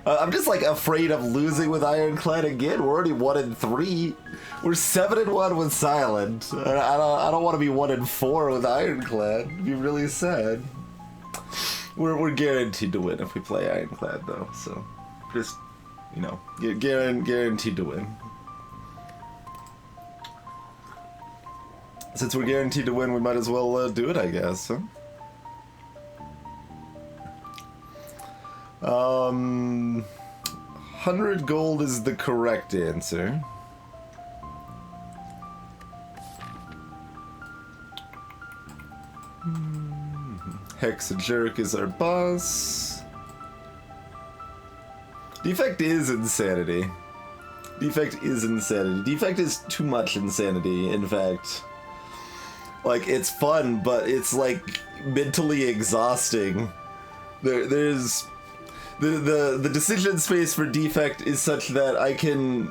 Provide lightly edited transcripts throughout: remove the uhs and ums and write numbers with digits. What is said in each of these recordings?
I'm just like afraid of losing with Ironclad again. We're already 1-3. We're 7-1 with Silent. I don't want to be 1-4 with Ironclad. It'd be really sad. We're guaranteed to win if we play Ironclad though. So just, you know, guaranteed to win. Since we're guaranteed to win, we might as well do it, I guess. Huh? 100 gold is the correct answer. Hexajerk is our boss. Defect is insanity. Defect is insanity. Defect is too much insanity, in fact. Like, it's fun, but it's, like, mentally exhausting. There's... The decision space for Defect is such that I can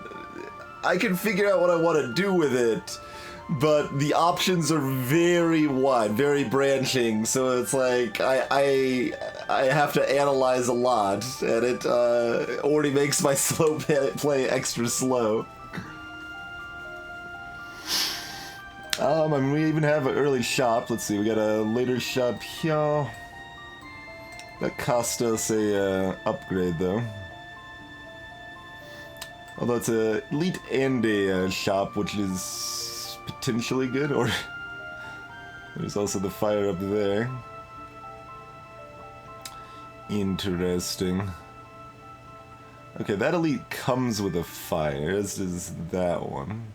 figure out what I want to do with it, but the options are very wide, very branching, so it's like I have to analyze a lot, and it already makes my slow play extra slow. I mean, we even have an early shop. Let's see, we got a later shop here. That cost us a upgrade though. Although it's a elite and a shop, which is potentially good. Or there's also the fire up there. Interesting. Okay, that elite comes with a fire, as does that one.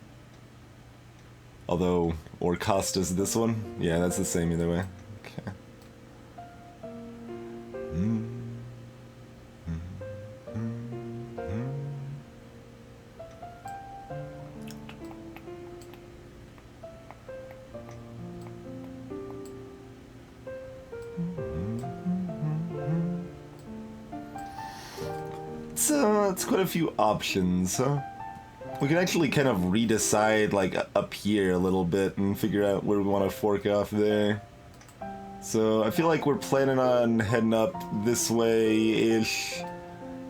Although, or cost us this one? Yeah, that's the same either way. Okay. It's quite a few options, huh? We can actually kind of redecide, like, up here a little bit and figure out where we want to fork off there. So I feel like we're planning on heading up this way-ish,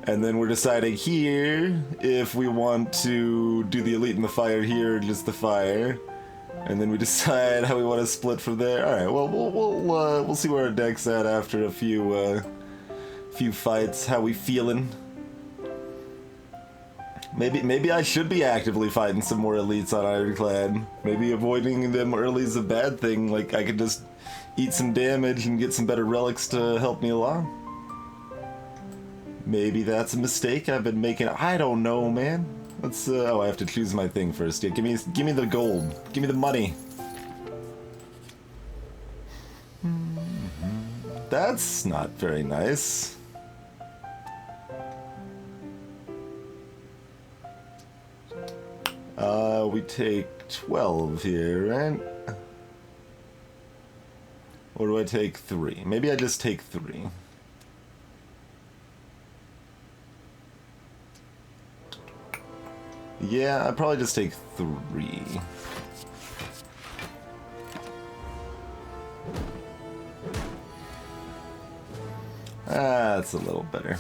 and then we're deciding here if we want to do the elite and the fire here or just the fire, and then we decide how we want to split from there. All right, well we'll see where our deck's at after a few fights. How we feeling? Maybe I should be actively fighting some more elites on Ironclad. Maybe avoiding them early is a bad thing. Like, I could just eat some damage and get some better relics to help me along. Maybe that's a mistake I've been making. I don't know, man. Let's, oh, I have to choose my thing first. Yeah, give me the gold. Give me the money. That's not very nice. We take 12 here, right? Or do I take 3? Maybe I just take 3. Yeah, I'd probably just take 3. That's a little better.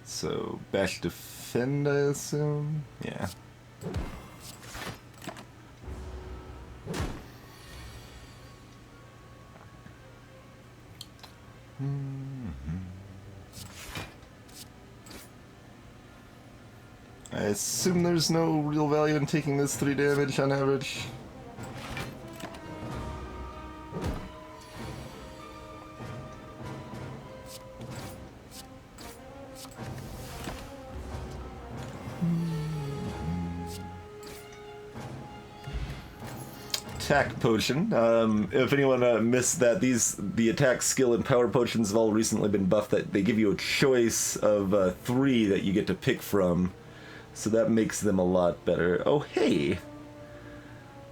So, bash defend, I assume? Yeah. I assume there's no real value in taking this 3 damage on average. Attack potion. If anyone missed that, the attack skill and power potions have all recently been buffed. That they give you a choice of 3 that you get to pick from, so that makes them a lot better. Oh hey,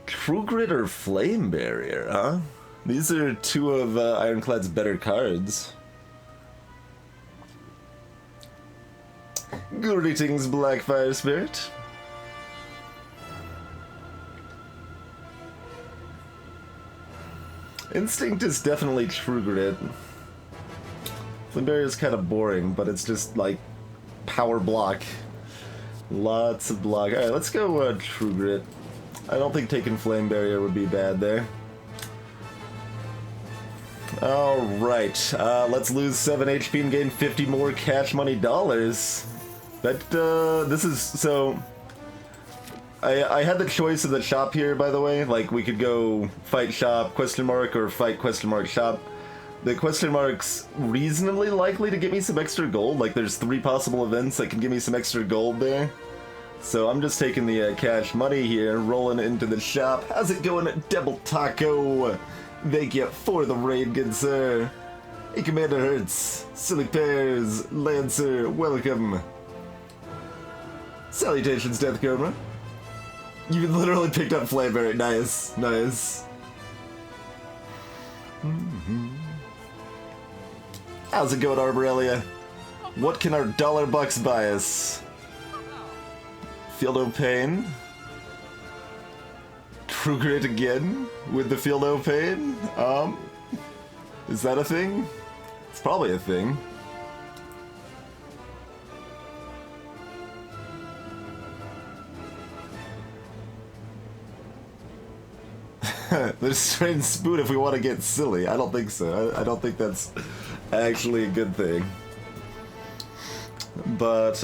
True Grit or Flame Barrier, huh? These are 2 of Ironclad's better cards. Greetings, Blackfire Spirit. Instinct is definitely True Grit. Flame Barrier is kind of boring, but it's just like power block. Lots of block. Alright, let's go True Grit. I don't think taking Flame Barrier would be bad there. Alright, let's lose 7 HP and gain 50 more cash money dollars. That, this is, so... I had the choice of the shop here, by the way. Like, we could go fight shop, question mark, or fight question mark shop. The question mark's reasonably likely to get me some extra gold. Like, there's 3 possible events that can give me some extra gold there. So I'm just taking the cash money here, rolling into the shop. How's it going, Devil Taco? Thank you for the raid, good sir. Hey, Commander Hertz, Silly Pears, Lancer, welcome. Salutations, Death Cobra. You literally picked up Flame Barrier. Nice, nice. How's it going, Arborelia? What can our dollar bucks buy us? Field of Pain? True Grit again? With the Field of Pain? Is that a thing? It's probably a thing. There's strange spoon if we want to get silly. I don't think so. I don't think that's actually a good thing. But,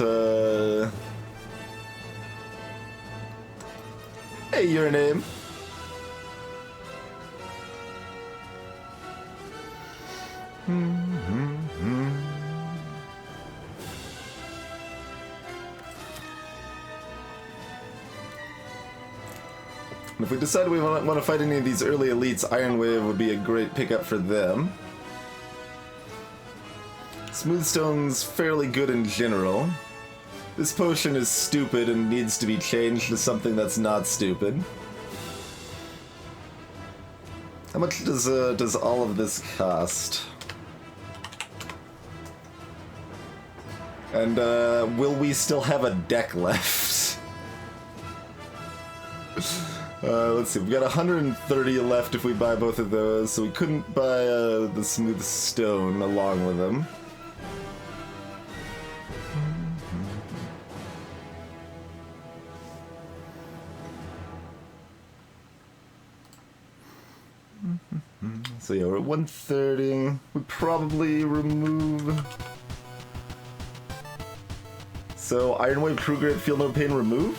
hey, your name. And if we decide we want to fight any of these early elites, Iron Wave would be a great pickup for them. Smoothstone's fairly good in general. This potion is stupid and needs to be changed to something that's not stupid. How much does all of this cost? And will we still have a deck left? Let's see, we've got 130 left if we buy both of those, so we couldn't buy the Smooth Stone along with them. So yeah, we're at 130. We probably remove... So, Iron Wave, True Grit, Feel No Pain, remove?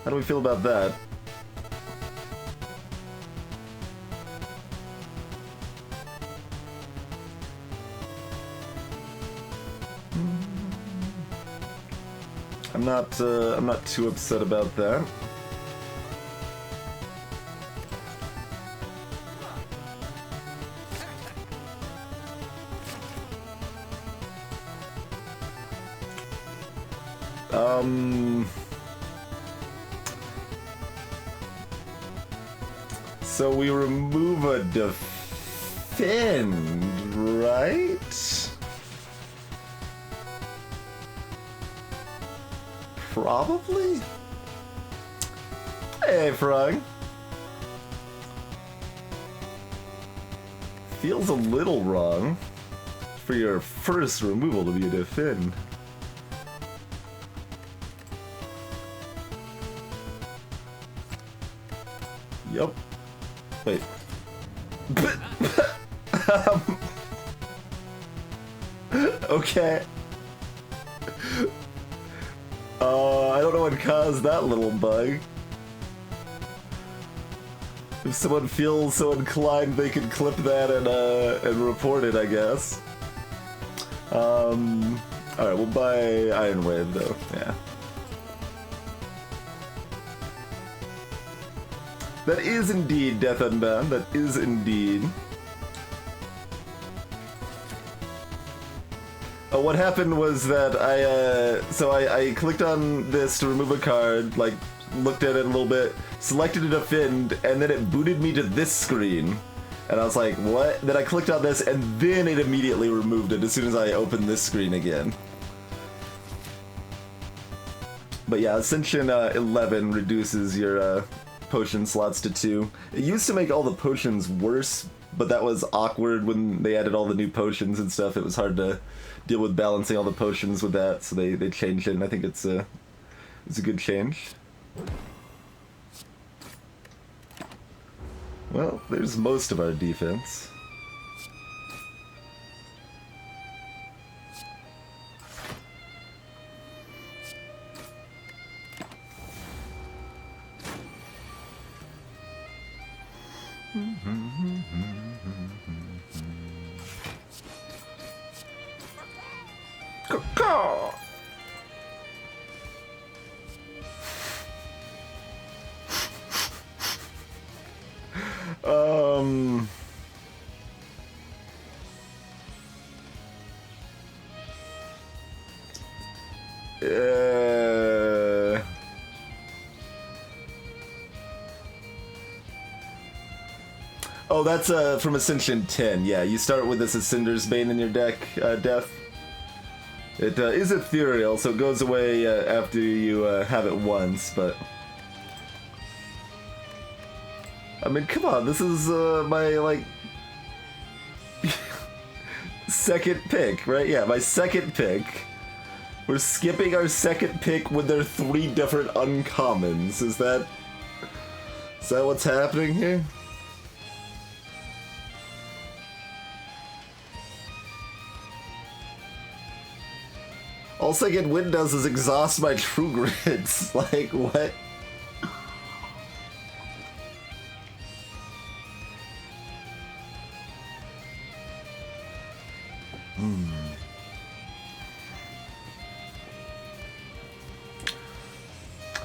How do we feel about that? I'm not too upset about that. So we remove a defend, right? Probably? Hey, Frog. Feels a little wrong for your first removal to be a defend. Yup. Wait. Okay. I don't know what caused that little bug. If someone feels so inclined, they can clip that and report it, I guess. Alright, we'll buy Iron Wave, though. Yeah. That is indeed Death Unbound. That is indeed. What happened was that I clicked on this to remove a card, like, looked at it a little bit, selected a defend, and then it booted me to this screen. And I was like, what? Then I clicked on this, and then it immediately removed it as soon as I opened this screen again. But yeah, Ascension 11 reduces your potion slots to 2. It used to make all the potions worse, but that was awkward when they added all the new potions and stuff. It was hard to deal with balancing all the potions with that, so they changed it, and I think it's a good change. Well, there's most of our defense. Oh, that's from Ascension 10. Yeah, you start with this Ascender's Bane in your deck, Death. It is ethereal, so it goes away after you have it once, but... I mean, come on, this is my, like... second pick, right? Yeah, my second pick. We're skipping our second pick when there are 3 different uncommons. Is that what's happening here? All second wind does is exhaust my true grids. Like, what?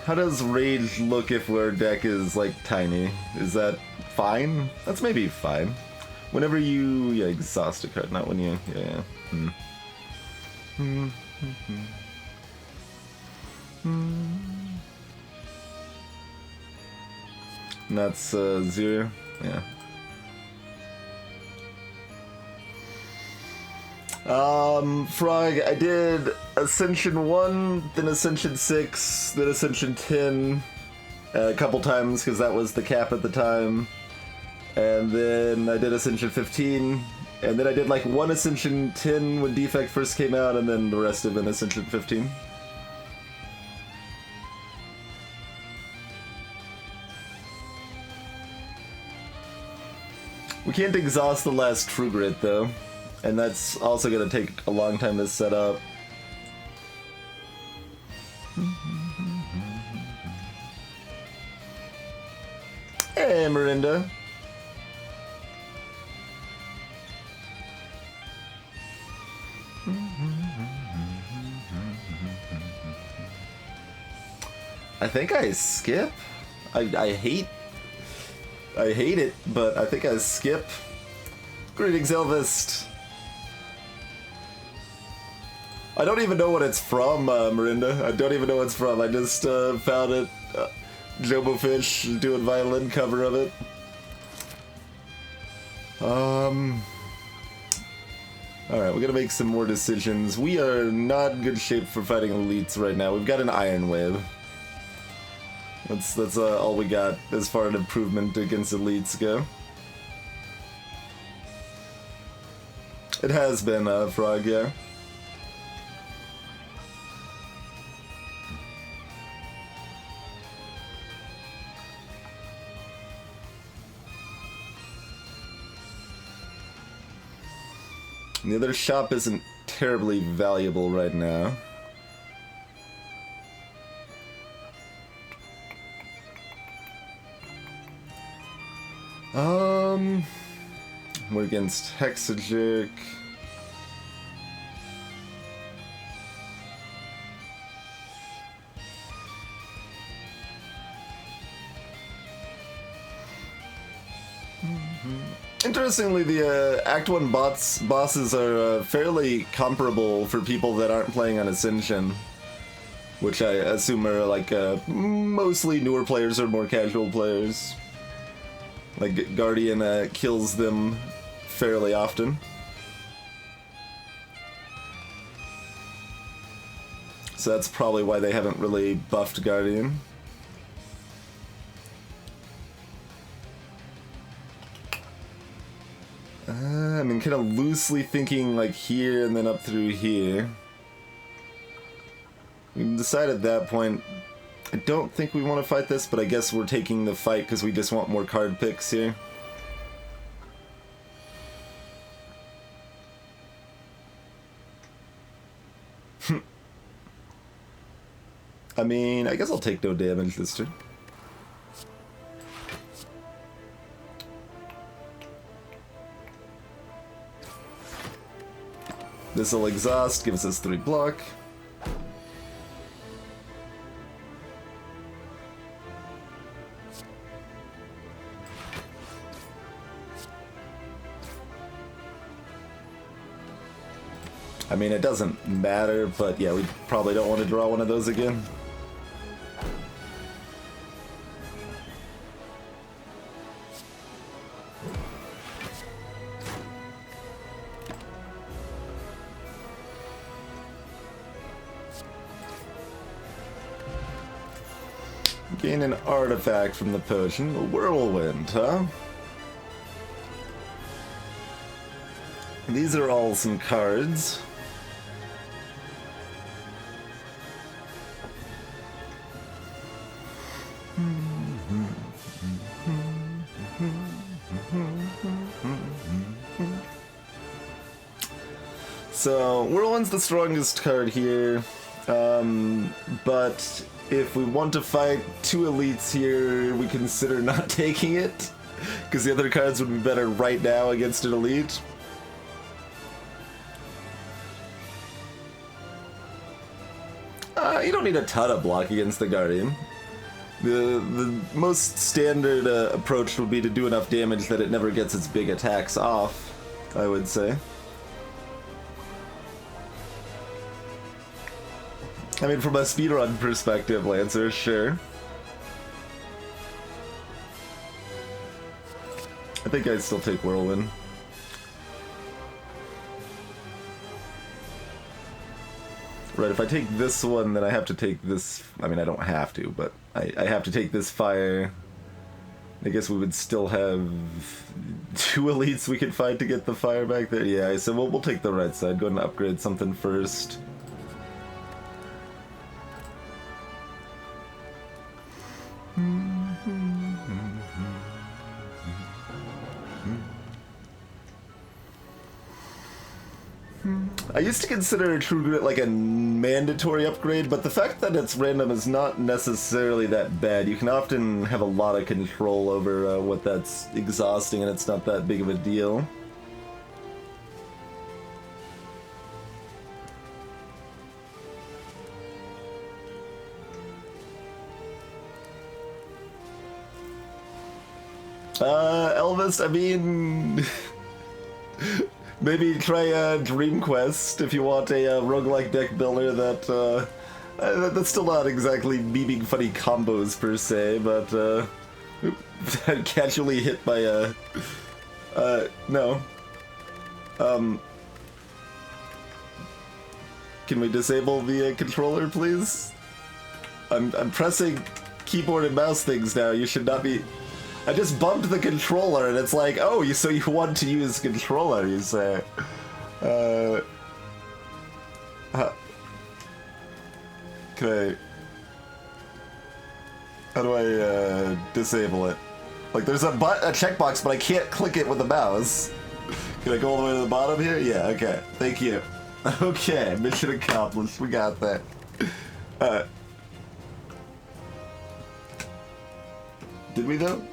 How does Rage look if our deck is, like, tiny? Is that fine? That's maybe fine. Whenever you exhaust a card, not when you... Yeah. And that's 0. Yeah. Frog, I did Ascension 1, then Ascension 6, then Ascension 10 a couple times because that was the cap at the time. And then I did Ascension 15, and then I did like 1 Ascension 10 when Defect first came out, and then the rest of an Ascension 15. We can't exhaust the last True Grit though. And that's also going to take a long time to set up. Hey, Mirinda. I think I skip. I hate it, but I think I skip. Greetings, Elvis. I don't even know what it's from, Mirinda. I don't even know what it's from. I just found it. Jobo Fish doing violin cover of it. Alright, we're gonna make some more decisions. We are not in good shape for fighting elites right now. We've got an Iron Wave. That's all we got as far as improvement against elites go. It has been, Frog, yeah. The other shop isn't terribly valuable right now. We're against Hexajerk. Interestingly, the Act 1 bosses are fairly comparable for people that aren't playing on Ascension, which I assume are like mostly newer players or more casual players. Like, Guardian kills them fairly often. So that's probably why they haven't really buffed Guardian. I mean, kind of loosely thinking like here and then up through here. We can decide at that point. I don't think we want to fight this, but I guess we're taking the fight because we just want more card picks here. I mean, I guess I'll take no damage this turn. This'll exhaust, gives us 3 block. I mean, it doesn't matter, but yeah, we probably don't want to draw one of those again. Gain an artifact from the potion. A whirlwind, huh? These are all some cards. So, Whirlwind's the strongest card here, but if we want to fight 2 elites here, we consider not taking it, because the other cards would be better right now against an elite. You don't need a ton of block against the Guardian. The most standard approach would be to do enough damage that it never gets its big attacks off, I would say. I mean, from a speedrun perspective, Lancer, sure. I think I'd still take Whirlwind. Right, if I take this one, then I have to take this... I mean, I don't have to, but I have to take this fire. I guess we would still have 2 elites we could fight to get the fire back there. Yeah, so we'll take the right side. Go ahead and upgrade something first. I used to consider a True Grit like a mandatory upgrade, but the fact that it's random is not necessarily that bad. You can often have a lot of control over what that's exhausting, and it's not that big of a deal. Elvis, I mean... Maybe try Dream Quest if you want a roguelike deck builder that's still not exactly memeing funny combos per se, but casually hit by a... no. Can we disable the controller, please? I'm pressing keyboard and mouse things now. You should not be... I just bumped the controller, and it's like, oh, so you want to use controller, you say. Okay. How do I, disable it? Like, there's a checkbox, but I can't click it with the mouse. Can I go all the way to the bottom here? Yeah, okay. Thank you. Okay, mission accomplished. We got that. Did we, though?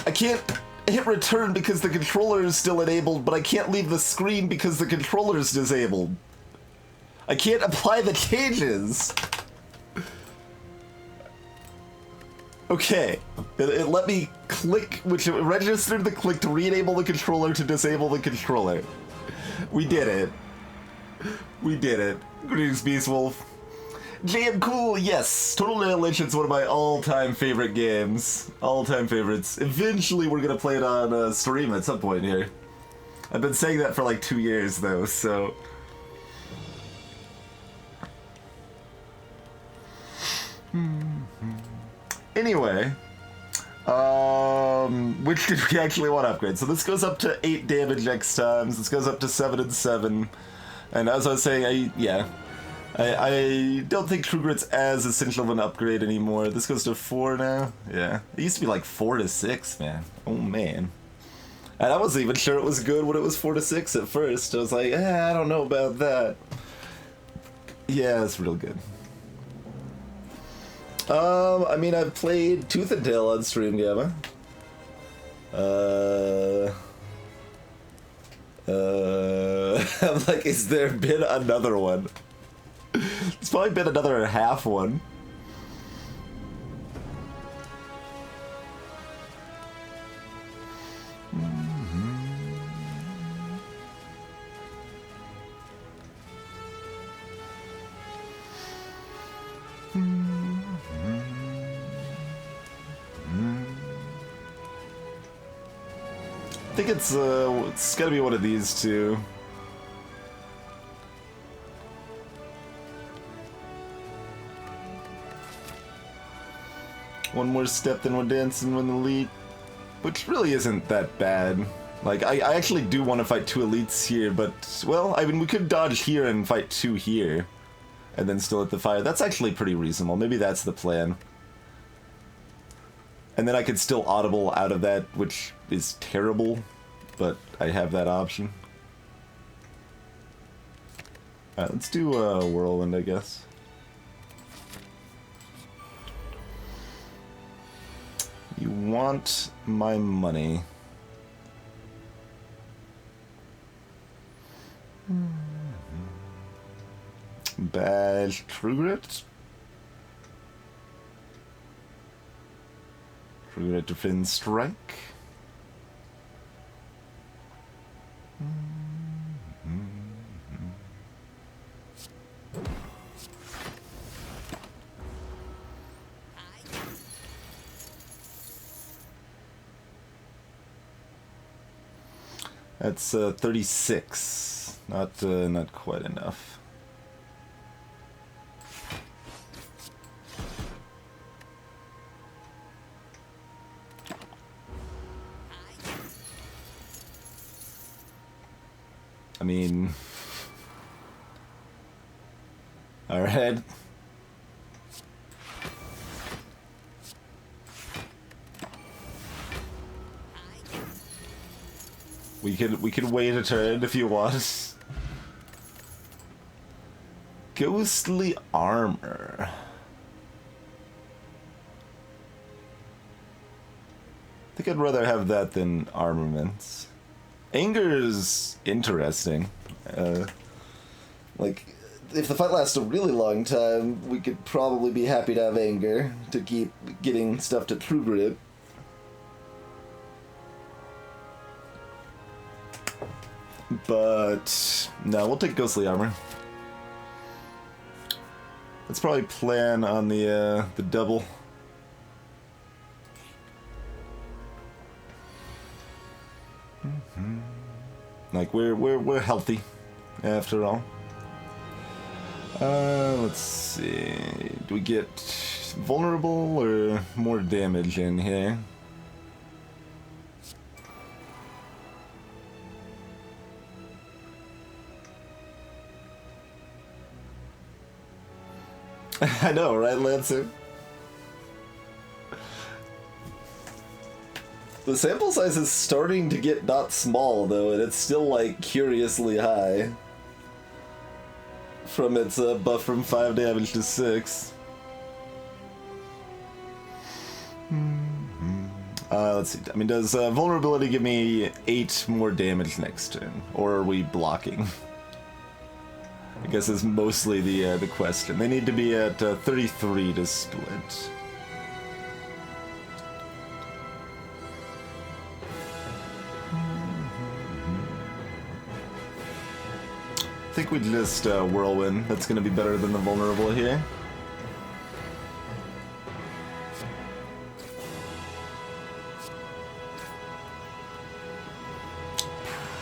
I can't hit return because the controller is still enabled, but I can't leave the screen because the controller is disabled. I can't apply the changes. Okay, it let me click, which it registered the click to re-enable the controller to disable the controller. We did it. We did it. Greetings, Beast Wolf. JM Cool, yes. Total Annihilation's one of my all-time favorite games. All-time favorites. Eventually, we're gonna play it on stream at some point here. I've been saying that for like 2 years, though, so... Anyway, which did we actually want to upgrade? So this goes up to 8 damage X times, this goes up to 7 and 7, and as I was saying, I don't think True Grit's as essential of an upgrade anymore. This goes to 4 now, yeah. It used to be like 4 to 6, man. Oh man. And I wasn't even sure it was good when it was 4 to 6 at first. I was like, I don't know about that. Yeah, it's real good. I mean, I've played Tooth and Tail on stream, Gamma. I'm like, is there been another one? It's probably been another half one. I think it's gotta be one of these two. One more step than we're dancing with elite, which really isn't that bad. Like, I actually do want to fight 2 elites here, but, well, I mean, we could dodge here and fight 2 here, and then still hit the fire. That's actually pretty reasonable. Maybe that's the plan. And then I could still audible out of that, which is terrible, but I have that option. Alright, let's do Whirlwind, I guess. You want my money. Bash True Grit. True Grit Defend Strike. That's 36. Not quite enough. I mean, all right. We could wait a turn if you want. Ghostly armor. I think I'd rather have that than armaments. Anger's interesting. Like, if the fight lasts a really long time, we could probably be happy to have Anger to keep getting stuff to True Grit. But no, we'll take Ghostly Armor. Let's probably plan on the double. Like we're healthy, after all. Let's see. Do we get vulnerable or more damage in here? I know, right, Lancer? The sample size is starting to get not small, though, and it's still, like, curiously high. From its buff from 5 damage to 6. Let's see. I mean, does vulnerability give me 8 more damage next turn? Or are we blocking? I guess is mostly the question. They need to be at 33 to split. I think we just Whirlwind. That's going to be better than the Vulnerable here.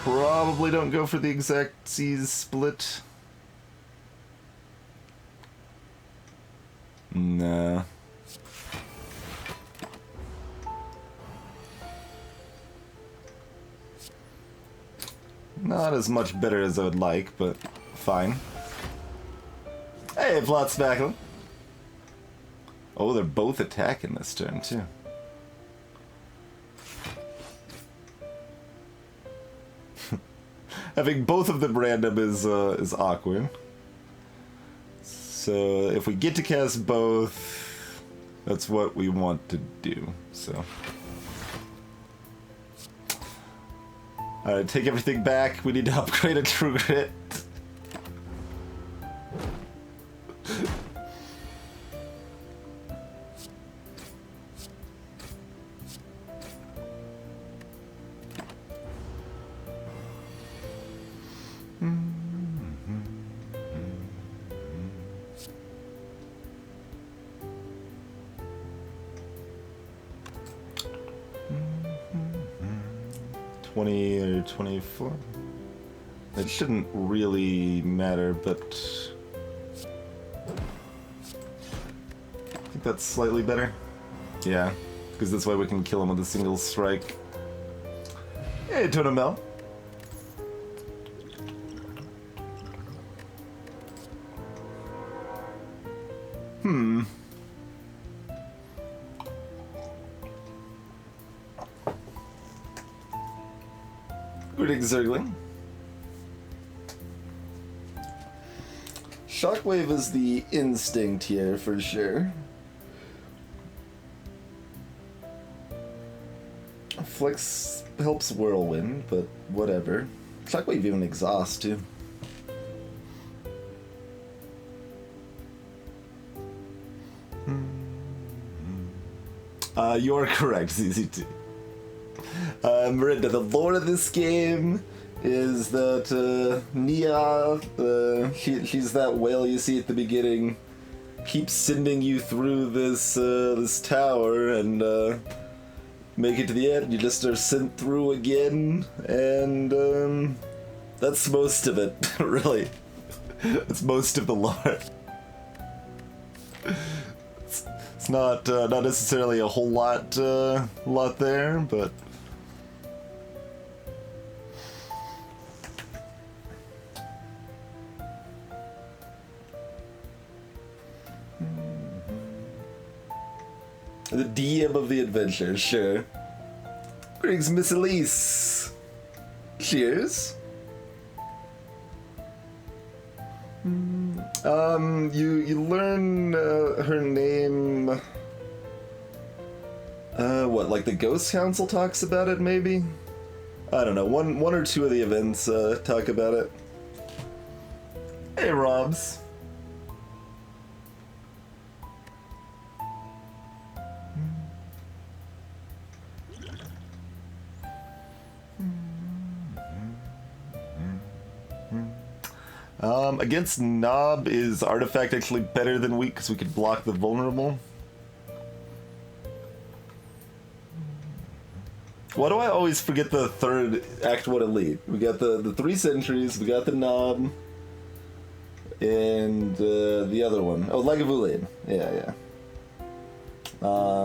Probably don't go for the exact C's split. Nah. Not as much better as I would like, but fine. Hey, Plot's back. Oh, they're both attacking this turn, too. Having both of them random is awkward. So if we get to cast both, that's what we want to do. So, alright, take everything back. We need to upgrade a True Grit. Or 24. It shouldn't really matter, but I think that's slightly better. Yeah, because this way we can kill him with a single strike. Hey, Tonamel. Greetings, Zergling. Shockwave is the instinct here for sure. Flex helps Whirlwind, but whatever. Shockwave even exhaust too. You are correct, ZZT. Miranda, the lore of this game is that Nia, she's that whale you see at the beginning, keeps sending you through this this tower and make it to the end. You just are sent through again, and that's most of it, really. That's most of the lore. It's not not necessarily a whole lot there, but. The DM of the adventure, sure. Greetings, Miss Elise. Cheers. You learn her name. What? Like the Ghost Council talks about it, maybe? I don't know. One or two of the events talk about it. Hey, Robs. Against Knob, is Artifact actually better than Weak because we could block the Vulnerable? Why do I always forget the third Act 1 Elite? We got the 3 Sentries, we got the Knob, and the other one. Oh, Lagavulin. Yeah.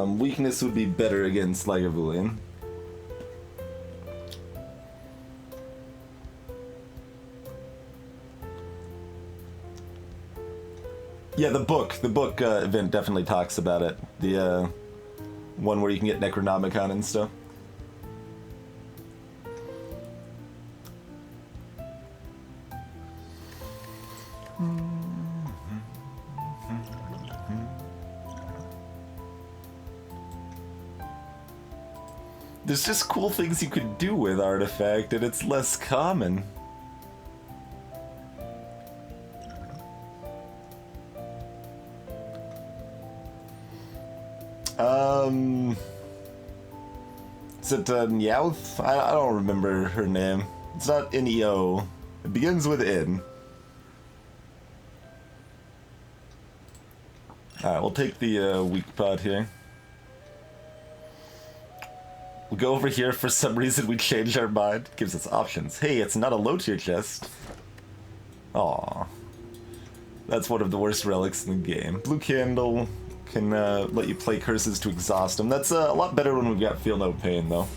Weakness would be better against Lagavulin. Yeah, the book event definitely talks about it. The one where you can get Necronomicon and stuff. There's just cool things you could do with Artifact, and it's less common. Is it Nyauth? I don't remember her name. It's not Neo. It begins with N. Alright, we'll take the weak pot here. We'll go over here. For some reason we changed our mind. Gives us options. Hey, it's not a low tier chest. Aww. That's one of the worst relics in the game. Blue candle can let you play curses to exhaust them. That's a lot better when we've got feel no pain, though.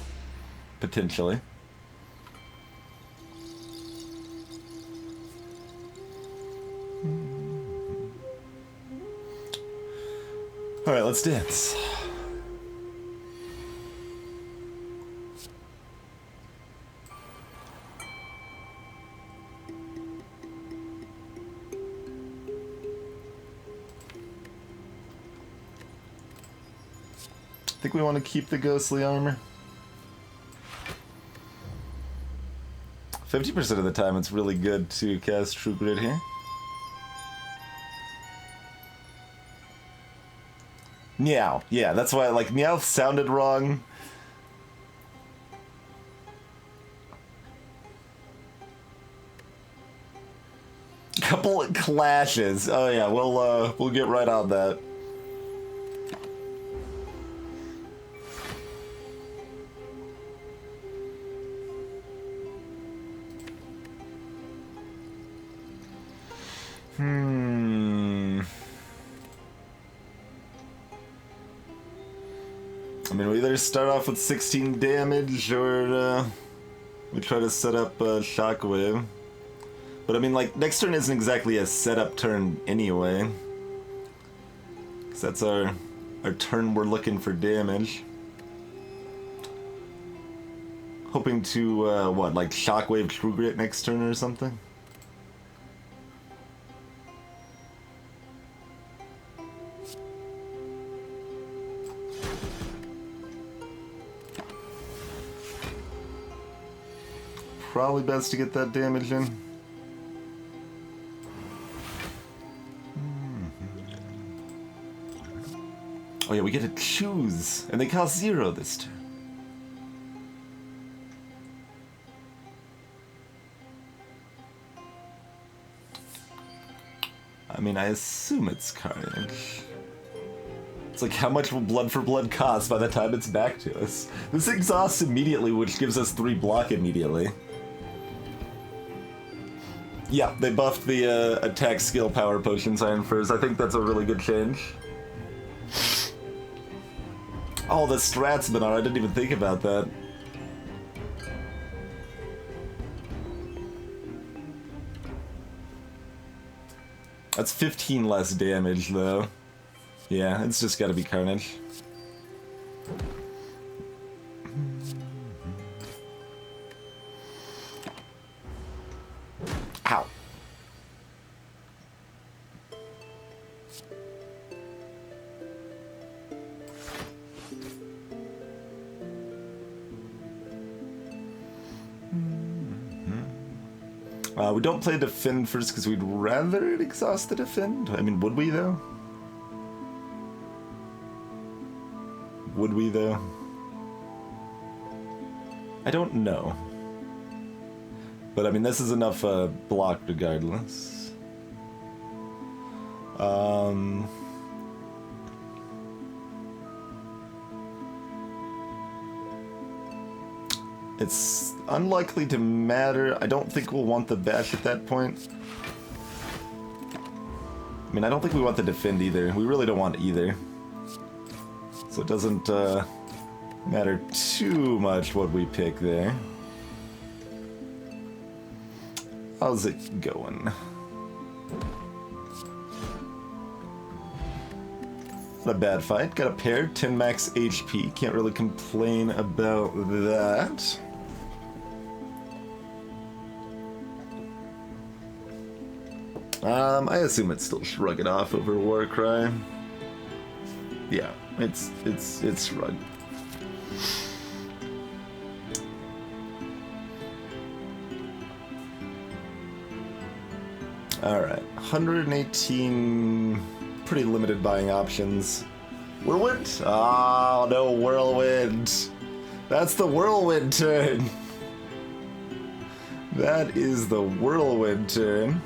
Potentially. Alright, let's dance. I think we want to keep the ghostly armor. 50% of the time it's really good to cast True Grit here. Meow. Yeah, that's why, like, meow sounded wrong. Couple clashes. Oh yeah, we'll get right on that. I mean, we either start off with 16 damage, or we try to set up a shockwave. But I mean, like, next turn isn't exactly a setup turn anyway. Because that's our turn we're looking for damage. Hoping to, what, like shockwave True Grit next turn or something? Probably best to get that damage in. Oh yeah, we get to choose, and they cost 0 this turn. I mean, I assume it's Carnage. It's like, how much will Blood for Blood cost by the time it's back to us? This exhausts immediately, which gives us 3 block immediately. Yeah, they buffed the attack skill power potions Iron Furs. I think that's a really good change. Oh, the strats been on. I didn't even think about that. That's 15 less damage, though. Yeah, it's just gotta be Carnage. Ow. We don't play defend first because we'd rather it exhaust the defend. I mean, would we though? Would we though? I don't know. But I mean, this is enough block regardless. It's unlikely to matter. I don't think we'll want the bash at that point. I mean, I don't think we want the defend either. We really don't want either. So it doesn't matter too much what we pick there. How's it going? Not a bad fight. Got a pair, 10 max HP. Can't really complain about that. I assume it's still Shrug It Off over Warcry. Yeah, it's Shrug. Alright, 118 pretty limited buying options. Whirlwind? Oh no, Whirlwind. That's the Whirlwind turn. That is the Whirlwind turn.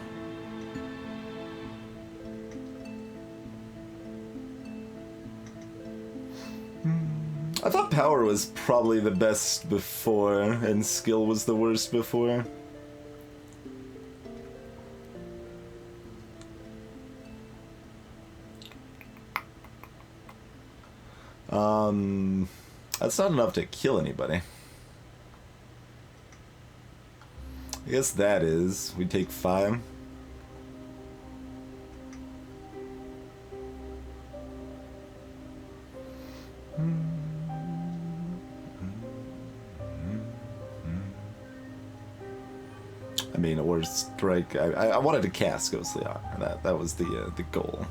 I thought power was probably the best before, and skill was the worst before. That's not enough to kill anybody. I guess that is. We take 5. I mean, or strike. I wanted to cast Ghostly Armor. That was the goal.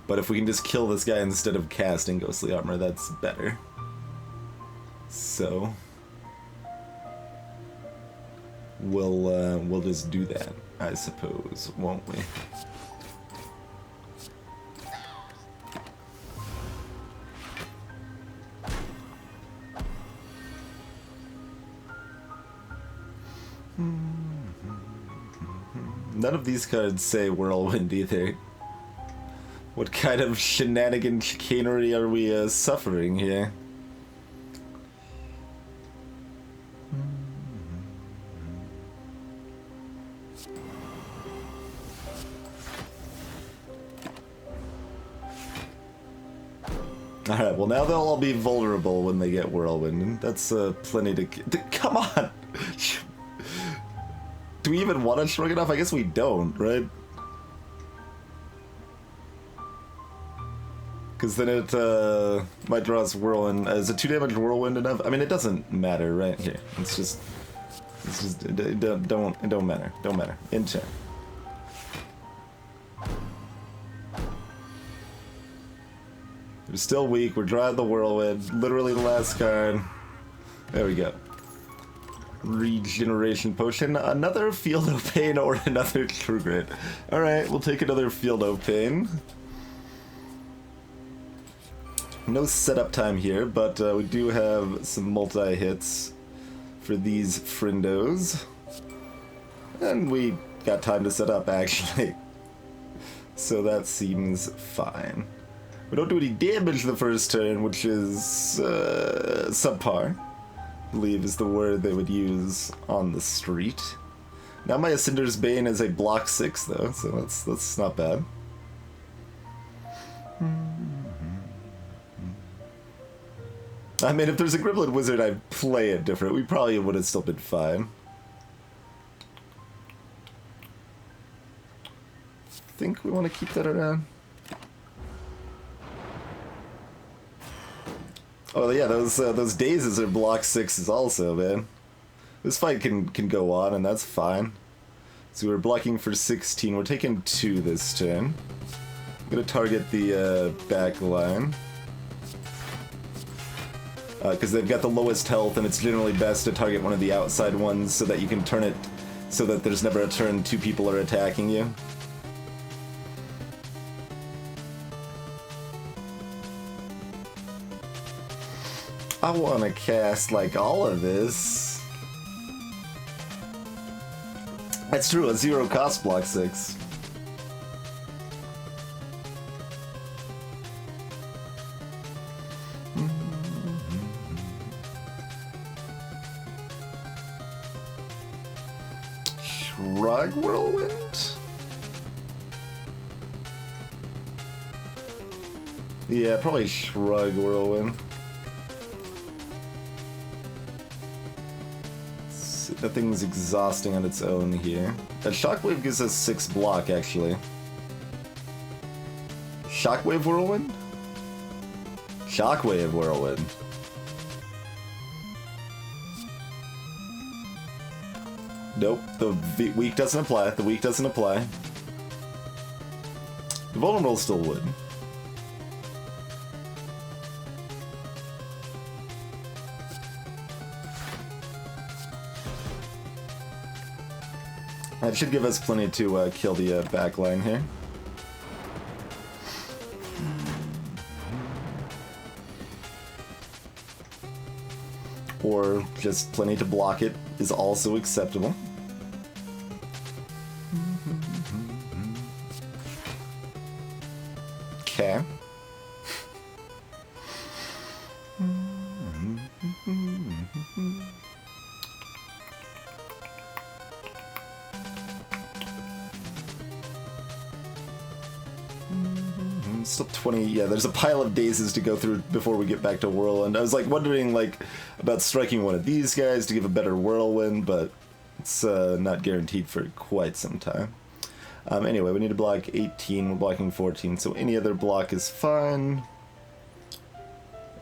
But if we can just kill this guy instead of casting Ghostly Armor, that's better. So we'll just do that, I suppose, won't we? None of these cards say Whirlwind either. What kind of shenanigan chicanery are we suffering here? Alright, well now they'll all be vulnerable when they get Whirlwind. That's plenty to... Come on! Do we even want to shrug it off? I guess we don't, right? Because then it might draw us Whirlwind. Is a 2-damage Whirlwind enough? I mean, it doesn't matter, right? Here, it's just it don't matter. Don't matter. In turn. We're still weak. We're drawing the Whirlwind. Literally the last card. There we go. Regeneration Potion. Another Field of Pain or another True Grit. Alright, we'll take another Field of Pain. No setup time here, but we do have some multi-hits for these friendos. And we got time to set up, actually. So that seems fine. We don't do any damage the first turn, which is subpar. I believe is the word they would use on the street. Now my Ascender's Bane is a block 6 though, so that's not bad. I mean, if there's a Gremlin Wizard, I'd play it different. We probably would have still been fine. I think we want to keep that around. Oh yeah, those dazes are block 6s also, man. This fight can go on, and that's fine. So we're blocking for 16. We're taking 2 this turn. I'm gonna target the back line. Because they've got the lowest health, and it's generally best to target one of the outside ones so that you can turn it so that there's never a turn 2 people are attacking you. I want to cast, like, all of this. That's true, a 0 cost block 6. Shrug Whirlwind? Yeah, probably Shrug Whirlwind. That thing's exhausting on its own here. That Shockwave gives us 6 block, actually. Shockwave Whirlwind? Shockwave Whirlwind. Nope, the weak doesn't apply. The weak doesn't apply. The vulnerable still would. That should give us plenty to kill the back line here. Or just plenty to block it is also acceptable. Okay. Still 20. Yeah, there's a pile of dazes to go through before we get back to Whirlwind. I was like wondering like about striking one of these guys to give a better Whirlwind, but it's not guaranteed for quite some time. Anyway, we need to block 18. We're blocking 14, so any other block is fine.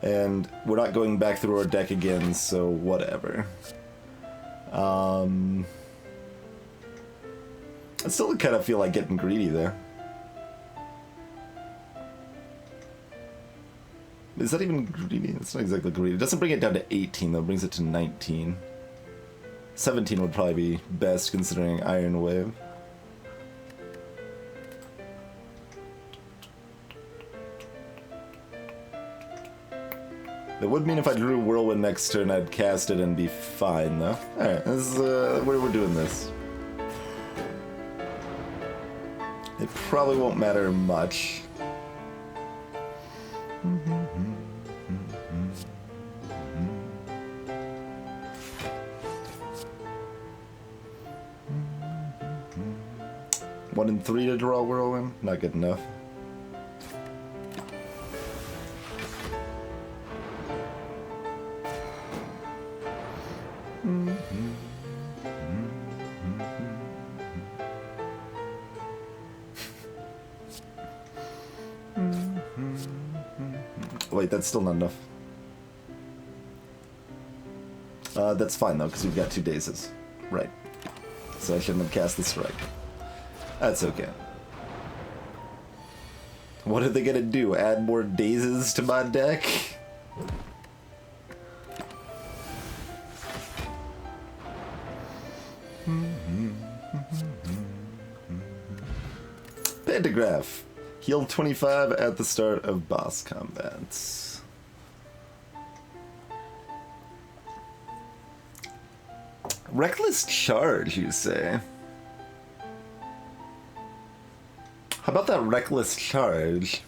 And we're not going back through our deck again, so whatever. I still kind of feel like getting greedy there. Is that even greedy? It's not exactly greedy. It doesn't bring it down to 18, though. It brings it to 19. 17 would probably be best, considering Iron Wave. That would mean if I drew Whirlwind next turn, I'd cast it and be fine, though. Alright, this is where we're doing this. It probably won't matter much. One in 3 to draw Whirlwind? Not good enough. Wait, that's still not enough. That's fine though, because we've got 2 dazes. Right. So I shouldn't have cast the strike. That's okay. What are they gonna do? Add more dazes to my deck? Pantograph. Heal 25 at the start of boss combat. Reckless Charge, you say? How about that Reckless Charge?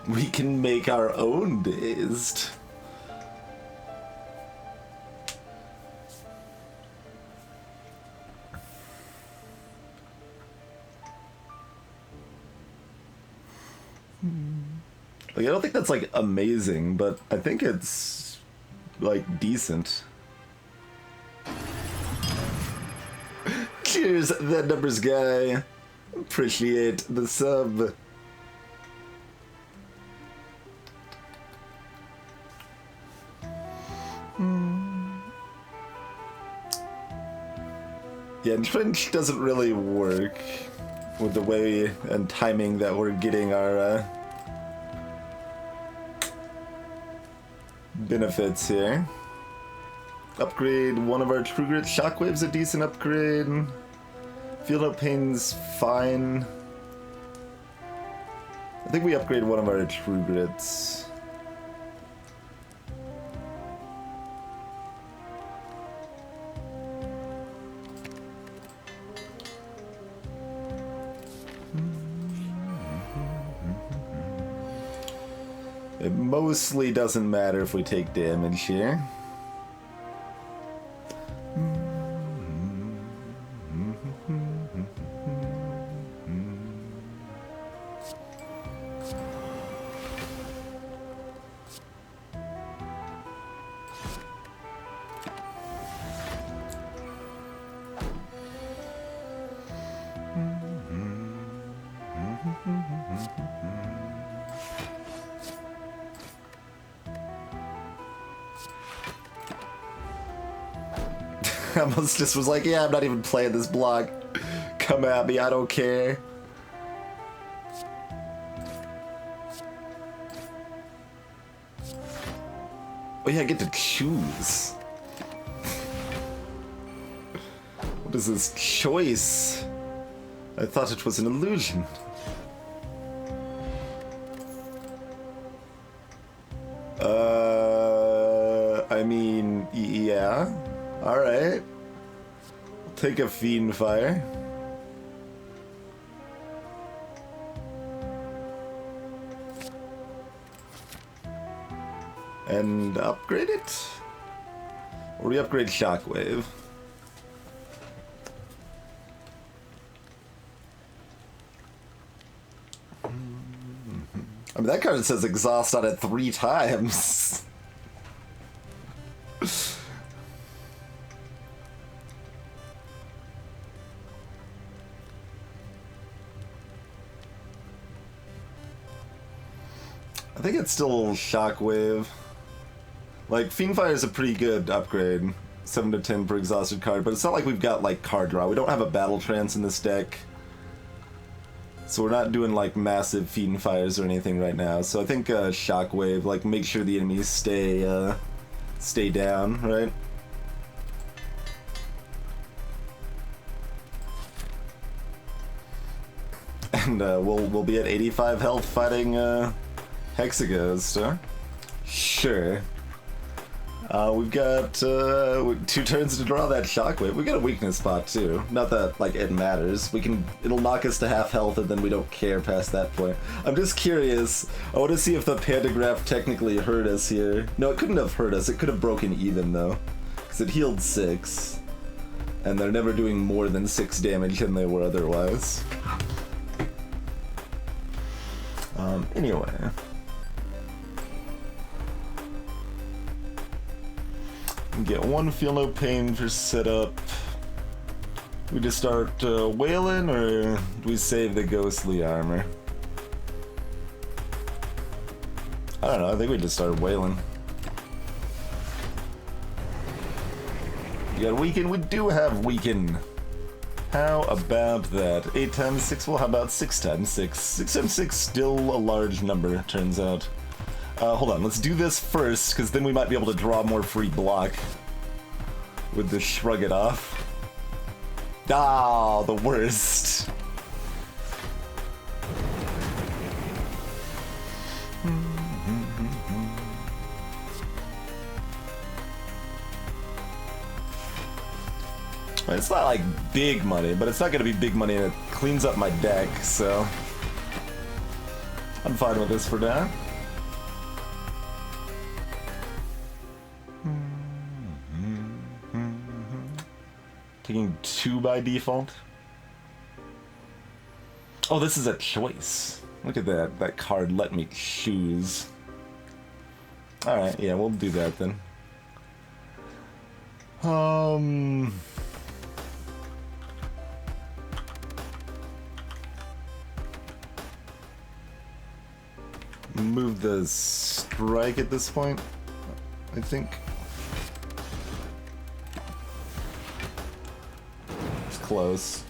We can make our own dazed. Like, I don't think that's like amazing, but I think it's like decent. Cheers, that numbers guy. Appreciate the sub. Yeah, Entrench doesn't really work with the way and timing that we're getting our benefits here. Upgrade one of our True Grit. Shockwave's a decent upgrade. Feel No Pain's fine. I think we upgrade one of our True Grits. It mostly doesn't matter if we take damage here. I almost just was like, yeah, I'm not even playing this block. Come at me, I don't care. Oh yeah, I get to choose. What is this choice? I thought it was an illusion. I mean, yeah. Alright. Take a Fiend Fire. and upgrade it? Or we upgrade Shockwave? I mean, that card says exhaust on it 3 times. I think it's still Shockwave. Like, Fiendfire is a pretty good upgrade. 7 to 10 per exhausted card, but it's not like we've got, like, card draw. We don't have a Battle Trance in this deck. So we're not doing, like, massive Fiendfires or anything right now. So I think Shockwave, like, make sure the enemies stay down, right? And we'll be at 85 health fighting Hexaghost, huh? Sure. We've got 2 turns to draw that Shockwave. We've got a weakness spot too. Not that like it matters. It'll knock us to half health and then we don't care past that point. I'm just curious. I want to see if the Pantograph technically hurt us here. No, it couldn't have hurt us. It could have broken even though, because it healed 6, and they're never doing more than 6 damage than they were otherwise. Anyway. Get 1 Feel No Pain for setup. We just start wailing, or do we save the ghostly armor? I don't know, I think we just start wailing. You got weaken? We do have weaken. How about that? 8 times 6, well how about 6 times 6? 6 times 6, still a large number, it turns out. Hold on, let's do this first, because then we might be able to draw more free block with the Shrug It Off. Ah, the worst. It's not like big money, but it's not going to be big money, and it cleans up my deck, so I'm fine with this for now. Taking 2 by default. Oh, this is a choice. Look at that. That card let me choose. Alright, yeah, we'll do that then. Move the strike at this point, I think. It's close.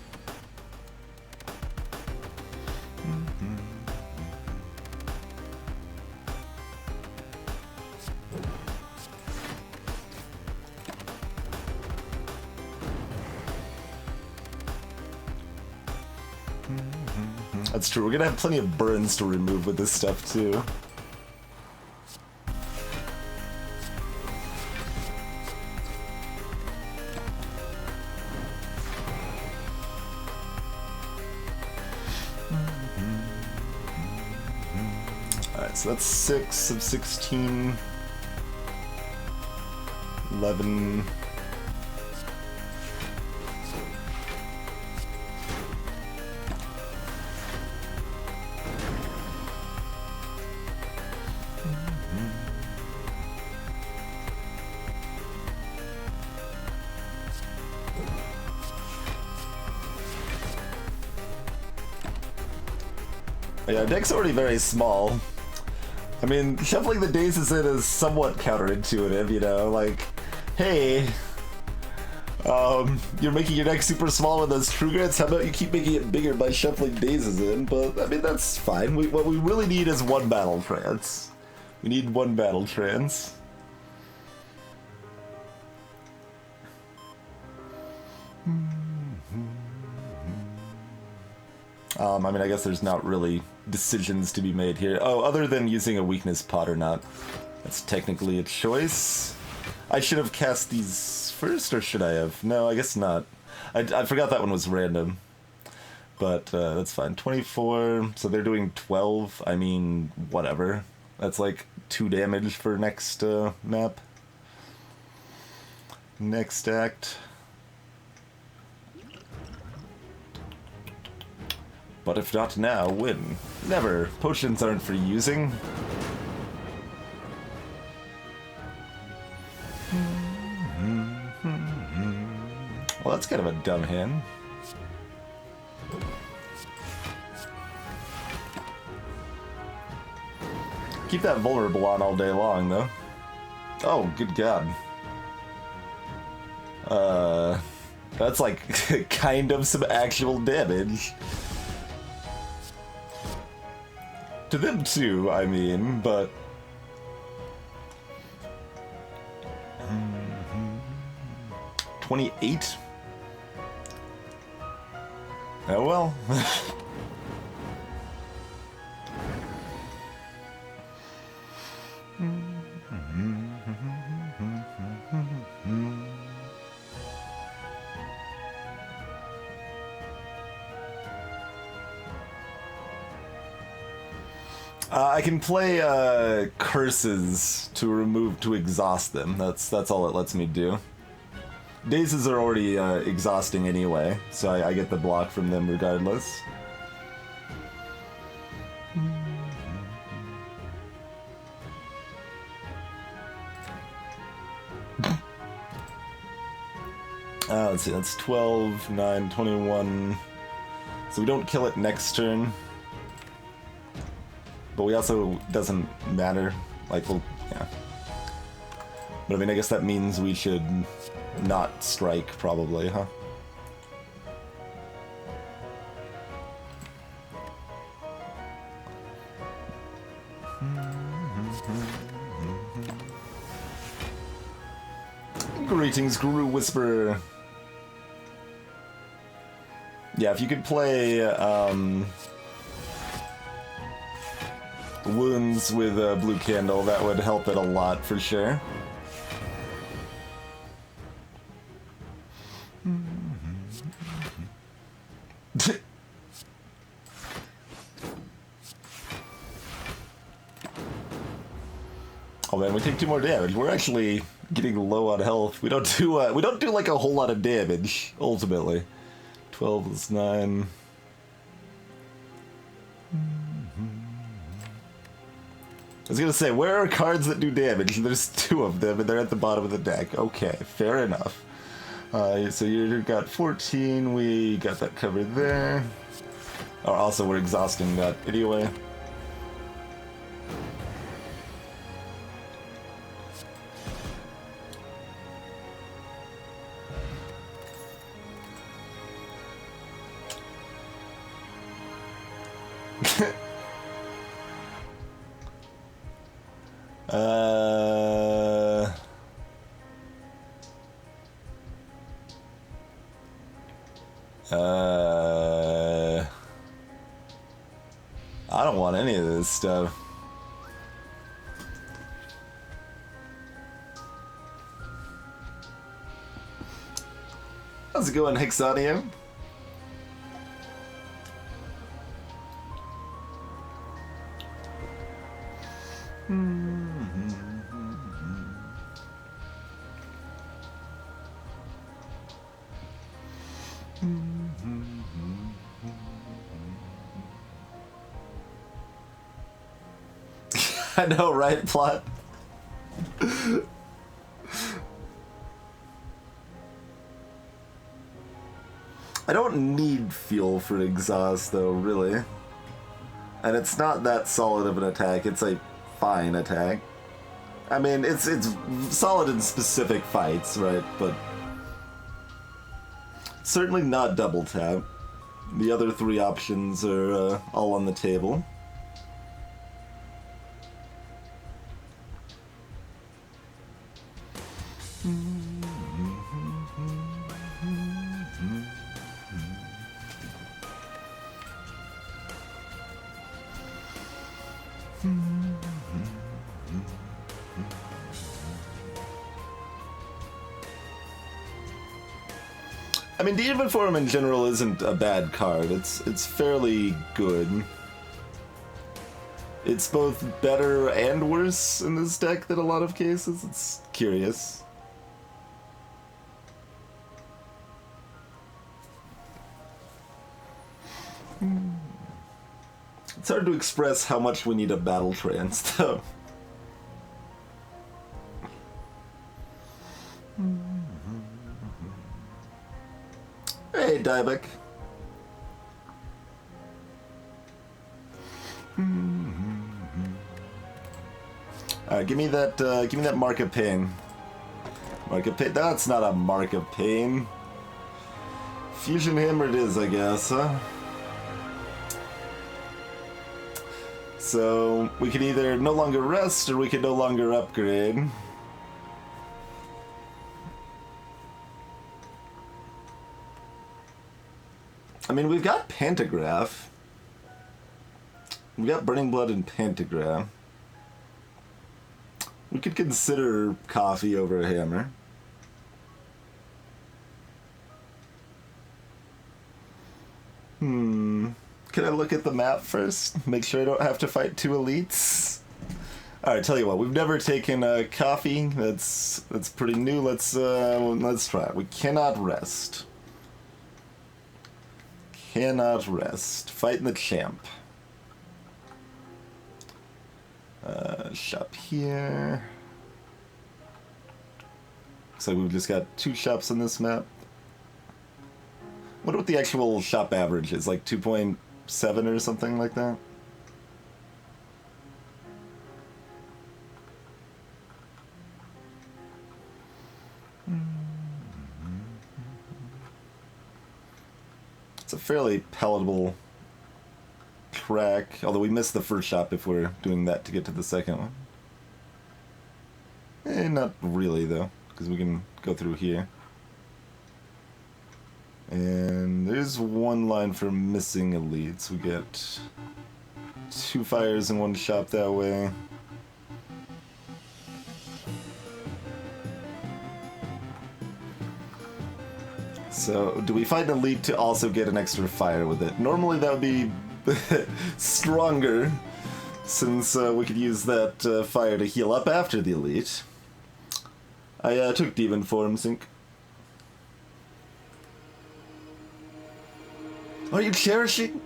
That's true. We're gonna have plenty of burns to remove with this stuff too. Alright, so that's 6 of 16. 11. Yeah, deck's already very small. I mean, shuffling the daisies in is somewhat counterintuitive, you know, like, hey, you're making your deck super small with those True Grants, how about you keep making it bigger by shuffling daisies in? But, I mean, that's fine. What we really need is 1 Battle Trance. We need 1 Battle Trance. I mean, I guess there's not really decisions to be made here. Oh, other than using a weakness pot or not. That's technically a choice. I should have cast these first, or should I have? No, I guess not. I forgot that one was random. But that's fine. 24, so they're doing 12. I mean, whatever. That's like 2 damage for next map. Next act. But if not now, when? Never. Potions aren't for using. Well, that's kind of a dumb hand. Keep that vulnerable on all day long, though. Oh, good god. That's like kind of some actual damage. To them too, I mean, but... 28? Oh well. I can play curses to exhaust them. That's all it lets me do. Dazes are already exhausting anyway, so I get the block from them regardless. Let's see, that's 12, 9, 21. So we don't kill it next turn. But we also, doesn't matter. Like, well, yeah. But I mean, I guess that means we should not strike, probably, huh? Greetings, Guru Whisperer. Yeah, if you could play, wounds with a blue candle, that would help it a lot for sure. Oh man, we take 2 more damage. We're actually getting low on health. We don't do like a whole lot of damage ultimately. 12 is 9. I was gonna say, where are cards that do damage? There's 2 of them, and they're at the bottom of the deck. Okay, fair enough. So you got 14, we got that covered there. Oh, also, we're exhausting that anyway. I don't want any of this stuff. How's it going, Hexaudio? I know, right, Plot? I don't need fuel for exhaust, though, really. And it's not that solid of an attack, it's a fine attack. I mean, it's solid in specific fights, right, but... certainly not double tap. The other 3 options are all on the table. I mean, Demon Form in general isn't a bad card. It's fairly good. it's both better and worse in this deck than a lot of cases. It's curious. It's hard to express how much we need a battle trance, though. Hey, Dybeck. Alright, give me that Mark of Pain. Mark of Pain. That's not a Mark of Pain. Fusion Hammer it is, I guess, huh? So, we can either no longer rest, or we can no longer upgrade. I mean, we've got Pantograph. We've got Burning Blood and Pantograph. We could consider Coffee over a Hammer. Can I look at the map first? Make sure I don't have to fight two elites? Alright, tell you what, we've never taken Coffee. That's pretty new. Let's try it. We cannot rest. Cannot rest. Fighting the champ. Shop here. Looks like we've just got 2 shops on this map. Wonder what the actual shop average is, like 2.7 or something like that? It's a fairly palatable track, although we missed the first shop if we're doing that to get to the second one. Not really, though, because we can go through here. And there's one line for missing elites. We get 2 fires in one shop that way. So, do we find an elite to also get an extra fire with it? Normally that would be stronger, since we could use that fire to heal up after the elite. I took Demon Form, Sync. Are you cherishing?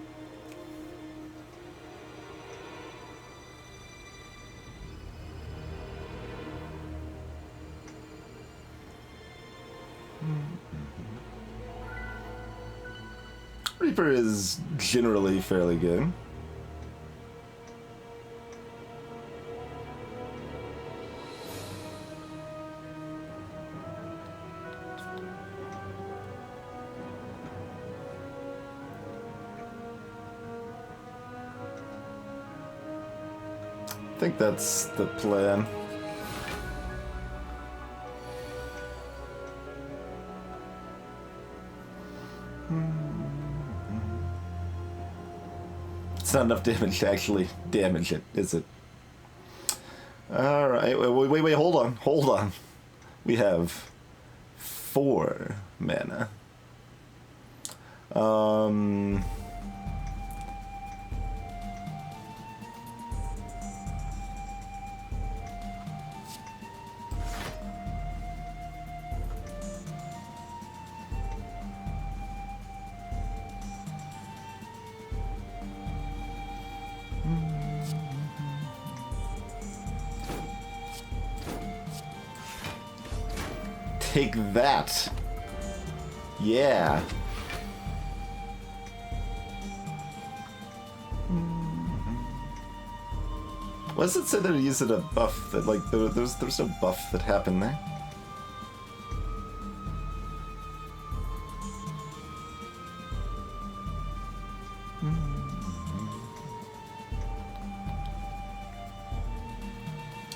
Reaper is generally fairly good. I think that's the plan. It's not enough damage to actually damage it, is it? Alright, wait, hold on. We have 4 mana. Take that. Yeah. Why does it say they're using a buff that, like, there's no buff that happened there?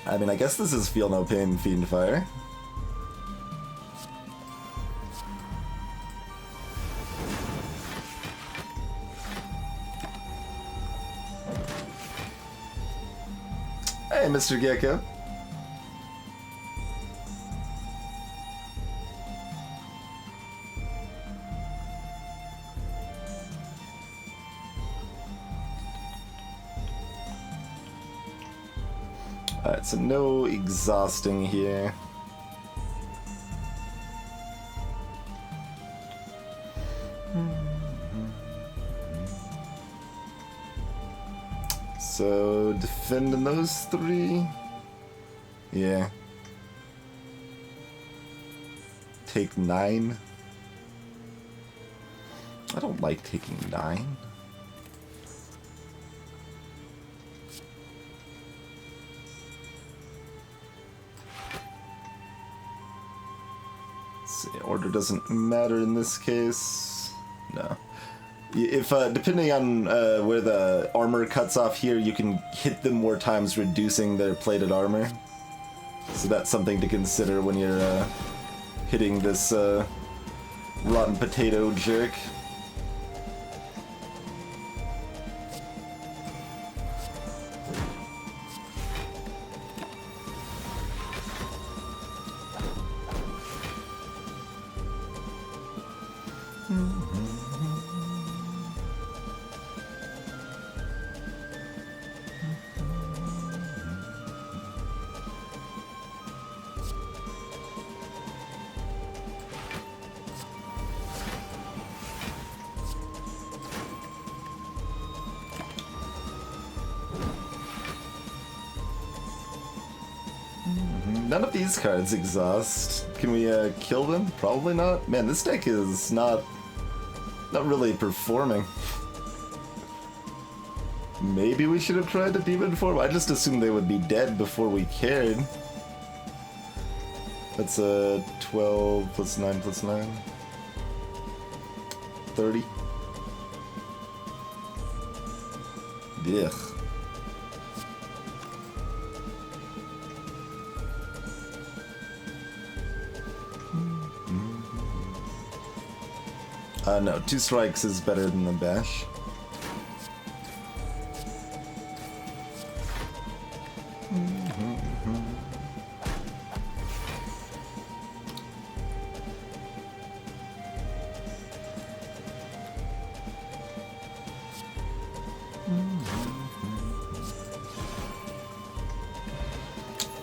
I mean, I guess this is Feel No Pain, Fiend Fire. Hey, Mr. Gecko. Alright, so no exhausting here. So, defending those three? Yeah. Take 9. I don't like taking 9. Let's see, order doesn't matter in this case. No. If depending on where the armor cuts off here, you can hit them more times, reducing their plated armor. So that's something to consider when you're hitting this rotten potato jerk. None of these cards exhaust. Can we kill them? Probably not. Man, this deck is not really performing. Maybe we should have tried the demon form. I just assumed they would be dead before we cared. That's 12 plus 9 plus 9. 30. Ugh. No, 2 strikes is better than the bash.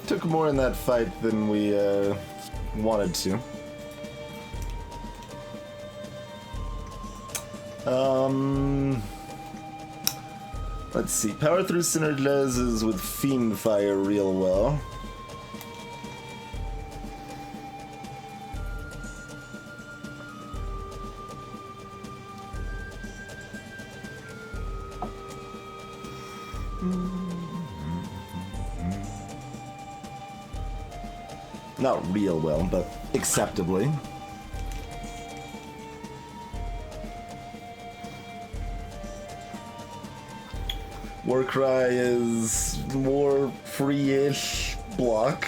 Took more in that fight than we wanted to. Let's see. Power through synergizes with Fiend Fire real well. Not real well, but acceptably. Warcry is more free-ish block.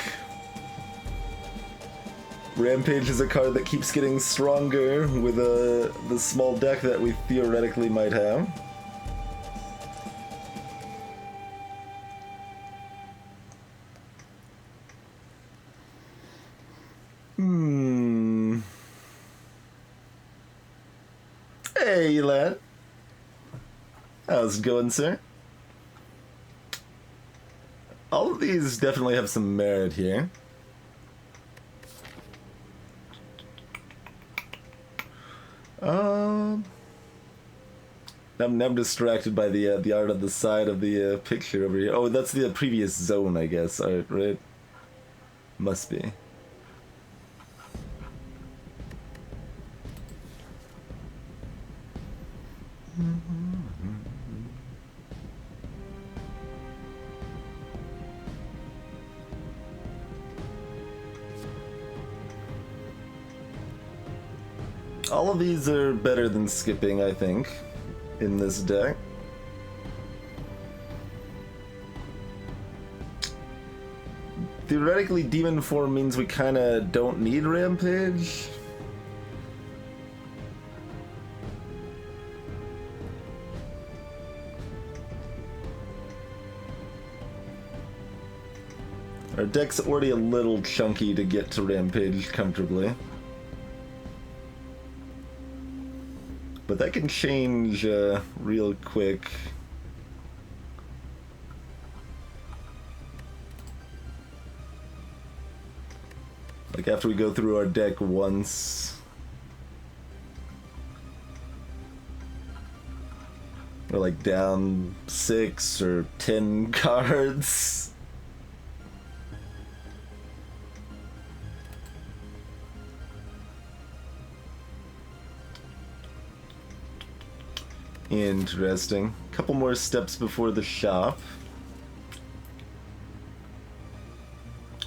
Rampage is a card that keeps getting stronger with the small deck that we theoretically might have. Hey, lad. How's it going, sir? All of these definitely have some merit here. I'm distracted by the art on the side of the picture over here. Oh, that's the previous zone, I guess. Art, right? Must be. All of these are better than skipping, I think, in this deck. Theoretically, Demon Form means we kinda don't need Rampage. Our deck's already a little chunky to get to Rampage comfortably. But that can change real quick. Like after we go through our deck once. We're like down 6 or 10 cards. Interesting. Couple more steps before the shop.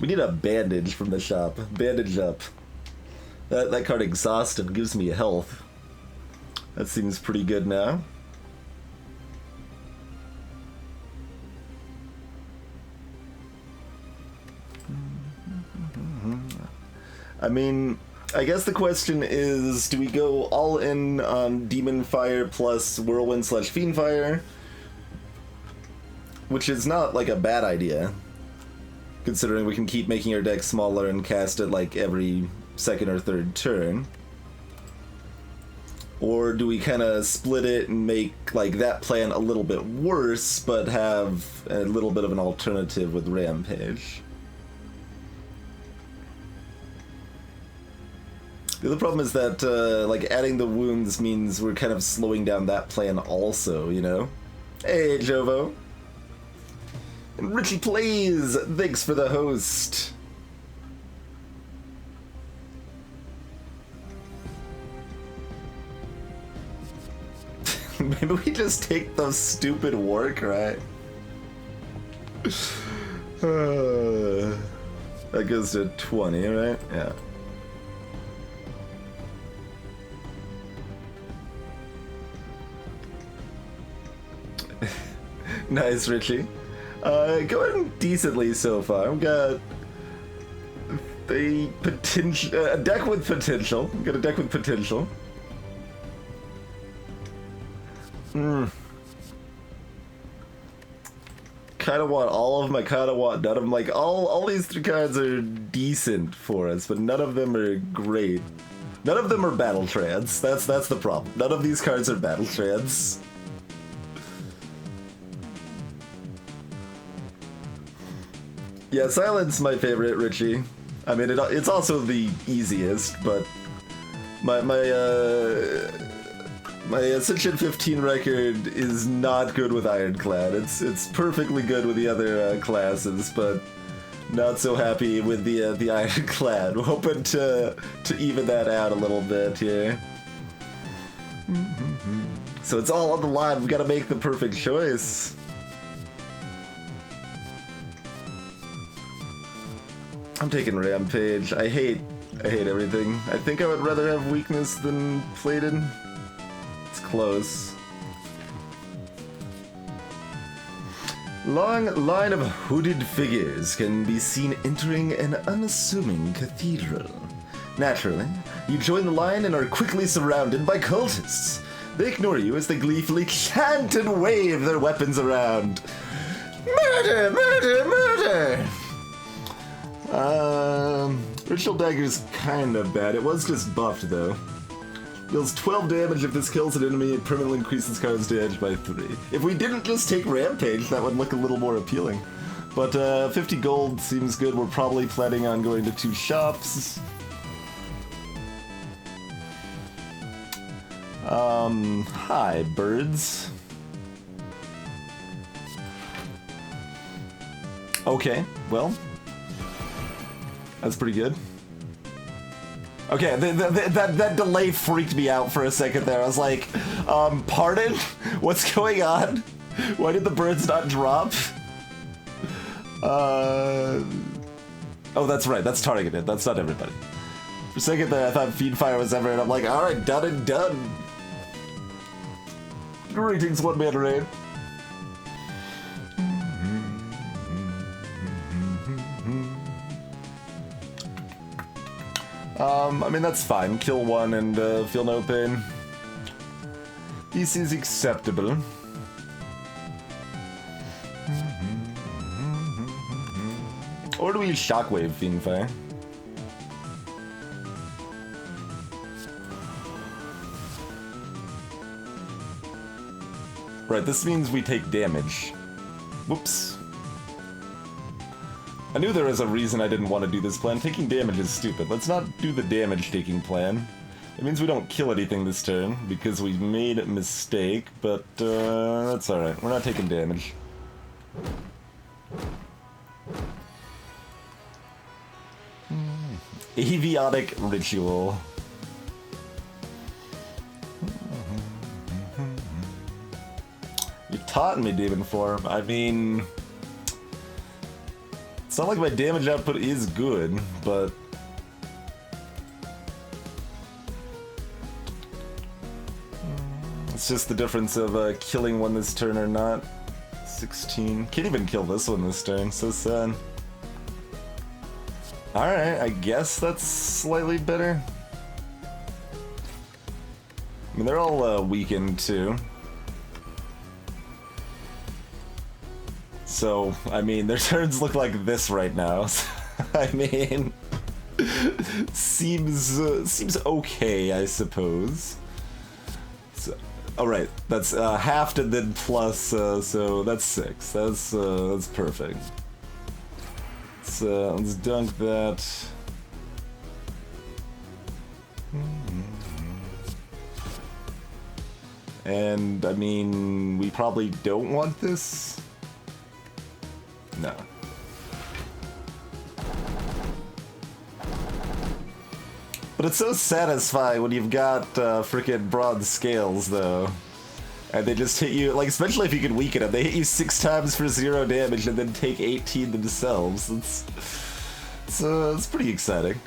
We need a bandage from the shop. Bandage up. That card exhausted gives me health. That seems pretty good now. I mean, I guess the question is, do we go all in on Demon Fire plus Whirlwind / Fiend Fire? Which is not like a bad idea, considering we can keep making our deck smaller and cast it like every second or third turn. Or do we kind of split it and make like that plan a little bit worse, but have a little bit of an alternative with Rampage? The other problem is that, like, adding the wounds means we're kind of slowing down that plan also, you know? Hey, Jovo. And Richie Plays! Thanks for the host. Maybe we just take the stupid war cry. That goes to 20, right? Yeah. Nice, Richie. Going decently so far. We've got a deck with potential. We've got a deck with potential. Kinda want all of them, I kinda want none of them. Like, all these 3 cards are decent for us, but none of them are great. None of them are battle trans. That's the problem. None of these cards are battle trans. Yeah, Silence my favorite, Richie. I mean, it's also the easiest, but my Ascension 15 record is not good with Ironclad. It's perfectly good with the other classes, but not so happy with the Ironclad. We're hoping to even that out a little bit here. So it's all on the line. We've got to make the perfect choice. I'm taking Rampage. I hate everything. I think I would rather have weakness than plated. It's close. Long line of hooded figures can be seen entering an unassuming cathedral. Naturally, you join the line and are quickly surrounded by cultists. They ignore you as they gleefully chant and wave their weapons around. Murder! Murder! Murder! Ritual Dagger's kind of bad. It was just buffed, though. Deals 12 damage if this kills an enemy. It permanently increases card's damage by 3. If we didn't just take Rampage, that would look a little more appealing. But 50 gold seems good. We're probably planning on going to 2 shops. Hi, birds. Okay, well, that's pretty good. Okay, that delay freaked me out for a second there. I was like, pardon? What's going on? Why did the birds not drop? Oh, that's right, that's targeted. That's not everybody. For a second there, I thought Fiend Fire was ever, and I'm like, alright, done and done. Greetings, One Man Raid. I mean, that's fine. Kill 1 and feel no pain. This is acceptable. Or do we Shockwave Fiend Fire? Right, this means we take damage. Whoops. I I knew there was a reason I didn't want to do this plan. Taking damage is stupid. Let's not do the damage-taking plan. It means we don't kill anything this turn, because we made a mistake, but that's alright. We're not taking damage. Aviotic Ritual. You taught me demon form. I mean, it's not like my damage output is good, but it's just the difference of killing one this turn or not. 16. Can't even kill this one this turn. So sad. Alright, I guess that's slightly better. I mean, they're all weakened too. So, I mean, their turns look like this right now. I mean, seems okay, I suppose. So, all right, that's half and then plus, so that's 6. That's perfect. Let's dunk that. And I mean, we probably don't want this. No. But it's so satisfying when you've got frickin' bronze scales, though. And they just hit you, like, especially if you can weaken them, they hit you 6 times for 0 damage and then take 18 themselves. It's pretty exciting.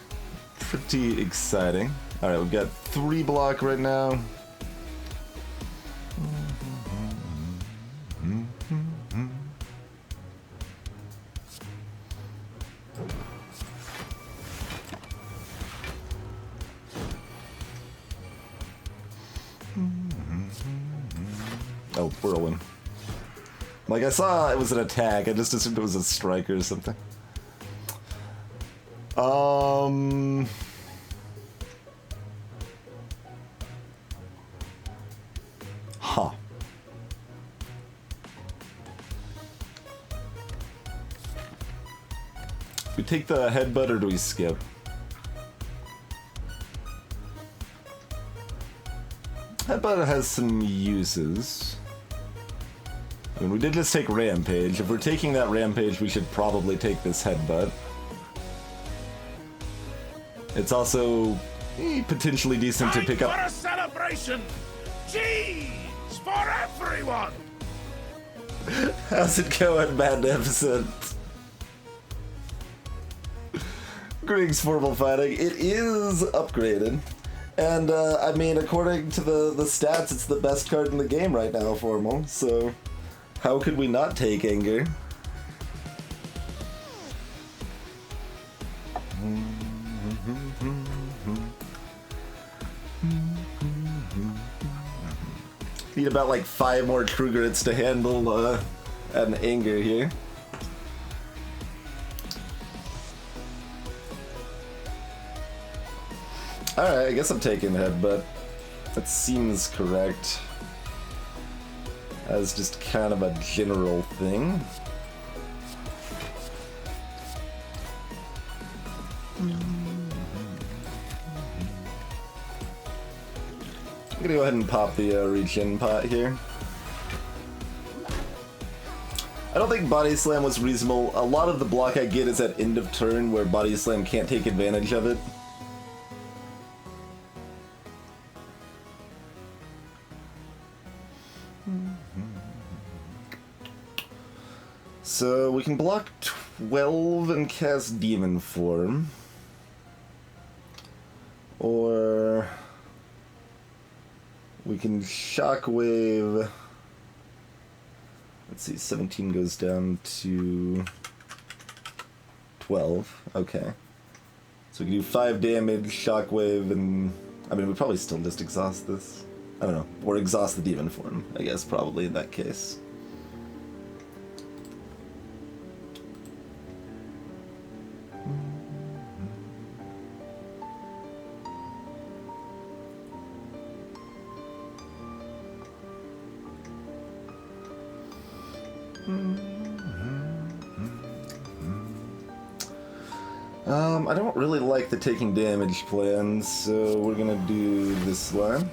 Pretty exciting. Alright, we've got 3 block right now. Oh, whirlwind. Like, I saw it was an attack, I just assumed it was a strike or something. Huh. We take the headbutt or do we skip? Headbutt has some uses. I mean, we did just take Rampage. If we're taking that Rampage, we should probably take this Headbutt. It's also potentially decent to pick up. For a celebration! Cheese for everyone! How's it going, Magnificent? Greetings, Formal Fighting. It is upgraded. And, I mean, according to the stats, it's the best card in the game right now, Formal, so how could we not take Anger? Need about, like, 5 more Trugrits to handle, an Anger here. Alright, I guess I'm taking Headbutt. That seems correct. As just kind of a general thing. I'm gonna go ahead and pop the reach-in pot here. I don't think Body Slam was reasonable. A lot of the block I get is at end of turn where Body Slam can't take advantage of it. So we can block 12 and cast Demon Form. Or we can Shockwave. Let's see, 17 goes down to 12. Okay. So we can do 5 damage, Shockwave, and I mean, we probably still just exhaust this. I don't know. Or exhaust the Demon Form, I guess, probably in that case. I don't really like the taking damage plan, so we're gonna do this line.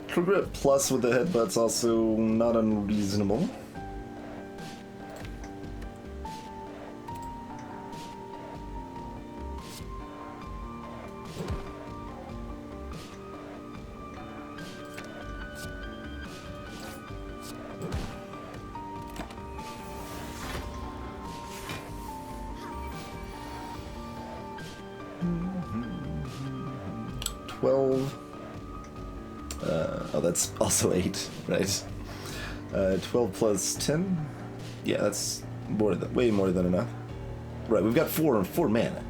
Trigger plus with the headbutt's also not unreasonable. Oh, that's also 8, right? 12 plus 10? Yeah, that's way more than enough. Right, we've got 4 mana.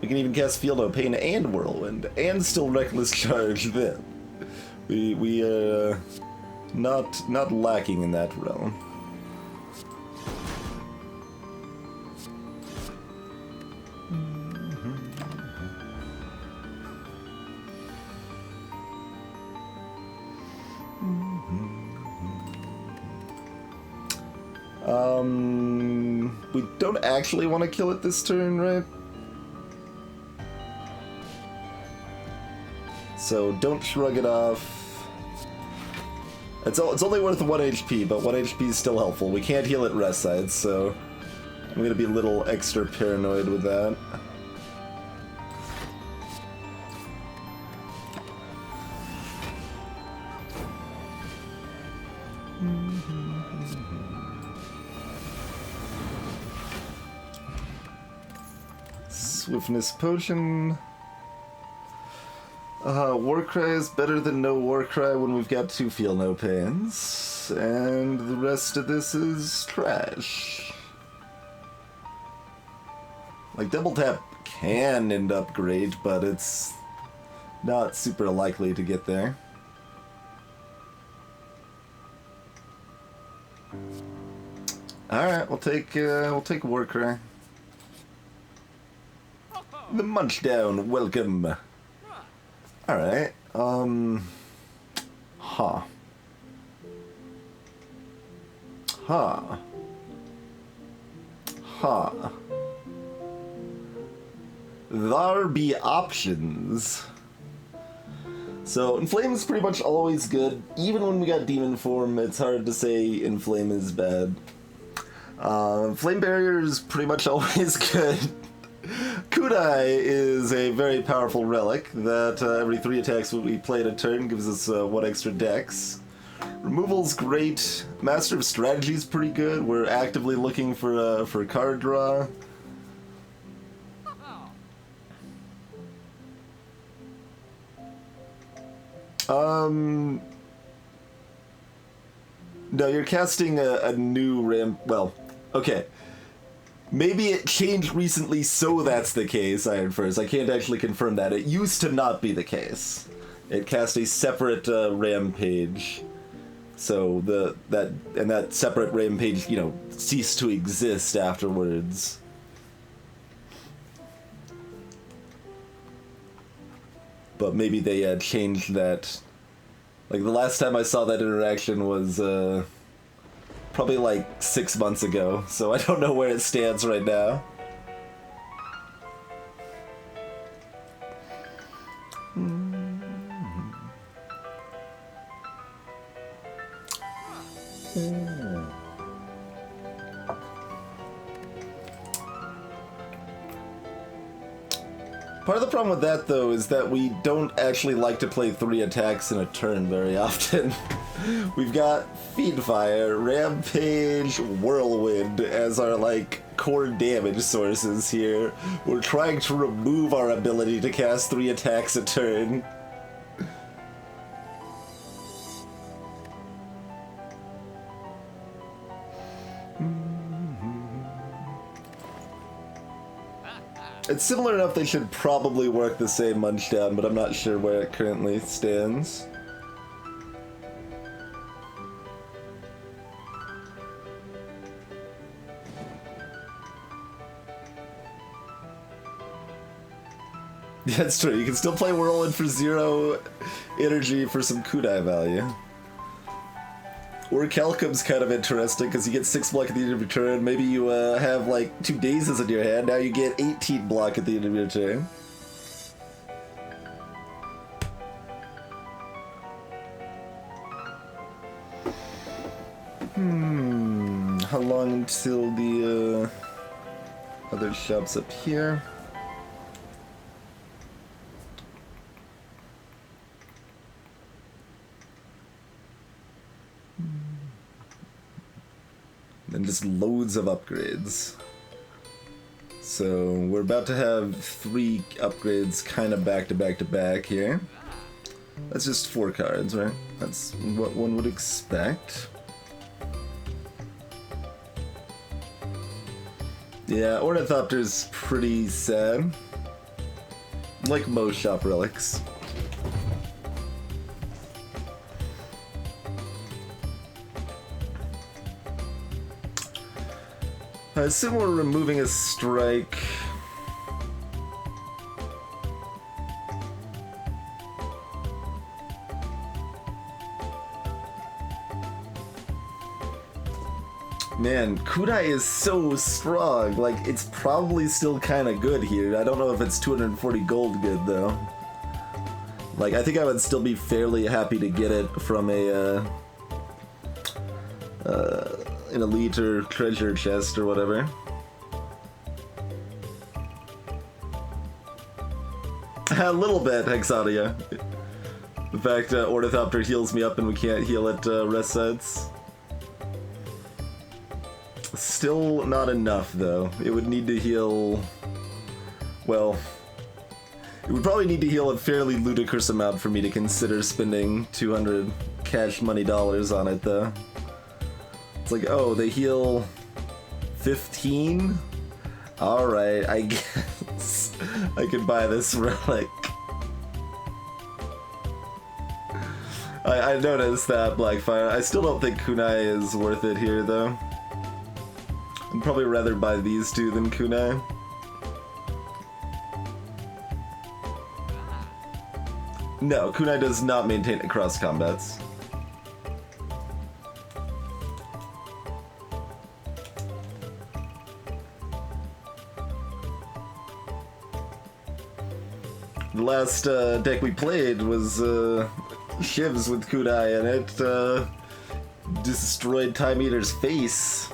We can even cast Feel No Pain and Whirlwind, and still Reckless Charge then. We are not lacking in that realm. We don't actually want to kill it this turn, right? So don't shrug it off. It's only worth 1 HP, but 1 HP is still helpful. We can't heal it rest side, so I'm gonna be a little extra paranoid with that. Swiftness Potion. Warcry is better than no Warcry when we've got 2 Feel No Pains. And the rest of this is trash. Like, Double Tap can end up great, but it's not super likely to get there. Alright, we'll take Warcry. The Munchdown, welcome. Alright, Huh. There be options. So, Inflame is pretty much always good. Even when we got Demon Form, it's hard to say Inflame is bad. Flame Barrier is pretty much always good. Kudai is a very powerful relic that every 3 attacks we play at a turn gives us 1 extra dex. Removal's great. Master of Strategy is pretty good. We're actively looking for card draw. No, you're casting a new ramp. Well, okay. Maybe it changed recently, so that's the case, Iron First. I can't actually confirm that. It used to not be the case. It cast a separate rampage. So that separate rampage, you know, ceased to exist afterwards. But maybe they changed that. Like, the last time I saw that interaction was probably like 6 months ago, so I don't know where it stands right now. Part of the problem with that, though, is that we don't actually like to play 3 attacks in a turn very often. We've got Feed Fire, Rampage, Whirlwind as our, like, core damage sources here. We're trying to remove our ability to cast 3 attacks a turn. It's similar enough they should probably work the same Munchdown, but I'm not sure where it currently stands. That's true. You can still play Whirlwind for 0 energy for some Kunai value. Or Calcum's kind of interesting because you get 6 block at the end of your turn. Maybe you have like 2 dazes in your hand. Now you get 18 block at the end of your turn. How long until the other shops up here? And just loads of upgrades. So we're about to have 3 upgrades kind of back to back to back here. That's just 4 cards, right? That's what one would expect. Yeah, Ornithopter's pretty sad. Like most shop relics. I assume we're removing a strike. Man, Kunai is so strong. Like, it's probably still kind of good here. I don't know if it's 240 gold good, though. Like, I think I would still be fairly happy to get it from an elite or treasure chest or whatever. A little bit, Hexadia. The fact Ornithopter heals me up and we can't heal at rest sets. Still not enough, though. It would need to heal... Well... It would probably need to heal a fairly ludicrous amount for me to consider spending 200 cash money dollars on it, though. It's like, oh, they heal 15? Alright, I guess I could buy this relic. I noticed that, Blackfire. I still don't think Kunai is worth it here, though. I'd probably rather buy these two than Kunai. No, Kunai does not maintain across combats. The last deck we played was Shivs with Kunai, and it destroyed Time Eater's face.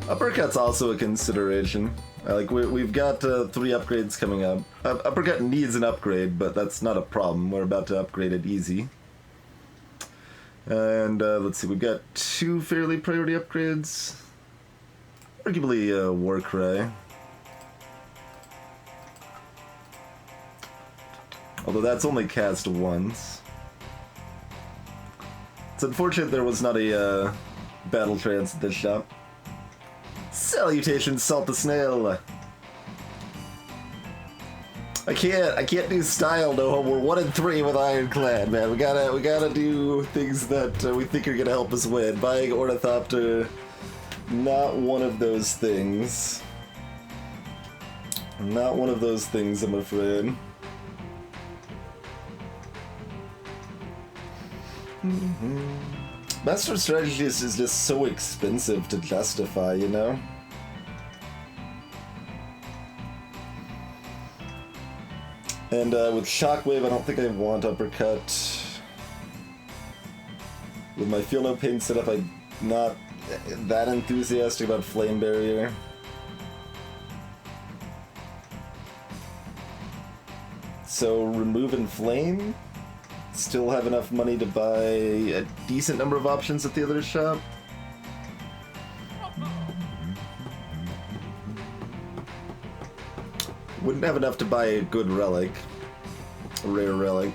Uppercut's also a consideration. Like we've got 3 upgrades coming up. Uppercut needs an upgrade, but that's not a problem. We're about to upgrade it easy. And let's see, we've got 2 fairly priority upgrades. Arguably Warcry. Although that's only cast once. It's unfortunate there was not a battle trance at this shop. Salutations, Salt the Snail. I can't do style no hope. We're 1 and 3 with Ironclad, man. We gotta do things that we think are gonna help us win. Buying Ornithopter, not one of those things. Not one of those things, I'm afraid. Master Strategist is just so expensive to justify, you know? And with Shockwave, I don't think I want Uppercut. With my Feel No Pain setup, I'm not that enthusiastic about Flame Barrier. So Remove and Flame? Still have enough money to buy a decent number of options at the other shop. Wouldn't have enough to buy a good relic. A rare relic.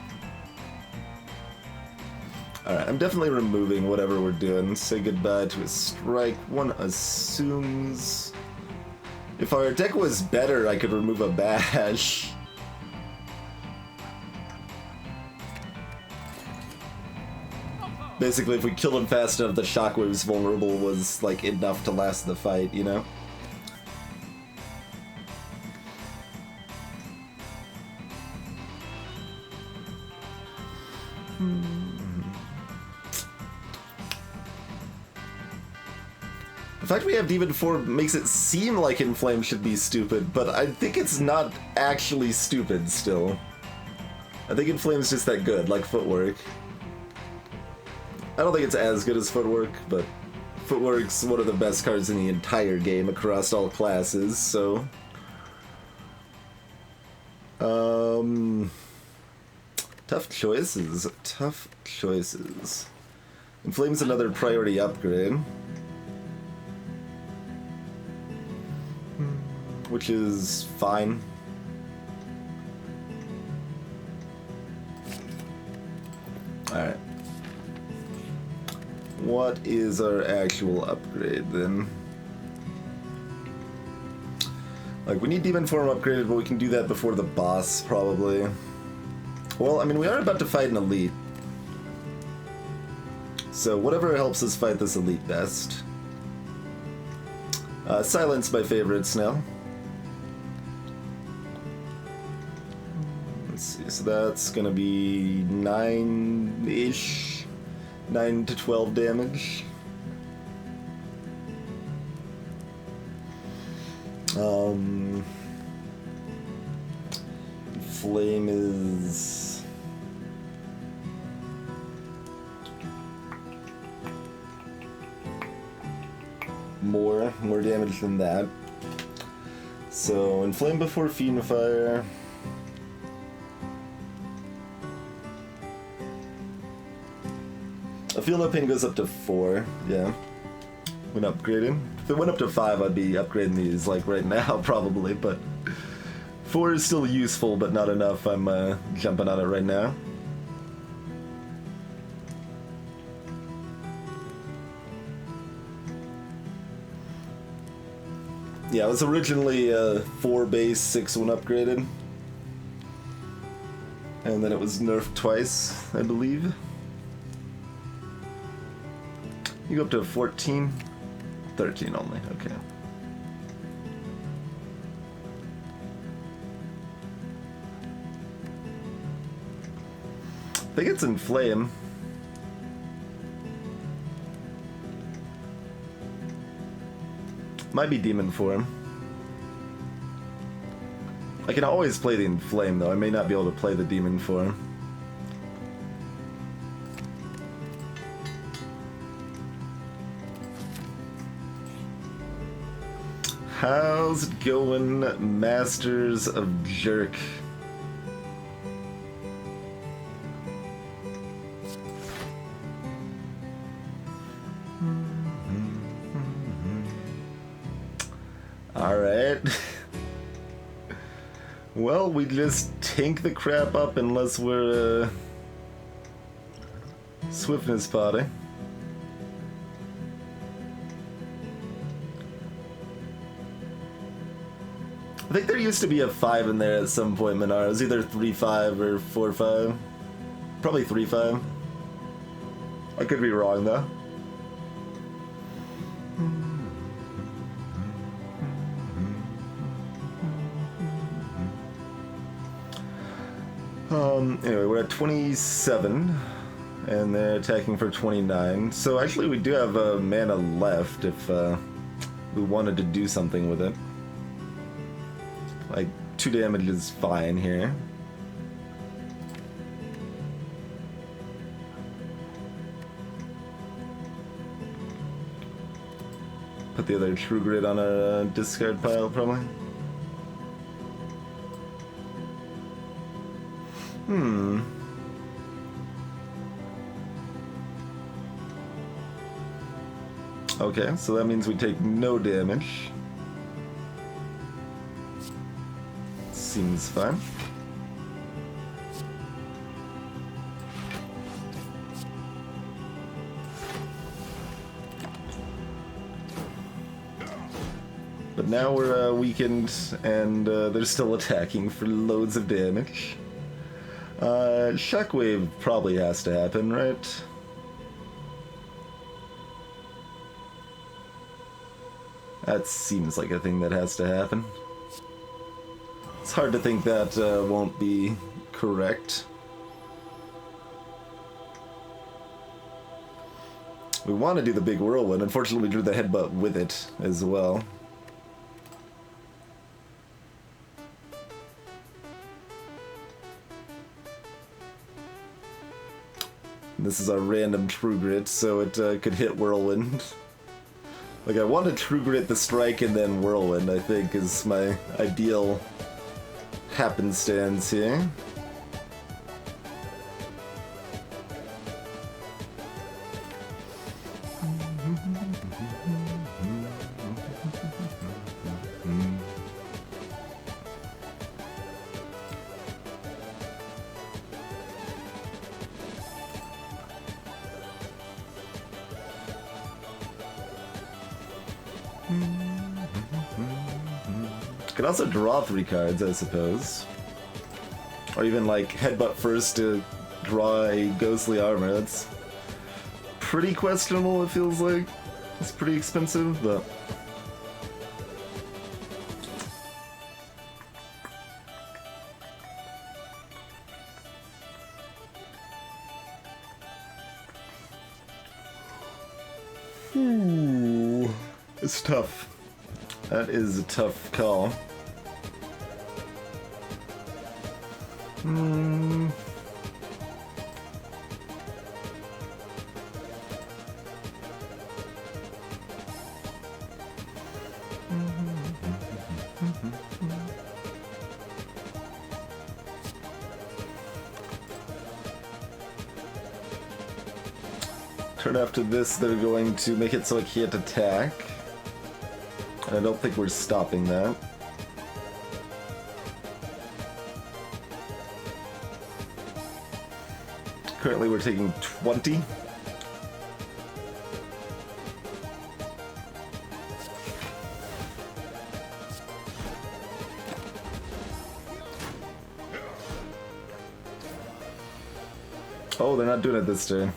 Alright, I'm definitely removing whatever we're doing. Say goodbye to a strike. One assumes... If our deck was better, I could remove a bash. Basically, if we kill him fast enough, the shockwave's vulnerable was, like, enough to last the fight, you know? The fact we have Demon Form makes it seem like Inflame should be stupid, but I think it's not actually stupid still. I think Inflame's just that good, like Footwork. I don't think it's as good as Footwork, but Footwork's one of the best cards in the entire game across all classes, so... Tough choices. Tough choices. Inflame's another priority upgrade. Which is fine. Alright. What is our actual upgrade then? Like, we need Demon Form upgraded, but we can do that before the boss, probably. Well, I mean, we are about to fight an elite. So whatever helps us fight this elite best. Silence my favorites now. Let's see, so that's gonna be 9-ish. 9 to 12 damage. Flame is... more damage than that. So, Inflame before Fiend Fire. I feel that pain goes up to 4, yeah. When upgrading. If it went up to 5, I'd be upgrading these, like, right now, probably, but... 4 is still useful, but not enough. I'm, jumping on it right now. Yeah, it was originally 4 base, 6 when upgraded. And then it was nerfed twice, I believe. You go up to 14? 13 only, okay. I think it's Inflame. Might be Demon Form. I can always play the Inflame, though. I may not be able to play the Demon Form. How's it going, Masters of Jerk? Alright. Well, we just tank the crap up unless we're Swiftness Potty. I think there used to be a 5 in there at some point, Minar. It was either 3-5 or 4-5. Probably 3-5. I could be wrong, though. Anyway, we're at 27, and they're attacking for 29. So actually we do have mana left if we wanted to do something with it. Like, 2 damage is fine here. Put the other True Grit on our discard pile, probably. Okay, so that means we take no damage. Seems fine. But now we're weakened, and they're still attacking for loads of damage. Shockwave probably has to happen, right? That seems like a thing that has to happen. It's hard to think that won't be correct. We want to do the big whirlwind. Unfortunately, we drew the headbutt with it as well. This is our random True Grit, so it could hit Whirlwind. Like, I want to True Grit the strike and then Whirlwind, I think, is my ideal happenstance here. Could also draw 3 cards, I suppose. Or even, like, headbutt first to draw a ghostly armor. That's pretty questionable, it feels like. It's pretty expensive, but... Ooh, it's tough. That is a tough call. Turn after this, they're going to make it so I can't attack. And I don't think we're stopping that. Currently we're taking 20. Oh, they're not doing it this turn.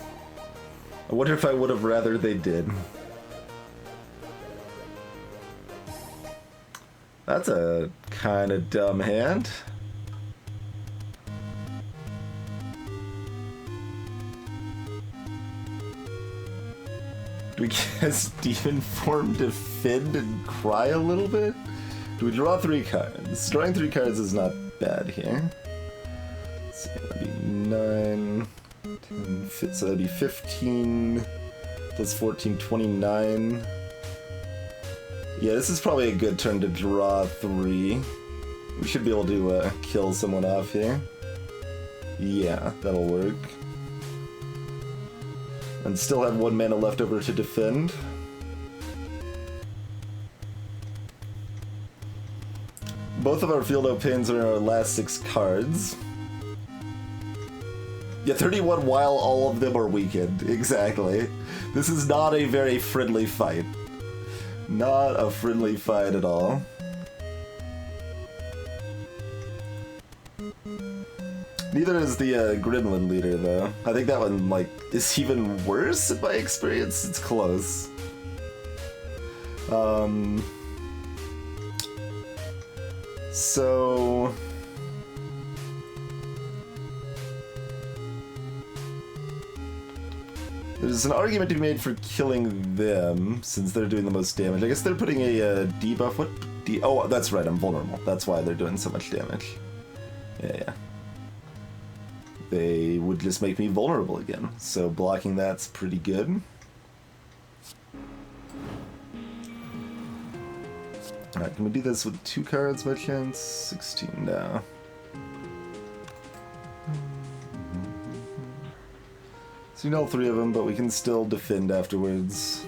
I wonder if I would have rather they did. That's a kind of dumb hand. Do we guess Demon Form defend and cry a little bit? Do we draw 3 cards? Drawing 3 cards is not bad here. Let's see, that'd be 9, 10, so that'd be 15 plus 14, 29. Yeah, this is probably a good turn to draw 3. We should be able to kill someone off here. Yeah, that'll work. And still have 1 mana left over to defend. Both of our Fieldo pins are in our last 6 cards. Yeah, 31 while all of them are weakened. Exactly. This is not a very friendly fight. Not a friendly fight at all. Neither is the Gremlin leader, though. I think that one, like, is even worse in my experience. It's close. So... there's an argument to be made for killing them, since they're doing the most damage. I guess they're putting a debuff. What? Oh, that's right, I'm vulnerable. That's why they're doing so much damage. Yeah. They would just make me vulnerable again. So blocking that's pretty good. Alright, can we do this with 2 cards by chance? 16 now. So you know all 3 of them, but we can still defend afterwards.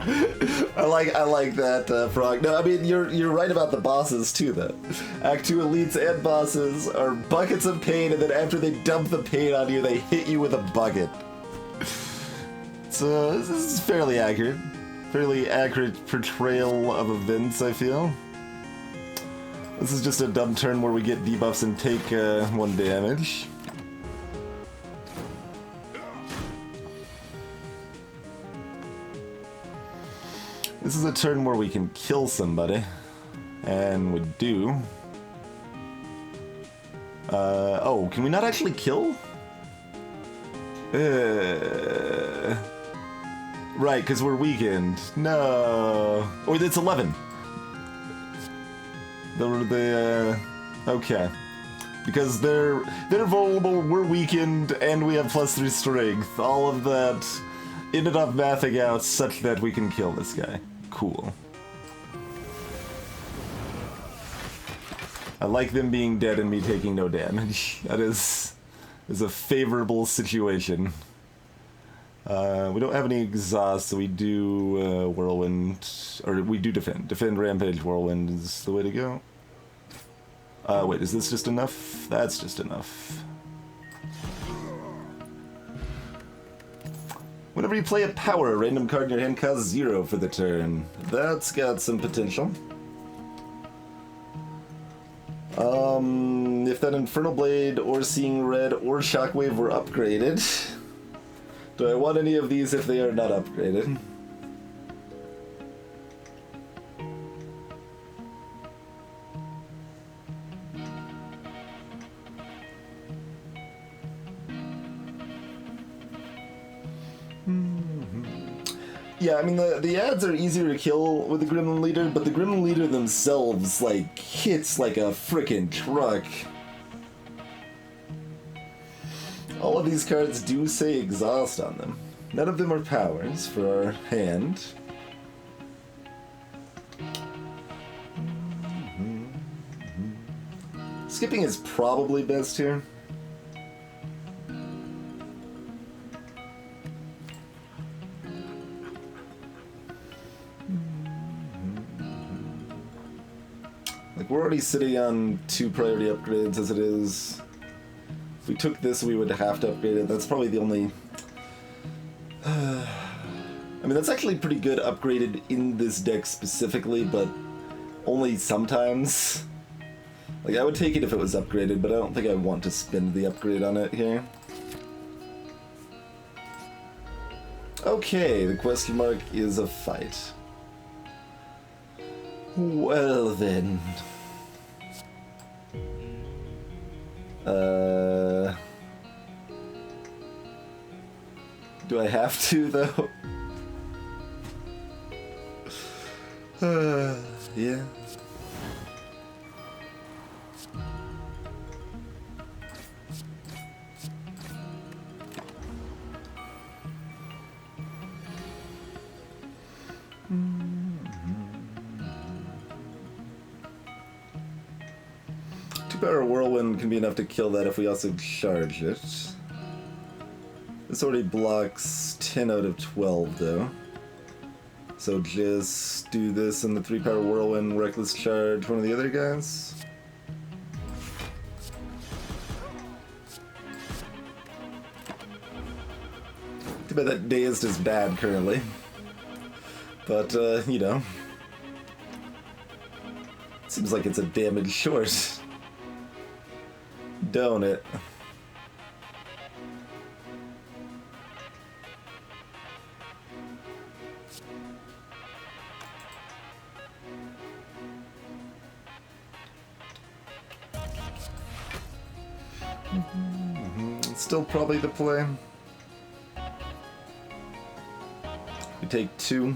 I like that, Frog. No, I mean, you're right about the bosses, too, though. Act 2 elites and bosses are buckets of pain, and then after they dump the pain on you, they hit you with a bucket. So, this is fairly accurate. Fairly accurate portrayal of events, I feel. This is just a dumb turn where we get debuffs and take 1 damage. This is a turn where we can kill somebody, and we do. Oh, can we not actually kill? Right, because we're weakened. No. Oh, it's 11. Okay. Because they're vulnerable, we're weakened, and we have +3 strength. All of that ended up mathing out such that we can kill this guy. Cool. I like them being dead and me taking no damage. That is a favorable situation. We don't have any exhaust, so we do whirlwind, or we do defend. Defend, rampage, whirlwind is the way to go. Wait, is this just enough? That's just enough. Whenever you play a power, a random card in your hand costs 0 for the turn. That's got some potential. If that Infernal Blade, or Seeing Red, or Shockwave were upgraded... Do I want any of these if they are not upgraded? Yeah, I mean, the ads are easier to kill with the Gremlin Leader, but the Gremlin Leader themselves, like, hits like a frickin' truck. All of these cards do say exhaust on them. None of them are powers for our hand. Skipping is probably best here. Like, we're already sitting on 2 priority upgrades as it is. If we took this, we would have to upgrade it. That's probably the only... I mean, that's actually pretty good upgraded in this deck specifically, but only sometimes. Like, I would take it if it was upgraded, but I don't think I want to spend the upgrade on it here. Okay, the question mark is a fight. Well then... Do I have to, though? Yeah. Two-power whirlwind can be enough to kill that if we also charge it. This already blocks 10 out of 12, though. So just do this and the 3-power whirlwind, reckless charge one of the other guys. Too bad that dazed is bad currently. But, you know. Seems like it's a damage short. Don't it? Still probably the play. We take 2.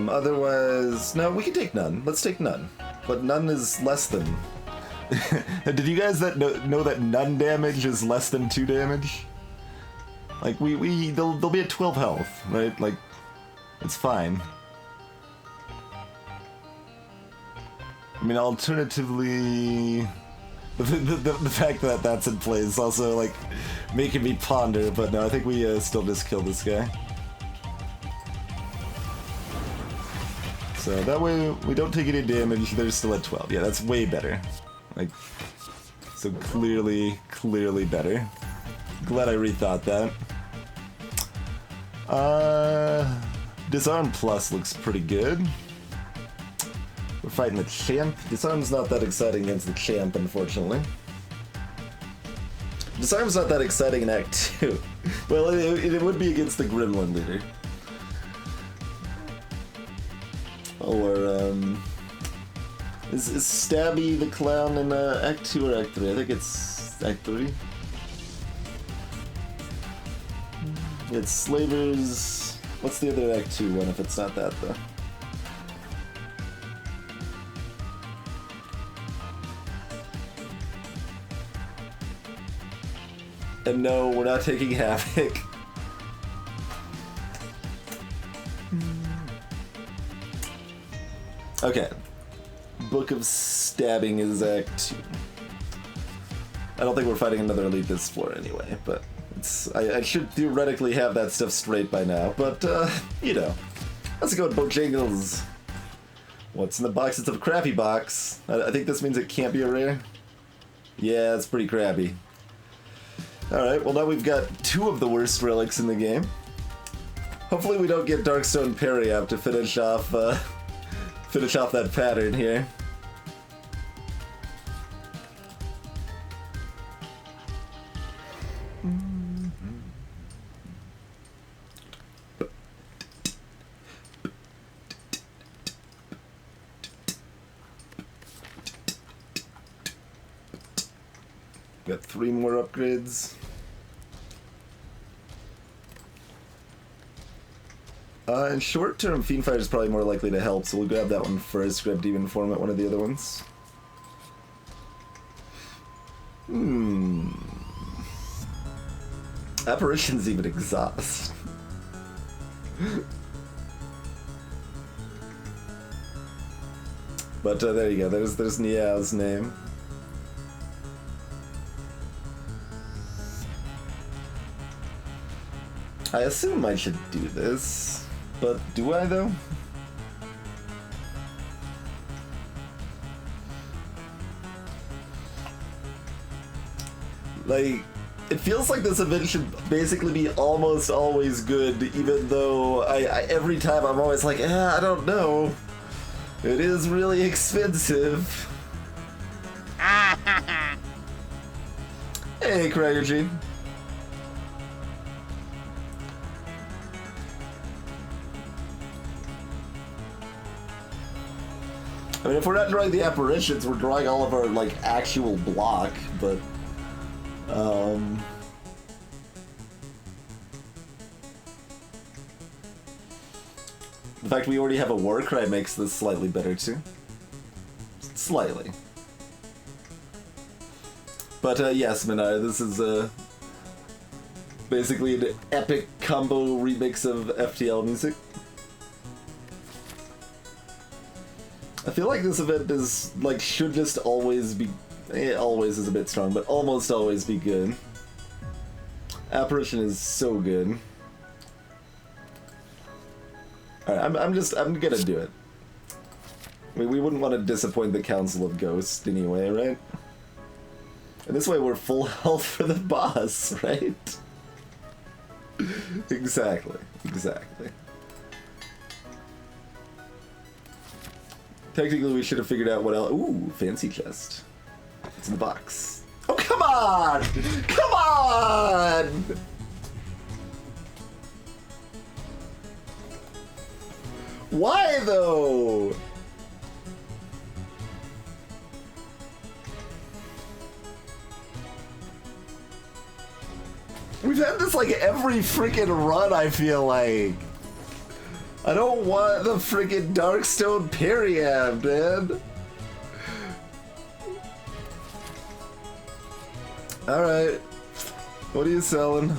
Otherwise, no, we can take none. Let's take none. But none is less than. Did you guys know that none damage is less than 2 damage? Like, they'll be at 12 health, right? Like, it's fine. I mean, alternatively, the fact that that's in play is also like making me ponder. But no, I think we still just kill this guy. So that way we don't take any damage. They're still at 12. Yeah, that's way better. Like, so clearly better. Glad I rethought that. Disarm Plus looks pretty good. We're fighting the champ. Disarm's not that exciting against the champ, unfortunately. Disarm's not that exciting in Act 2. Well, it would be against the Gremlin leader. Or, is Stabby the clown in Act 2 or Act 3? I think it's Act 3. It's Slavers. What's the other Act 2 one if it's not that, though? And no, we're not taking Havoc. Okay. Book of Stabbing is Act 2. I don't think we're fighting another elite this floor anyway, but I should theoretically have that stuff straight by now, but, you know. Let's go with Bojangles. What's in the box? It's a crappy box. I think this means it can't be a rare. Yeah, it's pretty crappy. Alright, well now we've got 2 of the worst relics in the game. Hopefully we don't get Darkstone Parry up to finish off that pattern here. Got 3 more upgrades. In short term, Fiendfire is probably more likely to help, so we'll grab that one first, grab Demon Form at one of the other ones. Apparitions even exhaust. But there you go, there's Niao's name. I assume I should do this, but do I though? Like, it feels like this event should basically be almost always good, even though I every time I'm always like, I don't know. It is really expensive. Hey, Craigergy. I mean, if we're not drawing the apparitions, we're drawing all of our, like, actual block, but, the fact we already have a Warcry makes this slightly better, too. Slightly. But, yes, Minar, this is, basically an epic combo remix of FTL music. I feel like this event is, like, should just always be, always is a bit strong, but almost always be good. Apparition is so good. Alright, I'm gonna do it. I mean, we wouldn't want to disappoint the Council of Ghosts anyway, right? And this way we're full health for the boss, right? Exactly. Technically, we should have figured out what else. Ooh, fancy chest. It's in the box. Oh, come on! Come on! Why, though? We've had this, like, every freaking run, I feel like. I don't want the freaking Darkstone Periab, man. Alright. What are you selling?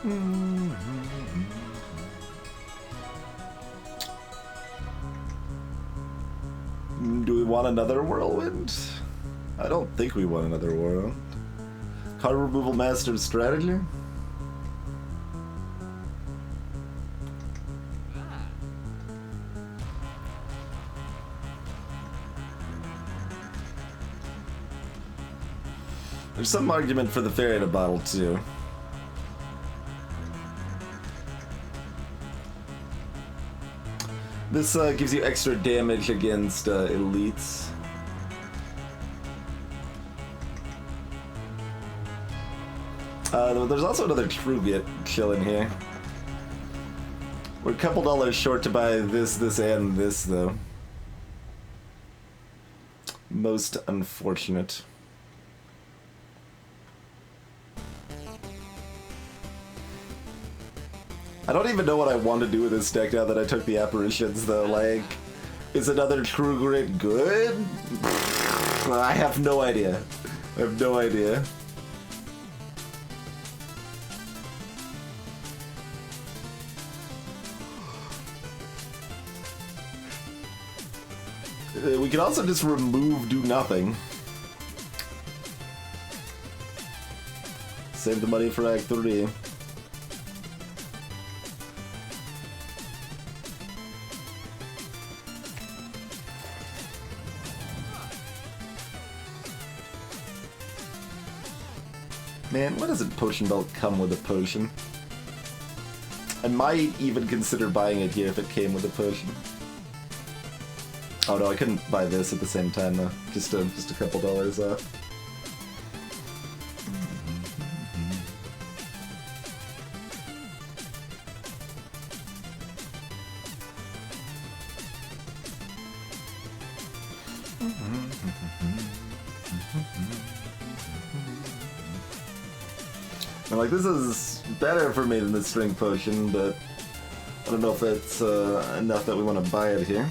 Do we want another whirlwind? I don't think we want another whirlwind. Card removal master of strategy? There's some argument for the fairy in a bottle too. This gives you extra damage against elites. There's also another true git chilling here. We're a couple dollars short to buy this, and this, though. Most unfortunate. I don't even know what I want to do with this deck now that I took the apparitions, though. Like, is another True Grit good? I have no idea. I have no idea. We can also just remove do nothing. Save the money for Act 3. Man, why doesn't Potion Belt come with a potion? I might even consider buying it here if it came with a potion. Oh no, I couldn't buy this at the same time though. Just a couple dollars off. And like, this is better for me than the string potion, but I don't know if it's enough that we want to buy it here.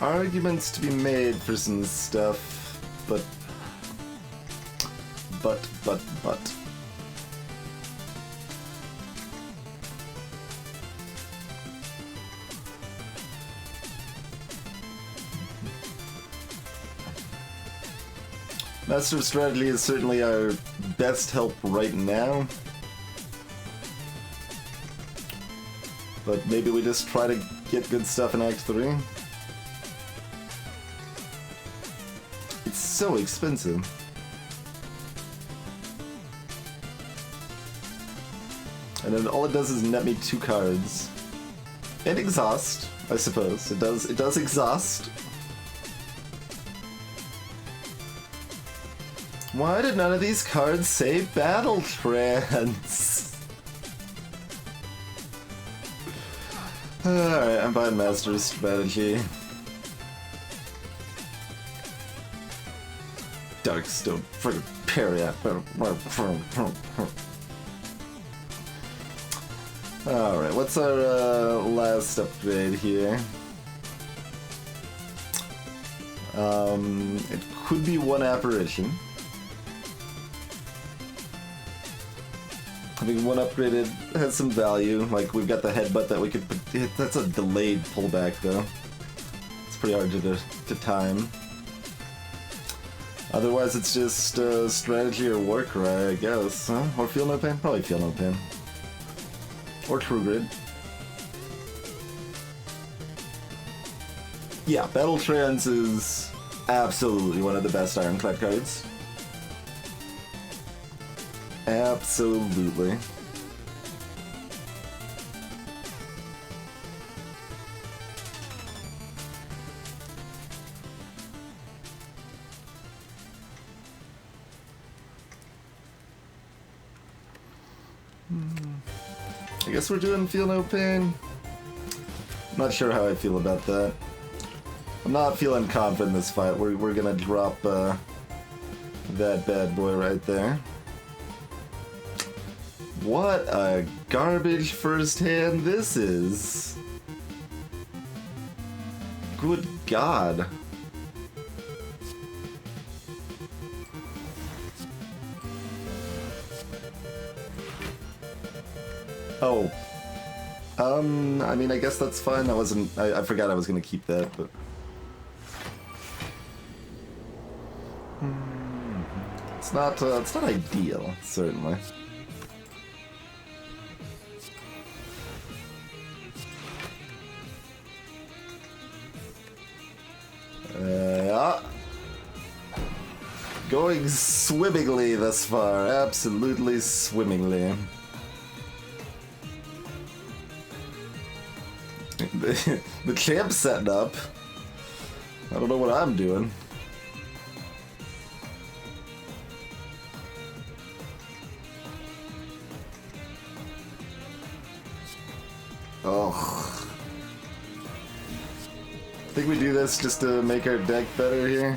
Arguments to be made for some stuff, but. Master of Strategy is certainly our best help right now. But maybe we just try to get good stuff in Act 3. It's so expensive. And then all it does is net me 2 cards. And exhaust, I suppose. It does exhaust. Why did none of these cards say Battle Trance? Alright, I'm buying Master of Strategy. Darkstone, friggin' Peria. Alright, what's our last upgrade here? It could be 1 apparition. Having 1 upgraded has some value. Like, we've got the headbutt that we could hit. That's a delayed pullback, though. It's pretty hard to time. Otherwise, it's just strategy or war cry, I guess. Huh? Or feel no pain? Probably feel no pain. Or True Grid. Yeah, Battle Trance is absolutely one of the best Ironclad cards. Absolutely. I guess we're doing Feel No Pain. I'm not sure how I feel about that. I'm not feeling confident in this fight. We're gonna drop that bad boy right there. What a garbage first hand this is. Good God. Oh. I mean, I guess that's fine. I forgot I was gonna keep that, but... It's not ideal, certainly. Yeah. Going swimmingly thus far, absolutely swimmingly. The camp's setting up. I don't know what I'm doing. Oh. Think we do this just to make our deck better here?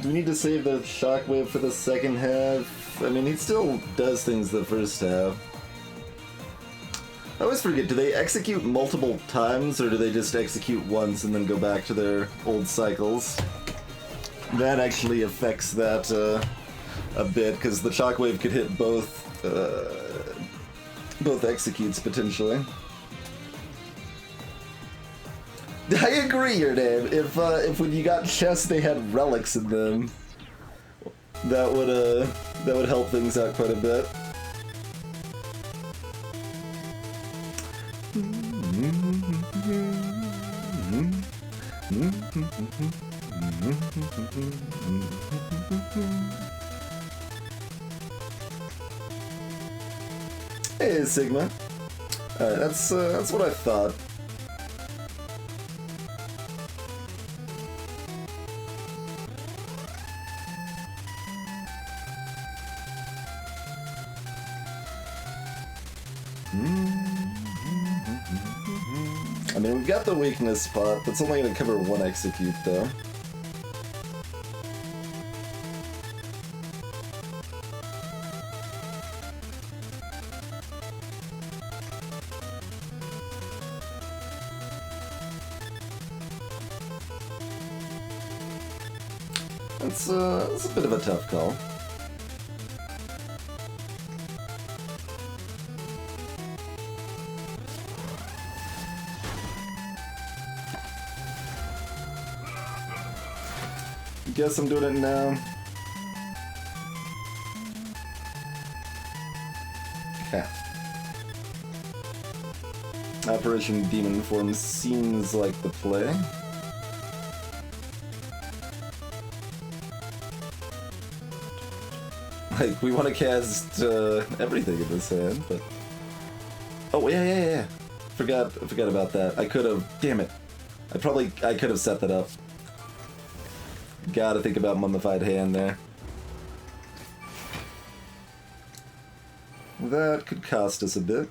Do we need to save the shockwave for the second half? I mean, he still does things the first half. I always forget, do they execute multiple times, or do they just execute once and then go back to their old cycles? That actually affects that a bit, because the shockwave could hit both executes, potentially. I agree, your name. If when you got chests they had relics in them, that would help things out quite a bit. Hey, Sigma. Alright, that's what I thought. I mean, we've got the weakness pot. That's only going to cover one execute, though. That's a bit of a tough call. Guess I'm doing it now. Okay. Operation Demon Form seems like the play. Like, we want to cast everything in this hand, but... Oh, yeah. Forgot about that. I could have... Damn it. I could have set that up. Gotta think about Mummified Hand there. That could cost us a bit.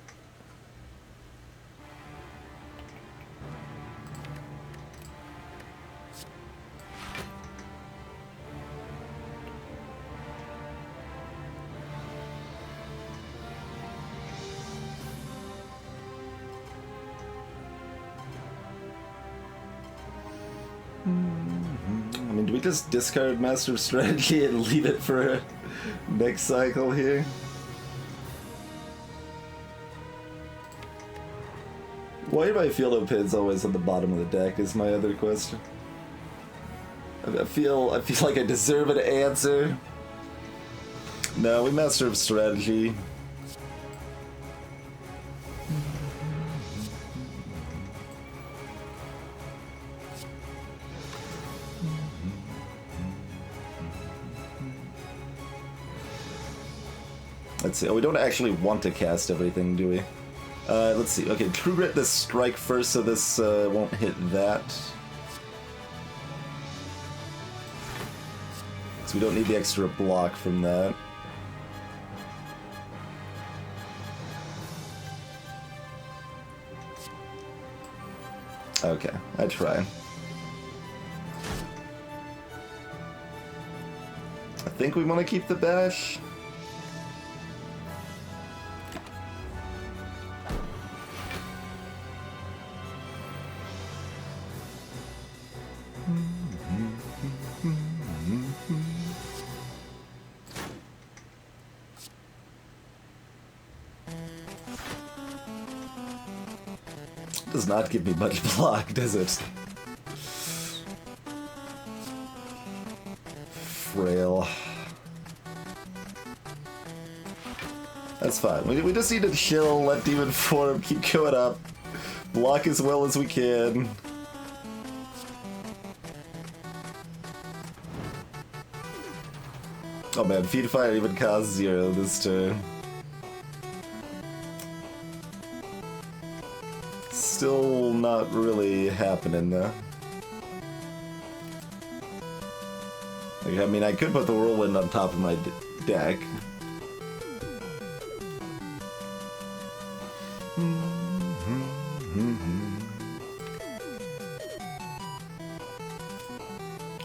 Just discard Master of Strategy and leave it for next cycle here. Why are my Fieldo Pins always on the bottom of the deck is my other question. I feel like I deserve an answer. No, we Master of Strategy. Let's see. Oh, we don't actually want to cast everything, do we? Let's see. Okay, True Grit this strike first, so this won't hit that. So we don't need the extra block from that. Okay, I try. I think we want to keep the bash. Does not give me much block, does it? Frail. That's fine. We just need to chill, let Demon Form keep going up, block as well as we can. Oh man, Feed Fire even costs 0 this turn. Still not really happening though. Like, I mean, I could put the Whirlwind on top of my deck.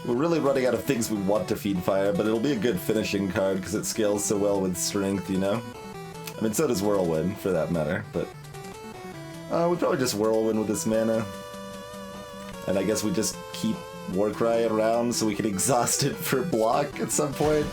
We're really running out of things we want to Feed Fire, but it'll be a good finishing card because it scales so well with Strength, you know? I mean, so does Whirlwind, for that matter, but... we probably just Whirlwind with this mana. And I guess we just keep Warcry around so we can exhaust it for block at some point.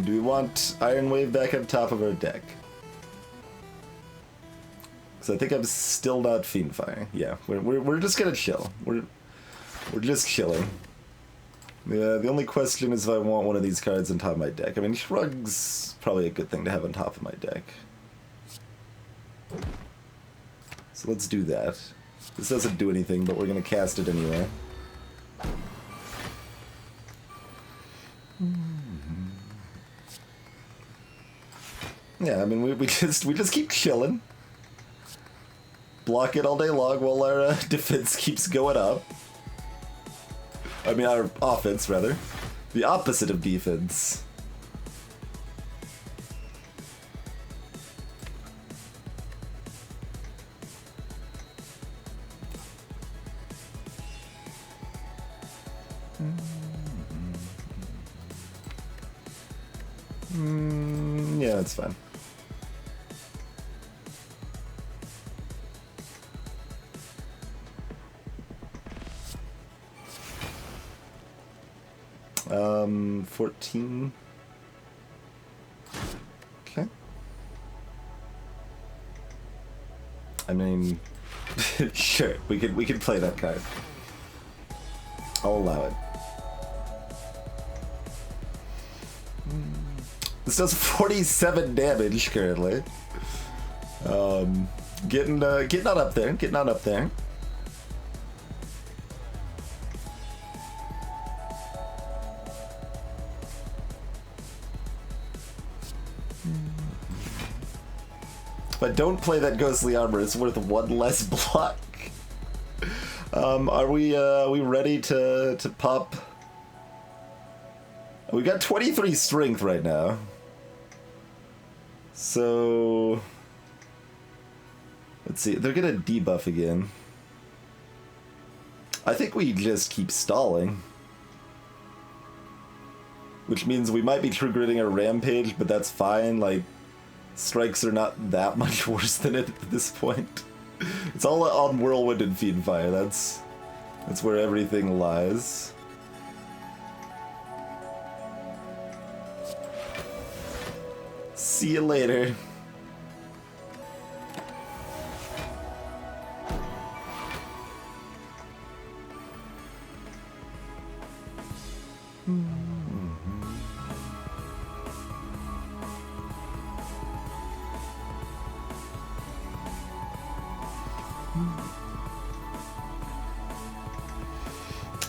Do we want Iron Wave back on top of our deck? Because I think I'm still not Fiendfire. Yeah, we're just gonna chill. We're just chilling. Yeah, the only question is if I want one of these cards on top of my deck. I mean, Shrug's probably a good thing to have on top of my deck. So let's do that. This doesn't do anything, but we're gonna cast it anyway. Yeah, I mean, we just keep chilling. Block it all day long while our defense keeps going up. I mean, our offense, rather. The opposite of defense. Yeah, that's fine. Um, 14. Okay. I mean, sure, we could play that card. I'll allow it. This does 47 damage currently. Getting on up there, getting on up there. If I don't play that Ghostly Armor, it's worth 1 less block. Are we ready to pop? We've got 23 strength right now. So let's see, they're gonna debuff again. I think we just keep stalling. Which means we might be triggering a rampage, but that's fine, like strikes are not that much worse than it at this point. It's all on Whirlwind and Feed Fire, that's where everything lies. See you later.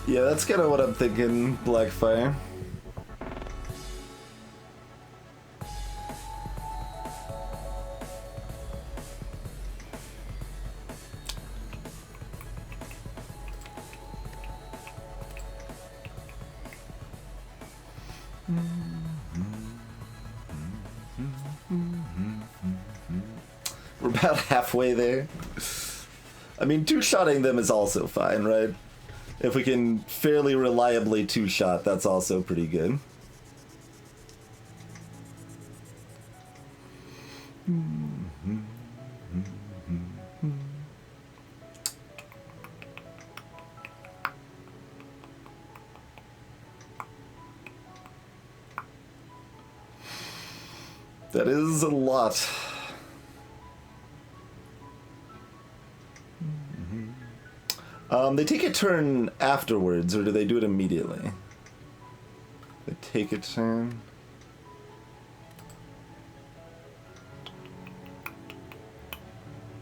Yeah, that's kind of what I'm thinking, Blackfire. We're about halfway there. I mean, two-shotting them is also fine, right? If we can fairly reliably two-shot, that's also pretty good. That is a lot. They take a turn afterwards, or do they do it immediately? They take a turn.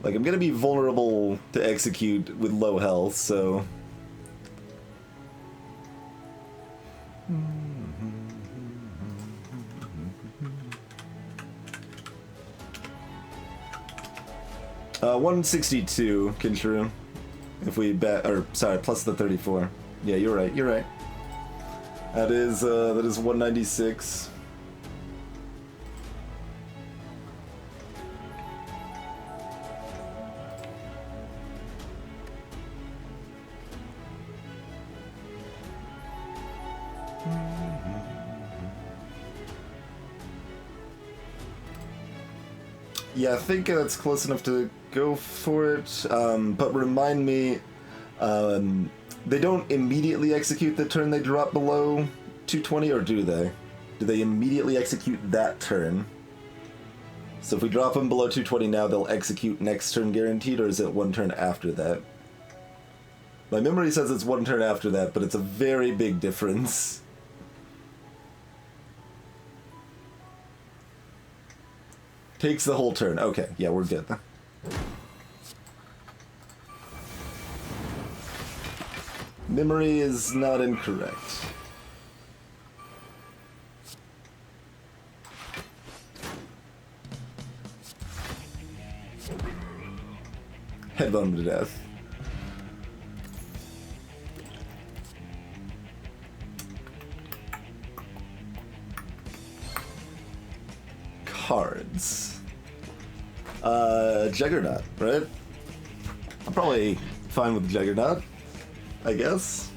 Like, I'm gonna be vulnerable to execute with low health, so... 162, Kinshuru. If we bet, or sorry, plus the 34. Yeah, you're right. You're right. That is 196. Yeah, I think that's close enough to go for it, but remind me, they don't immediately execute the turn they drop below 220, or do they? Do they immediately execute that turn? So if we drop them below 220 now, they'll execute next turn guaranteed, or is it one turn after that? My memory says it's one turn after that, but it's a very big difference. Takes the whole turn. Okay, yeah, we're good. Memory is not incorrect. Headbone to death. Cards. Juggernaut, right? I'm probably fine with Juggernaut, I guess.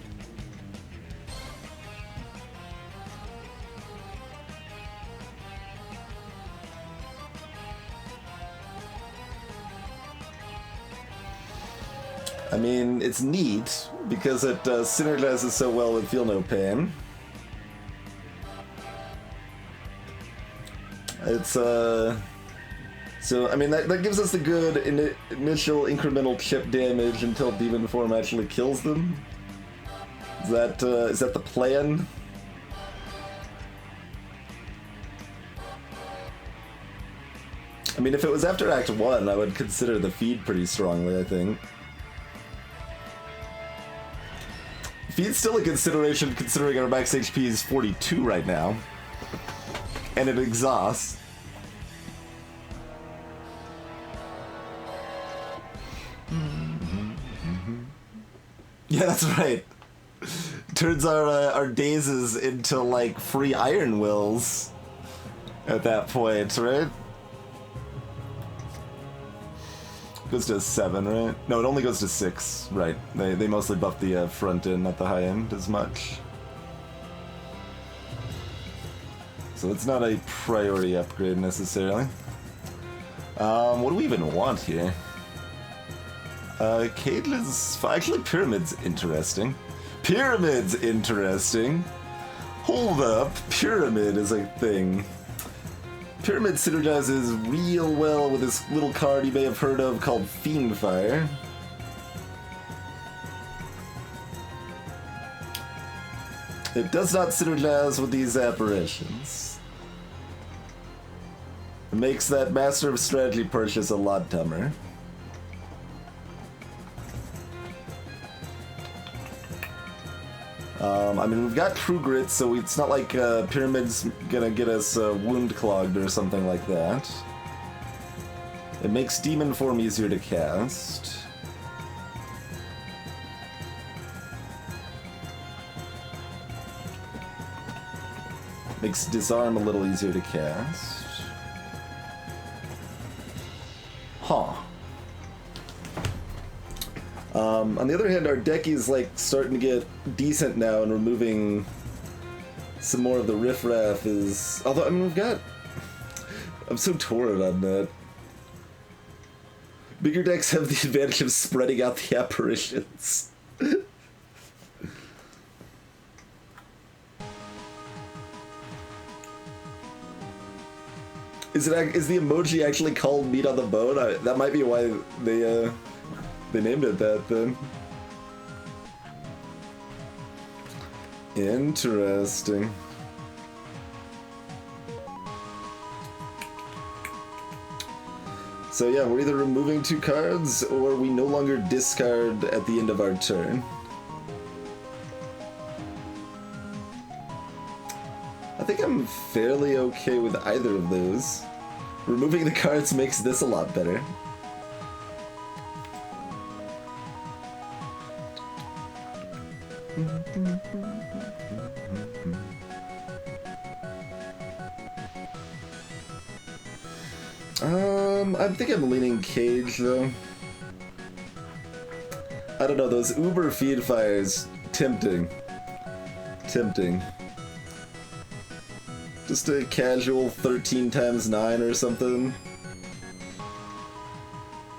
I mean, it's neat because it synergizes so well with Feel No Pain. It's so, I mean, that gives us the good initial incremental chip damage until Demon Form actually kills them. Is that the plan? I mean, if it was after Act 1, I would consider the feed pretty strongly, I think. Feed's still a consideration considering our max HP is 42 right now. And it exhausts. Yeah, that's right. Turns our dazes into, like, free Iron Wills at that point, right? Goes to 7, right? No, it only goes to 6, right. They mostly buff the front end, not the high end as much. So it's not a priority upgrade necessarily. What do we even want here? Caitlyn's... Actually, Pyramid's interesting. Pyramid's interesting! Hold up, Pyramid is a thing. Pyramid synergizes real well with this little card you may have heard of called Fiendfire. It does not synergize with these apparitions. It makes that Master of Strategy purchase a lot dumber. I mean, we've got True Grit, so it's not like Pyramid's gonna get us wound clogged or something like that. It makes Demon Form easier to cast. Makes Disarm a little easier to cast. Huh. On the other hand, our deck is like starting to get decent now, and removing some more of the riffraff is... Although, I mean, we've got... I'm so torn on that. Bigger decks have the advantage of spreading out the apparitions. Is the emoji actually called Meat on the Bone? That might be why they named it that then. Interesting. So yeah, we're either removing 2 cards, or we no longer discard at the end of our turn. I think I'm fairly okay with either of those. Removing the cards makes this a lot better. I think I'm leaning Cage, though. I don't know, those Uber feed fires, tempting. Tempting. Just a casual 13 times 9 or something.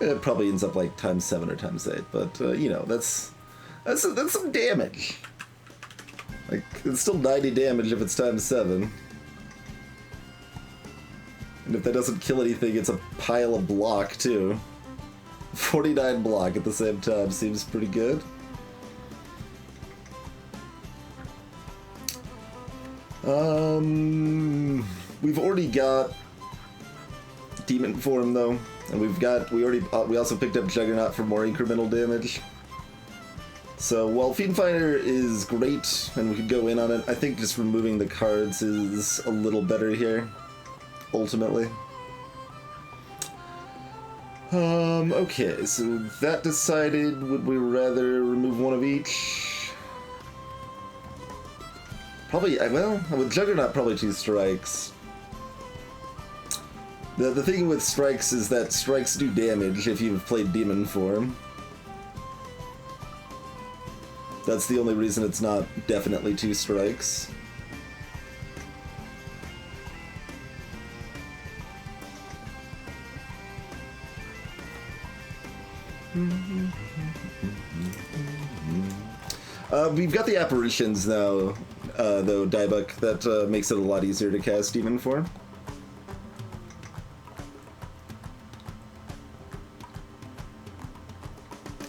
It probably ends up like times 7 or times 8, but you know, that's some damage. Like, it's still 90 damage if it's times 7. And if that doesn't kill anything, it's a pile of block, too. 49 block at the same time seems pretty good. We've already got Demon Form, though. And we also picked up Juggernaut for more incremental damage. So while Fiendfinder is great, and we could go in on it, I think just removing the cards is a little better here. Ultimately. Okay, so that decided, would we rather remove one of each? Probably, well, with Juggernaut, probably 2 strikes. The thing with strikes is that strikes do damage if you've played Demon Form. That's the only reason it's not definitely 2 strikes. We've got the apparitions now, though, Diebuck. That makes it a lot easier to cast Demon Form.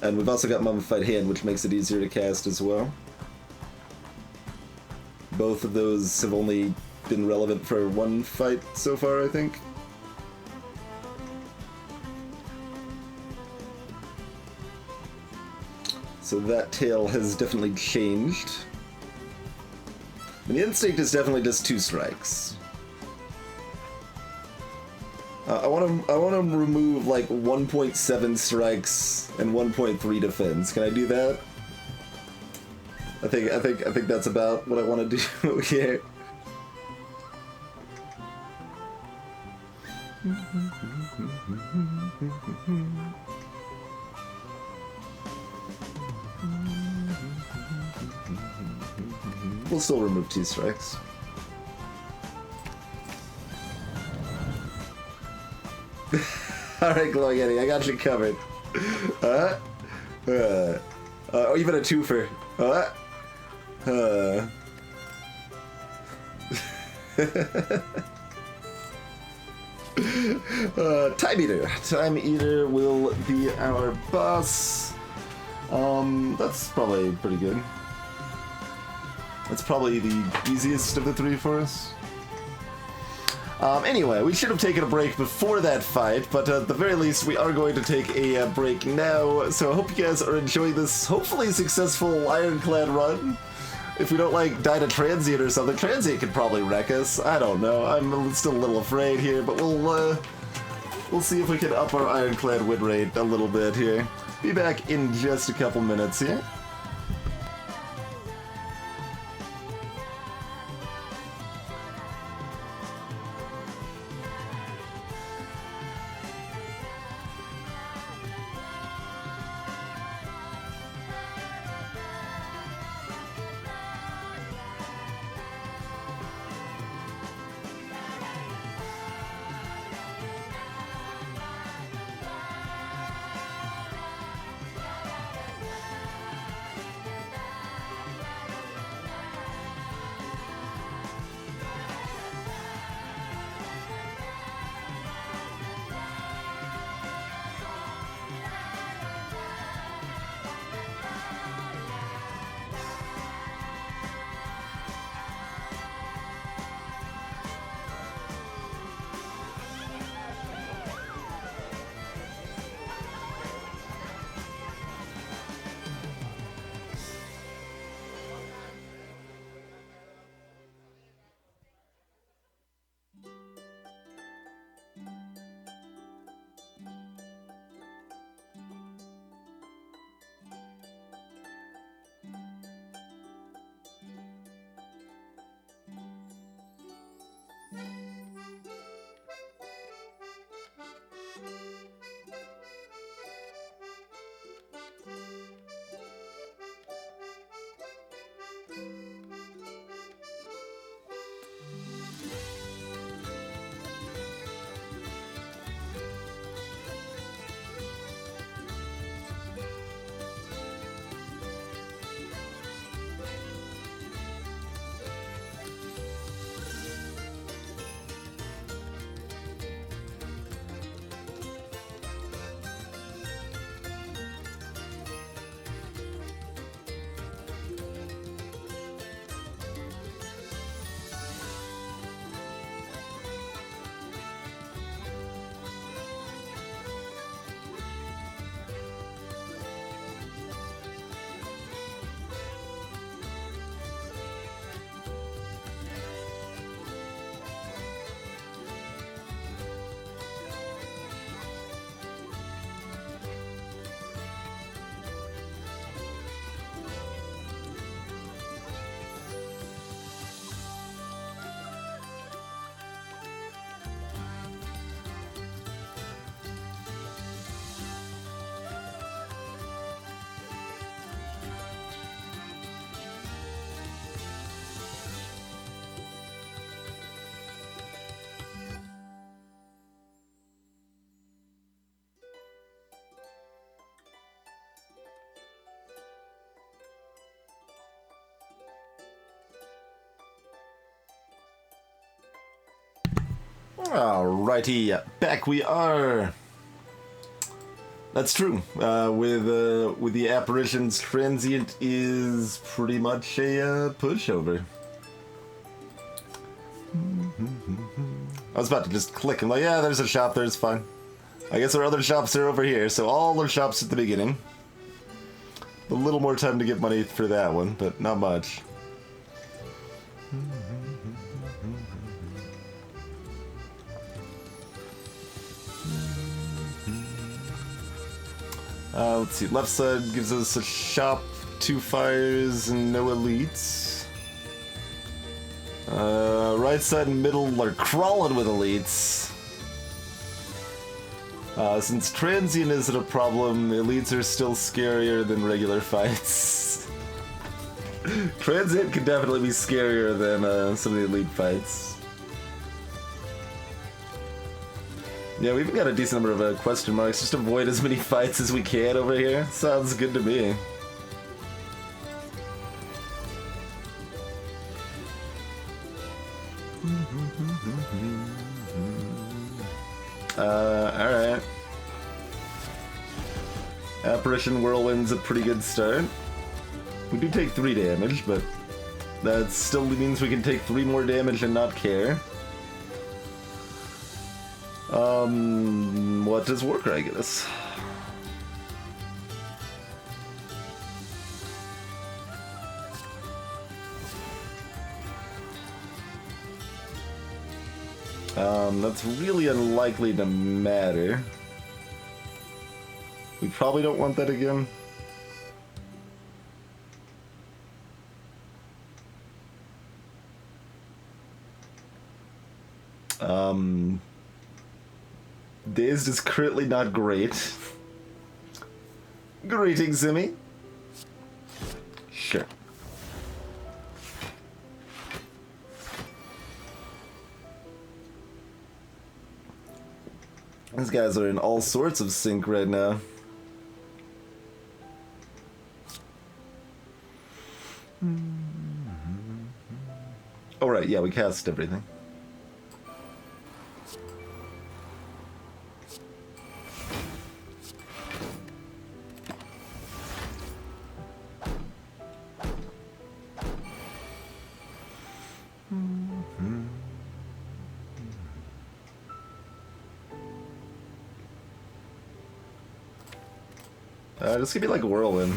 And we've also got Mummified Hand, which makes it easier to cast as well. Both of those have only been relevant for 1 fight so far, I think. So that tail has definitely changed. And the instinct is definitely just 2 strikes. I want to remove like 1.7 strikes and 1.3 defense. Can I do that? I think that's about what I want to do here. We'll still remove 2 strikes. Alright, Glowing Eddie, I got you covered. Or even a twofer. Time Eater. Time Eater will be our boss. That's probably pretty good. That's probably the easiest of the 3 for us. Anyway, we should have taken a break before that fight, but at the very least, we are going to take a break now. So I hope you guys are enjoying this hopefully successful Ironclad run. If we don't, like, die to Transient or something, Transient could probably wreck us. I don't know. I'm still a little afraid here, but we'll see if we can up our Ironclad win rate a little bit here. Be back in just a couple minutes here. Alrighty, back we are. That's true. With the apparitions, Transient is pretty much a pushover. I was about to just click and like, yeah, there's a shop there, it's fine. I guess our other shops are over here, so all our shops at the beginning. A little more time to get money for that one, but not much. Let's see, left side gives us a shop, 2 fires, and no elites. Right side and middle are crawling with elites. Since Transient isn't a problem, elites are still scarier than regular fights. Transient can definitely be scarier than some of the elite fights. Yeah, we even got a decent number of question marks. Just avoid as many fights as we can over here. Sounds good to me. Alright. Apparition Whirlwind's a pretty good start. We do take 3 damage, but that still means we can take 3 more damage and not care. What does Warcry get us? That's really unlikely to matter. We probably don't want that again. Dazed is currently not great. Greetings, Zimmy. Sure. These guys are in all sorts of sync right now. Oh right, yeah, we cast everything. This could be like a whirlwind.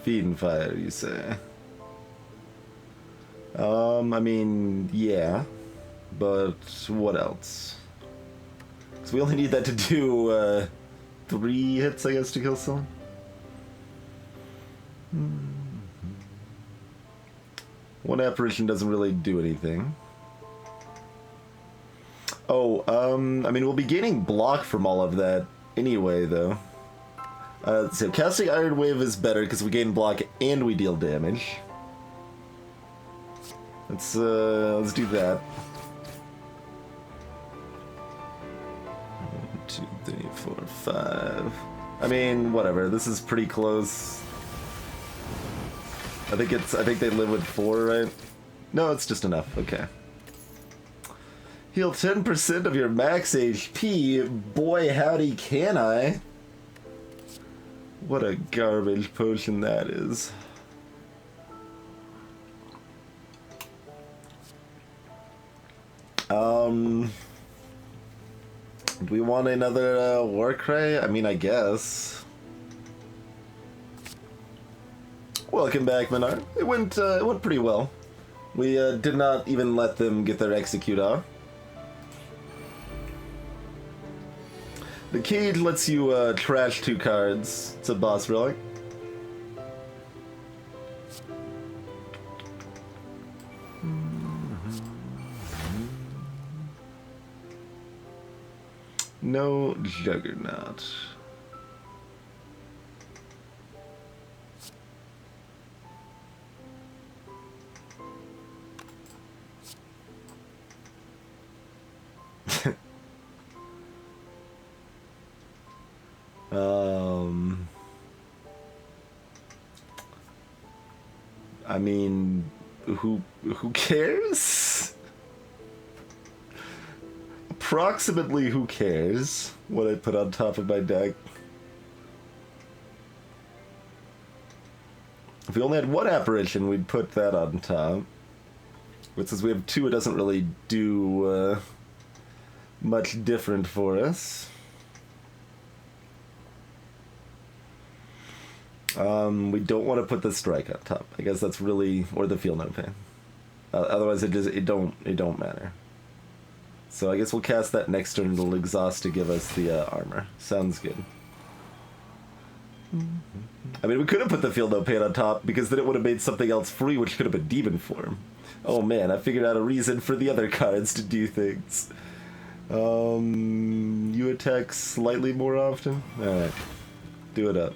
Feed and fire, you say? I mean, yeah. But what else? Because we only need that to do, 3 hits, I guess, to kill someone. One apparition doesn't really do anything. Oh, I mean, we'll be gaining block from all of that anyway, though. So casting Iron Wave is better because we gain block and we deal damage. Let's do that. 1, 2, 3, 4, 5. I mean, whatever. This is pretty close. I think they live with 4, right? No, it's just enough. Okay. Heal 10% of your max HP. Boy, howdy, can I? What a garbage potion that is. Do we want another Warcry? I mean, I guess. Welcome back, Minar. It went pretty well. We did not even let them get their execute off. The cage lets you trash 2 cards. It's a boss relic. No Juggernaut. I mean, who cares? Approximately who cares what I put on top of my deck? If we only had 1 apparition, we'd put that on top. But since we have 2, it doesn't really do much different for us. We don't want to put the strike on top. I guess that's really, or the feel no pain. Otherwise, it don't matter. So I guess we'll cast that next turn. It'll exhaust to give us the armor. Sounds good. I mean, we could have put the feel no pain on top because then it would have made something else free, which could have been demon form. Oh man, I figured out a reason for the other cards to do things. You attack slightly more often. All right, do it up.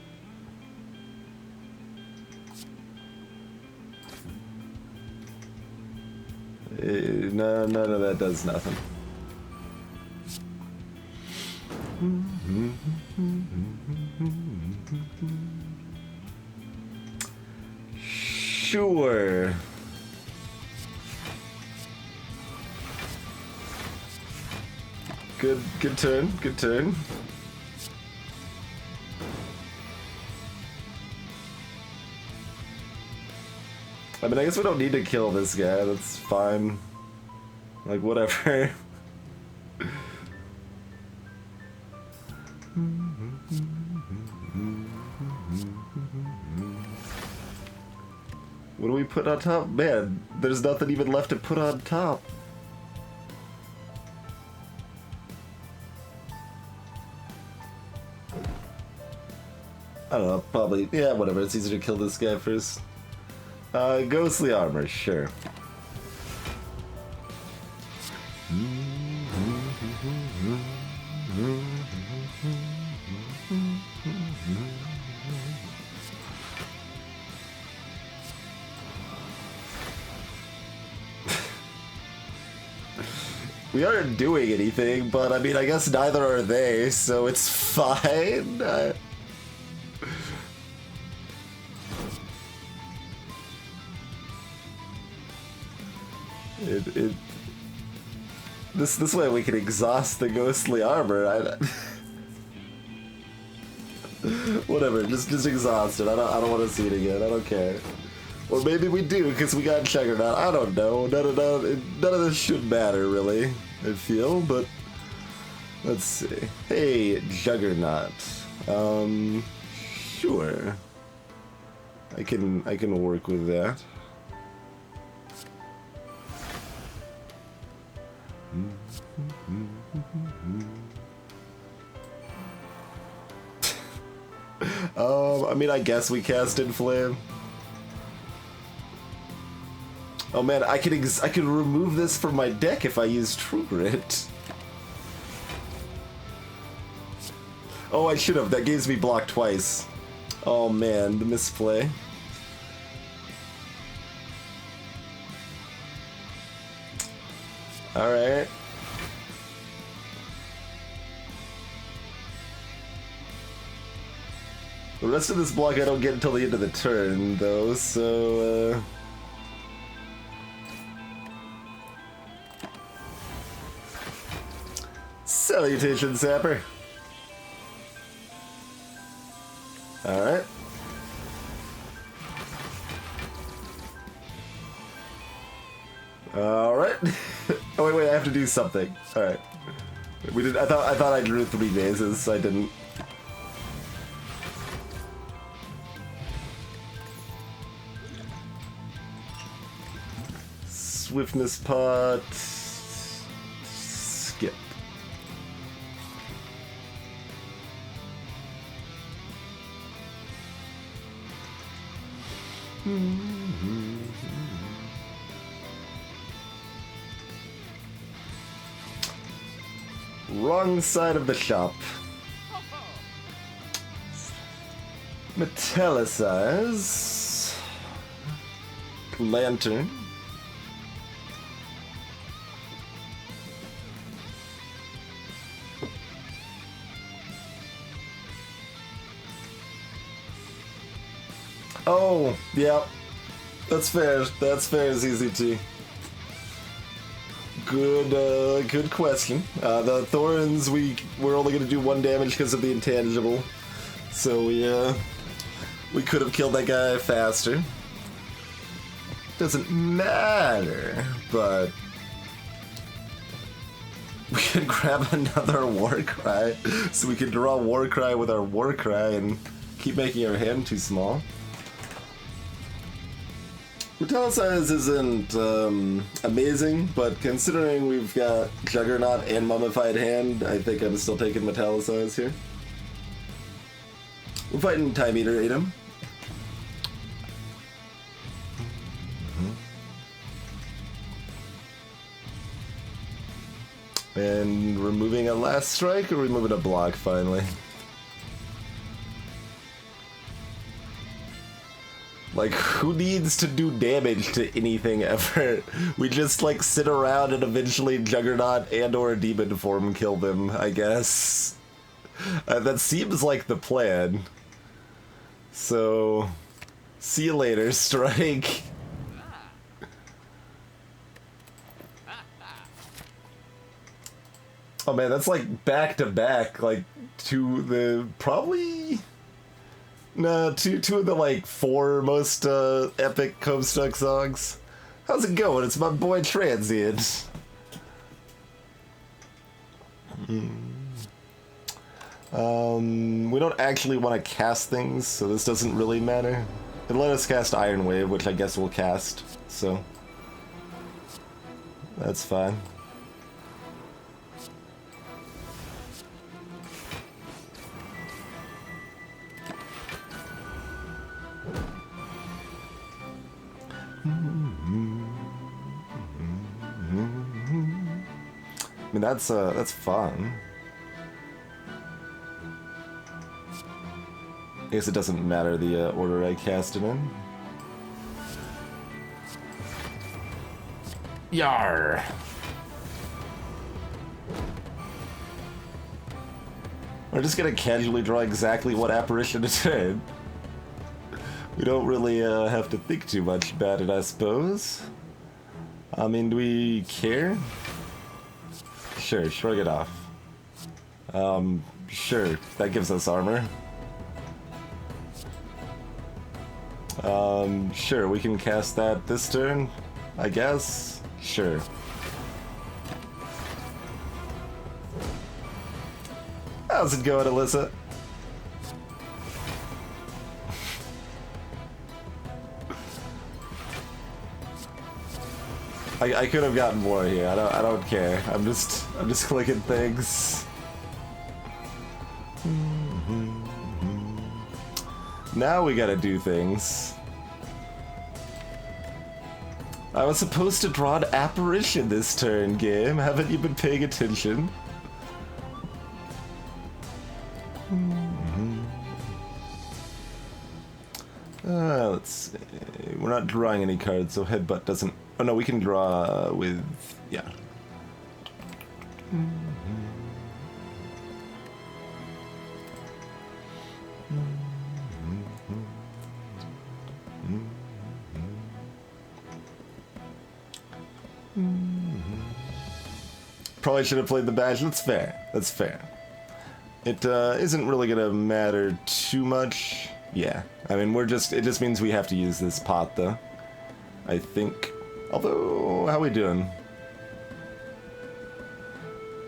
No, none of that does nothing. Sure. Good turn, good turn. I mean, I guess we don't need to kill this guy, that's fine. Like, whatever. What do we put on top? Man, there's nothing even left to put on top. I don't know, probably, yeah, whatever, it's easier to kill this guy first. Ghostly armor, sure. We aren't doing anything, but I mean, I guess neither are they, so it's fine. This way we can exhaust the ghostly armor. Whatever, just exhaust it. I don't want to see it again. I don't care. Or maybe we do because we got Juggernaut. I don't know. None of this should matter really. I feel, but let's see. Hey, Juggernaut. Sure. I can work with that. I mean, I guess we cast Inflame. Oh man, I could remove this from my deck if I use True Grit. Oh, I should have. That gives me block twice. Oh man, the misplay. Alright. The rest of this block I don't get until the end of the turn, though, so, Salutations, Sapper. Alright. Alright. Oh wait, I have to do something. Alright. We did I thought I drew 3 mazes, so I didn't. Swiftness pot. Skip. Wrong side of the shop. Metallicize. Lantern. Oh, yeah. That's fair. That's fair, ZZT. Good question. The Thorns, we're only gonna do 1 damage because of the intangible. So we could have killed that guy faster. Doesn't matter, but we could grab another Warcry, so we could draw Warcry with our Warcry and keep making our hand too small. Metallicize isn't amazing, but considering we've got Juggernaut and Mummified Hand, I think I'm still taking Metallicize here. We're fighting Time Eater Atom. And removing a last strike or removing a block finally? Like, who needs to do damage to anything ever? We just, like, sit around and eventually Juggernaut and or a demon form kill them, I guess. That seems like the plan. So, see you later, Strike. Oh man, that's like back to back, like, to the, probably... No, two of the, like, 4 most, epic Comstock songs. How's it going? It's my boy Transient. We don't actually want to cast things, so this doesn't really matter. It let us cast Iron Wave, which I guess we'll cast, so... That's fine. mean, that's fun. I guess it doesn't matter the order I cast it in. Yar! We're just gonna casually draw exactly what apparition to turn. We don't really have to think too much about it, I suppose. I mean, do we care? Sure, shrug it off. Sure, that gives us armor. Sure, we can cast that this turn, I guess. Sure. How's it going, Alyssa? I could have gotten more here. I don't care. I'm just clicking things. Now we gotta do things. I was supposed to draw an apparition this turn, game. Haven't you been paying attention? Let's see. We're not drawing any cards, so headbutt doesn't... Oh no, we can draw with... yeah. Probably should have played the badge. That's fair. That's fair. It isn't really gonna matter too much. Yeah, I mean, it just means we have to use this pot, though. I think. Although, how we doing?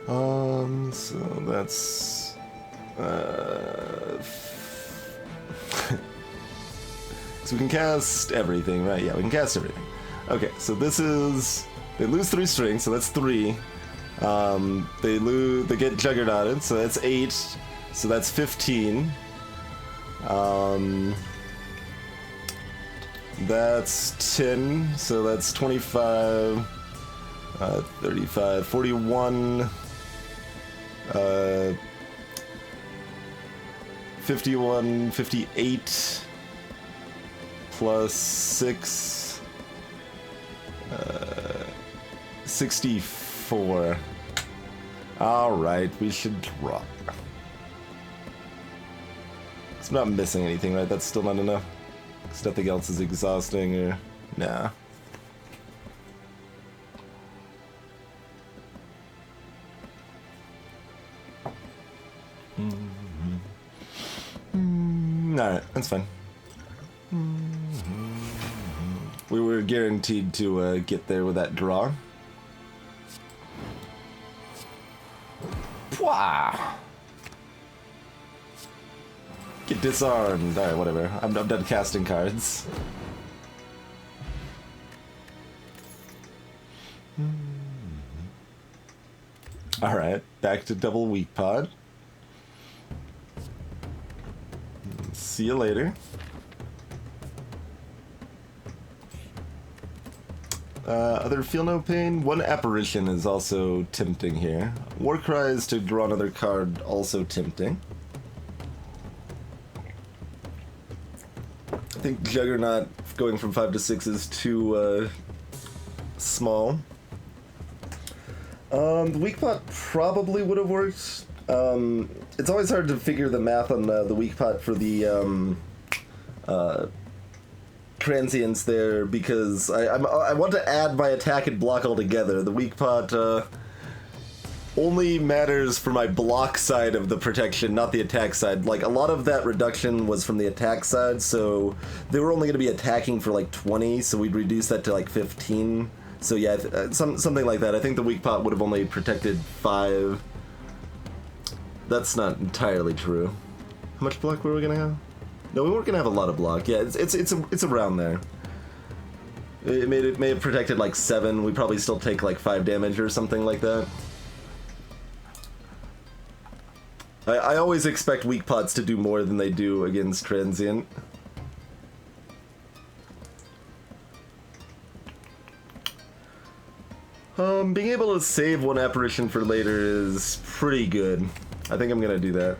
So that's... so we can cast everything, right? Yeah, we can cast everything. Okay, so this is... They lose 3 strings, so that's 3. They get Juggernauted, so that's 8. So that's 15. That's 10, so that's 25, 35, 41, 51, 58, plus 6, 64. Alright, we should drop. I'm not missing anything, right? That's still not enough. Because nothing else is exhausting, or... Nah. Alright, that's fine. We were guaranteed to get there with that draw. Pwah! Get disarmed. Alright, whatever. I'm done casting cards. Alright, back to double weak pod. See you later. Other feel no pain. One apparition is also tempting here. War cries to draw another card, also tempting. I think Juggernaut going from 5 to 6 is too small. The weak pot probably would have worked. It's always hard to figure the math on the weak pot for the transients there, because I want to add my attack and block altogether. The weak pot only matters for my block side of the protection, not the attack side. Like, a lot of that reduction was from the attack side, so they were only going to be attacking for like 20, so we'd reduce that to like 15. So yeah, something like that. I think the weak pot would have only protected 5. That's not entirely true. How much block were we going to have? No, we weren't going to have a lot of block. Yeah, it's around there. It may have protected like 7. We probably still take like 5 damage or something like that. I always expect weak pots to do more than they do against transient. Being able to save one apparition for later is pretty good. I think I'm gonna do that.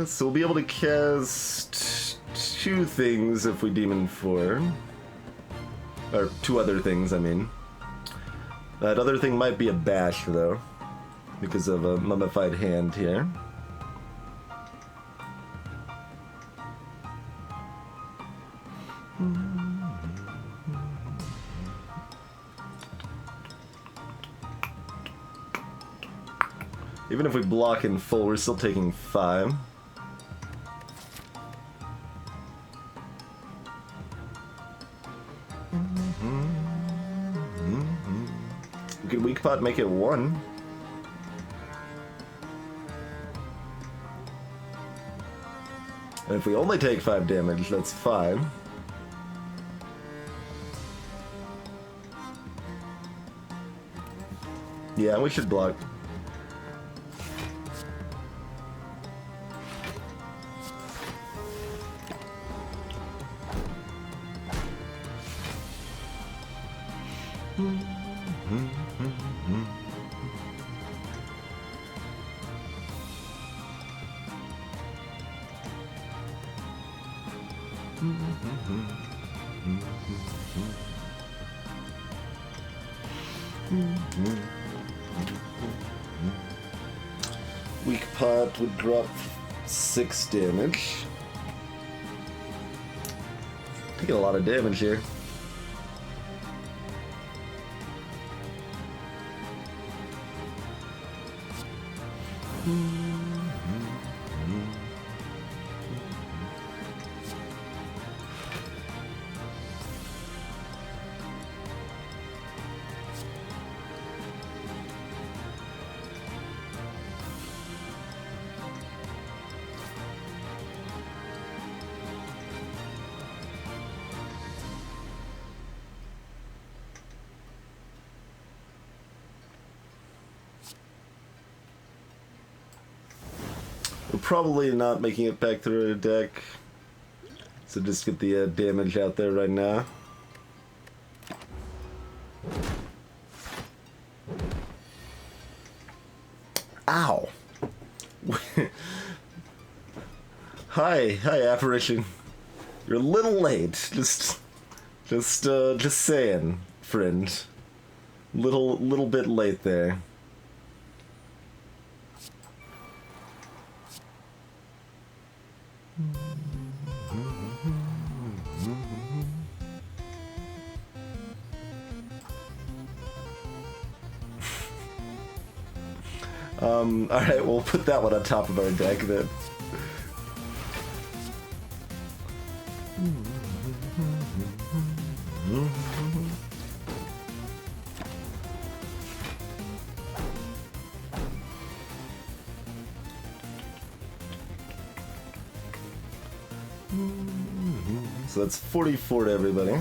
So we'll be able to cast 2 things if we demon 4. Or 2 other things, I mean. That other thing might be a bash, though, because of a mummified hand here. Even if we block in full, we're still taking 5. We could weak pot make it 1. And if we only take 5 damage, that's 5. Yeah, we should block. Weak pot would drop 6 damage. Taking a lot of damage here. We're probably not making it back through our deck, so just get the damage out there right now. Ow! Hi, apparition. You're a little late. Just saying, friend. Little bit late there. Alright, we'll put that one on top of our deck then. So that's 44 to everybody.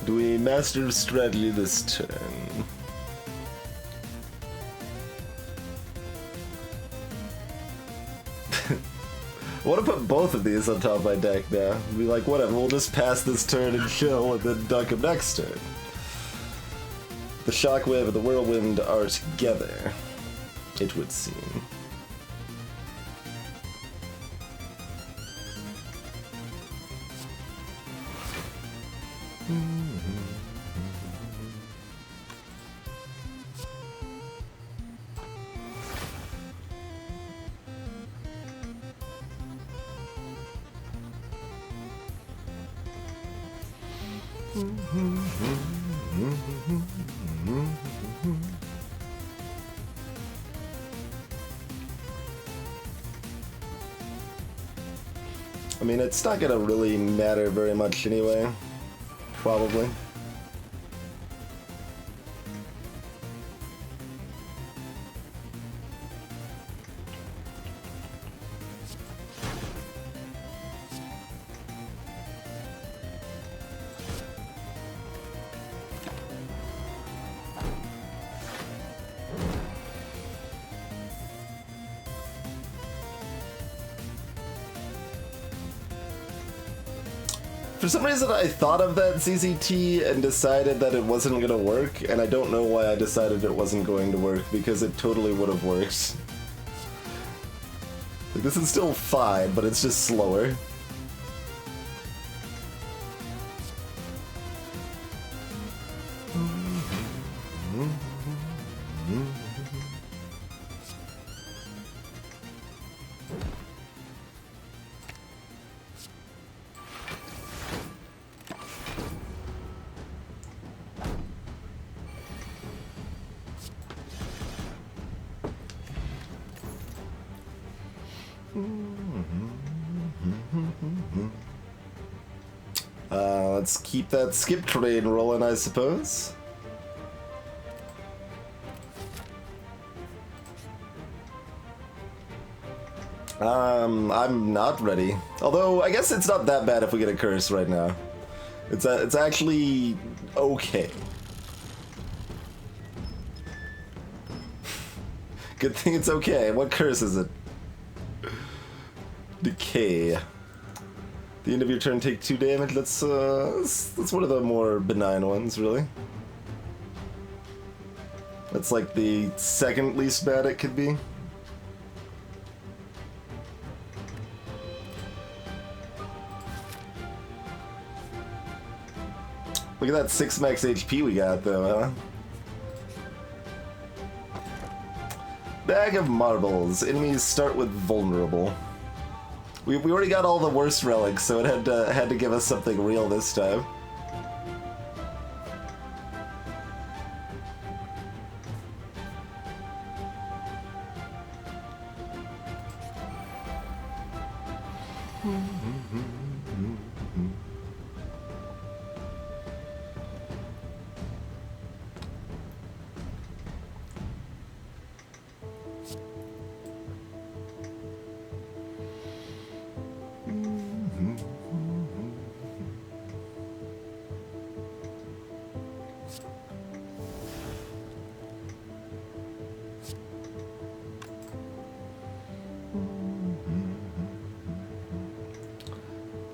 Do we master strategy this turn? I want to put both of these on top of my deck now. Be like, whatever, we'll just pass this turn and chill, and then dunk him next turn. The shockwave and the whirlwind are together, it would seem. I mean, it's not gonna really matter very much anyway. Probably. For some reason, I thought of that ZZT and decided that it wasn't gonna work, and I don't know why I decided it wasn't going to work, because it totally would have worked. Like, this is still fine, but it's just slower. Let's keep that skip train rolling, I suppose. I'm not ready. Although, I guess it's not that bad if we get a curse right now. It's actually okay. Good thing it's okay. What curse is it? Decay. The end of your turn, take 2 damage. That's one of the more benign ones, really. That's like the second least bad it could be. Look at that 6 max HP we got, though, huh? Bag of marbles. Enemies start with vulnerable. We already got all the worst relics, so it had to give us something real this time.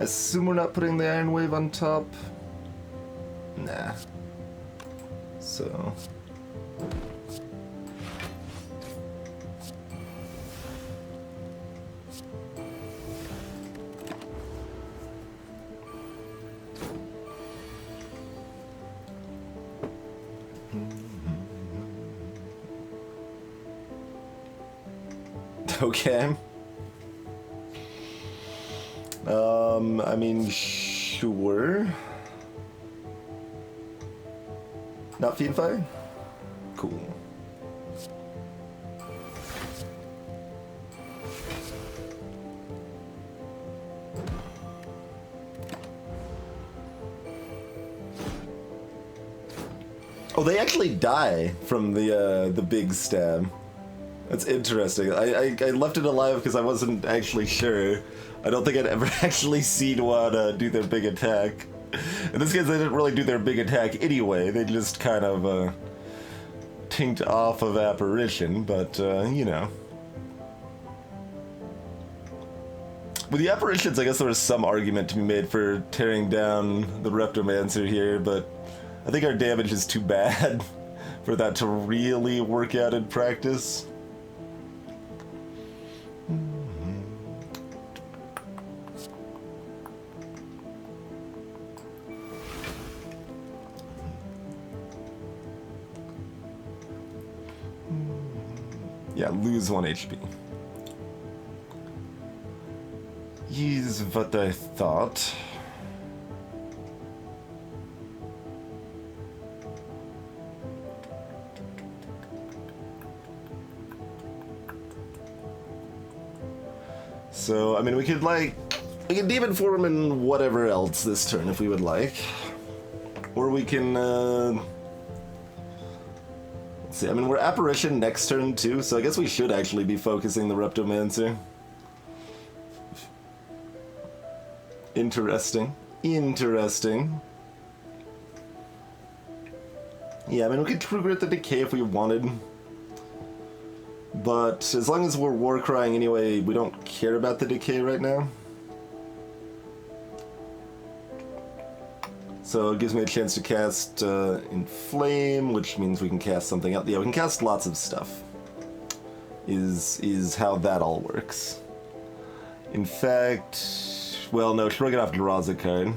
I assume we're not putting the Iron Wave on top. Nah. So. Okay. I mean, sure. Not Fiend Fire? Cool. Oh, they actually die from the big stab. That's interesting. I left it alive because I wasn't actually sure. I don't think I'd ever actually seen one do their big attack. In this case, they didn't really do their big attack anyway. They just kind of tinked off of apparition, but you know. With the apparitions, I guess there was some argument to be made for tearing down the Reptomancer here, but I think our damage is too bad for that to really work out in practice. Yeah, lose 1 HP. Is what I thought. So, I mean, we could, like, We can demon form and whatever else this turn if we would like. Or we can, let's see, I mean, we're Apparition next turn too, so I guess we should actually be focusing the Reptomancer. Interesting. Interesting. Yeah, I mean, we could trigger the Decay if we wanted. But as long as we're War Crying anyway, we don't care about the Decay right now. So it gives me a chance to cast Inflame, which means we can cast something else. Yeah, we can cast lots of stuff. Is how that all works. In fact, well, no, Stroganoff draws a card.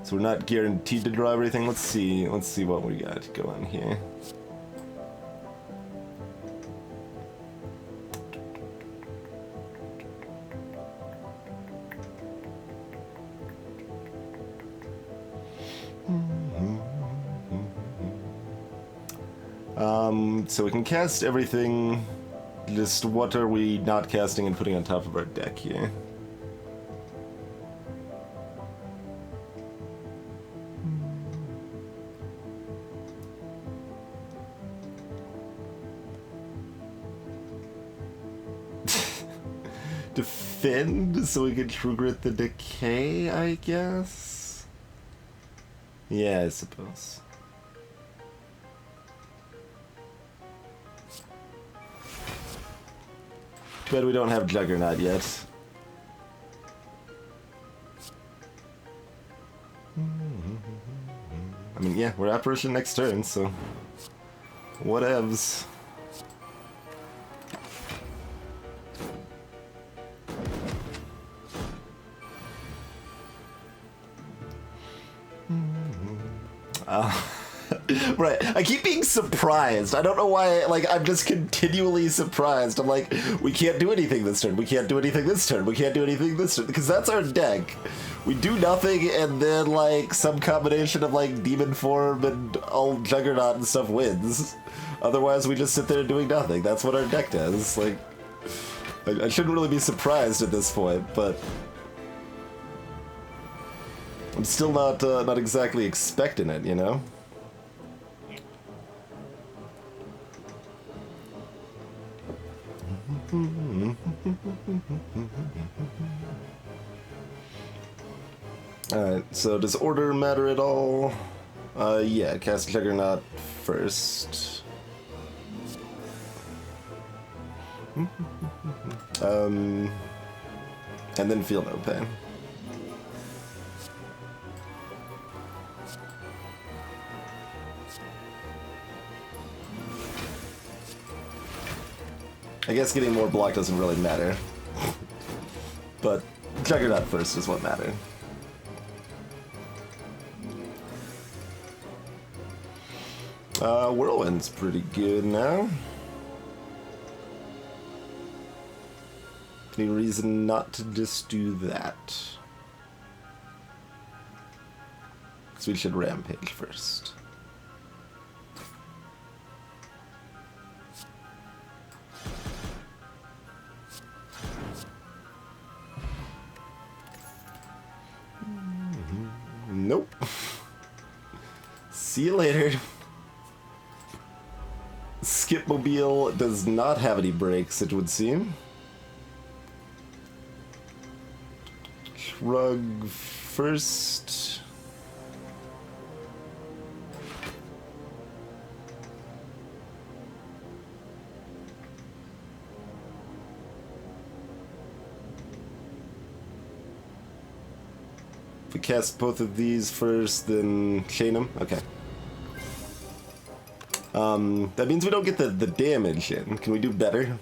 So we're not guaranteed to draw everything. Let's see what we got going here. So we can cast everything. Just what are we not casting and putting on top of our deck here? Defend so we can trigger the Decay, I guess? Yeah, I suppose. Too bad we don't have Juggernaut yet. I mean, yeah, we're Apparition next turn, so whatevs. Right, I keep being surprised. I don't know why, like, I'm just continually surprised. I'm like, we can't do anything this turn, we can't do anything this turn, we can't do anything this turn, because that's our deck. We do nothing, and then, like, some combination of, like, Demon Form and all Juggernaut and stuff wins. Otherwise, we just sit there doing nothing. That's what our deck does. Like, I shouldn't really be surprised at this point, but I'm still not exactly expecting it, you know? Alright, so does order matter at all? Yeah, cast Juggernaut first. And then feel no pain. I guess getting more block doesn't really matter. But Juggernaut first is what mattered. Whirlwind's pretty good now. Any reason not to just do that? So we should Rampage first. Nope. See you later. Skipmobile does not have any brakes, it would seem. Shrug first. If we cast both of these first, then chain them. Okay. That means we don't get the damage in. Can we do better?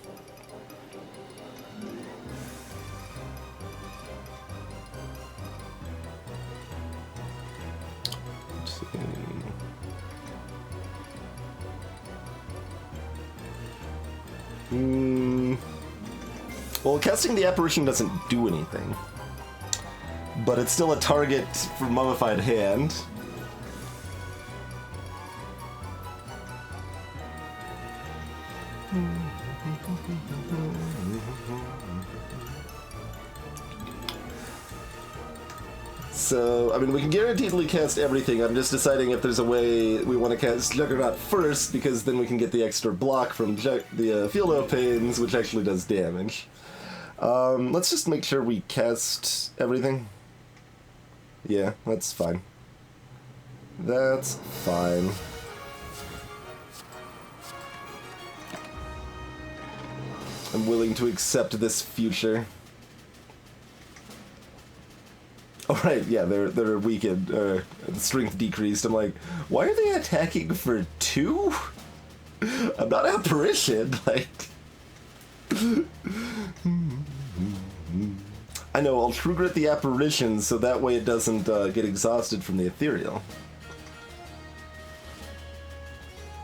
Well, casting the Apparition doesn't do anything. But it's still a target for Mummified Hand. So, I mean, we can guaranteedly cast everything. I'm just deciding if there's a way we want to cast Juggernaut first, because then we can get the extra block from the Feel No Pains, which actually does damage. Let's just make sure we cast everything. Yeah, that's fine. That's fine. I'm willing to accept this future. Oh right, yeah, they're weakened, strength decreased. I'm like, why are they attacking for 2? I'm not apparition, like... I know, I'll true grit the apparition so that way it doesn't get exhausted from the ethereal.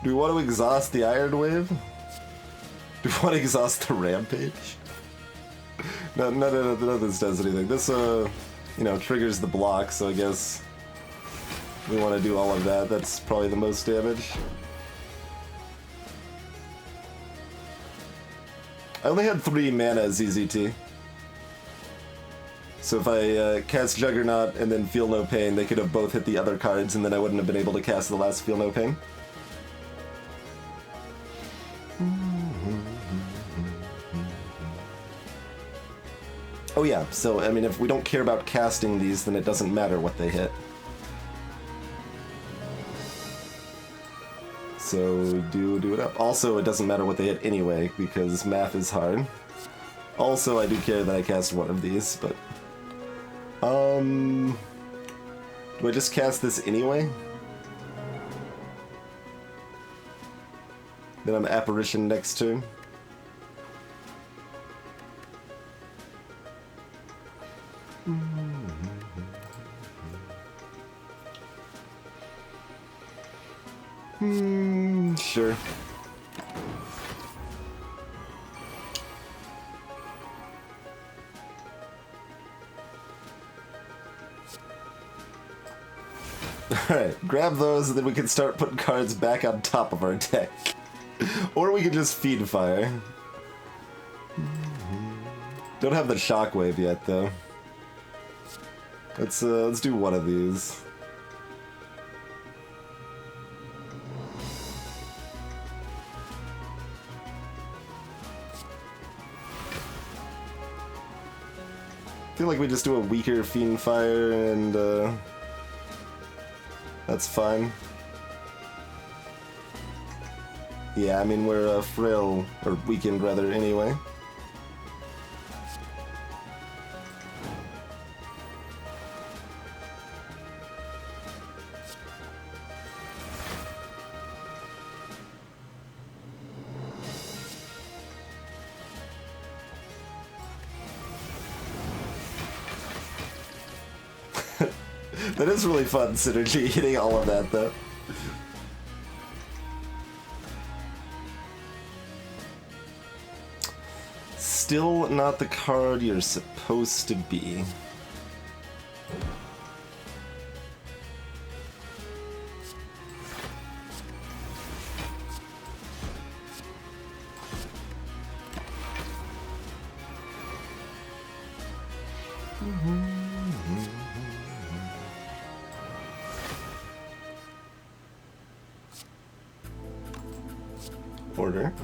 Do we want to exhaust the Iron Wave? Do we want to exhaust the Rampage? No, none of this does anything. This, you know, triggers the block, so I guess we want to do all of that. That's probably the most damage. I only had 3 mana ZZT. So if I cast Juggernaut and then Feel No Pain, they could have both hit the other cards, and then I wouldn't have been able to cast the last Feel No Pain. Oh yeah, so, I mean, if we don't care about casting these, then it doesn't matter what they hit. So, do it up. Also, it doesn't matter what they hit anyway, because math is hard. Also, I do care that I cast one of these, but... do I just cast this anyway? Then I'm Apparition next turn. Sure. Alright, grab those and then we can start putting cards back on top of our deck. Or we can just Feed Fire. Don't have the Shockwave yet, though. Let's do one of these. I feel like we just do a weaker Fiend Fire and that's fine. Yeah, I mean we're frail, or weakened rather, anyway. That is really fun synergy, hitting all of that, though. Still not the card you're supposed to be. Order.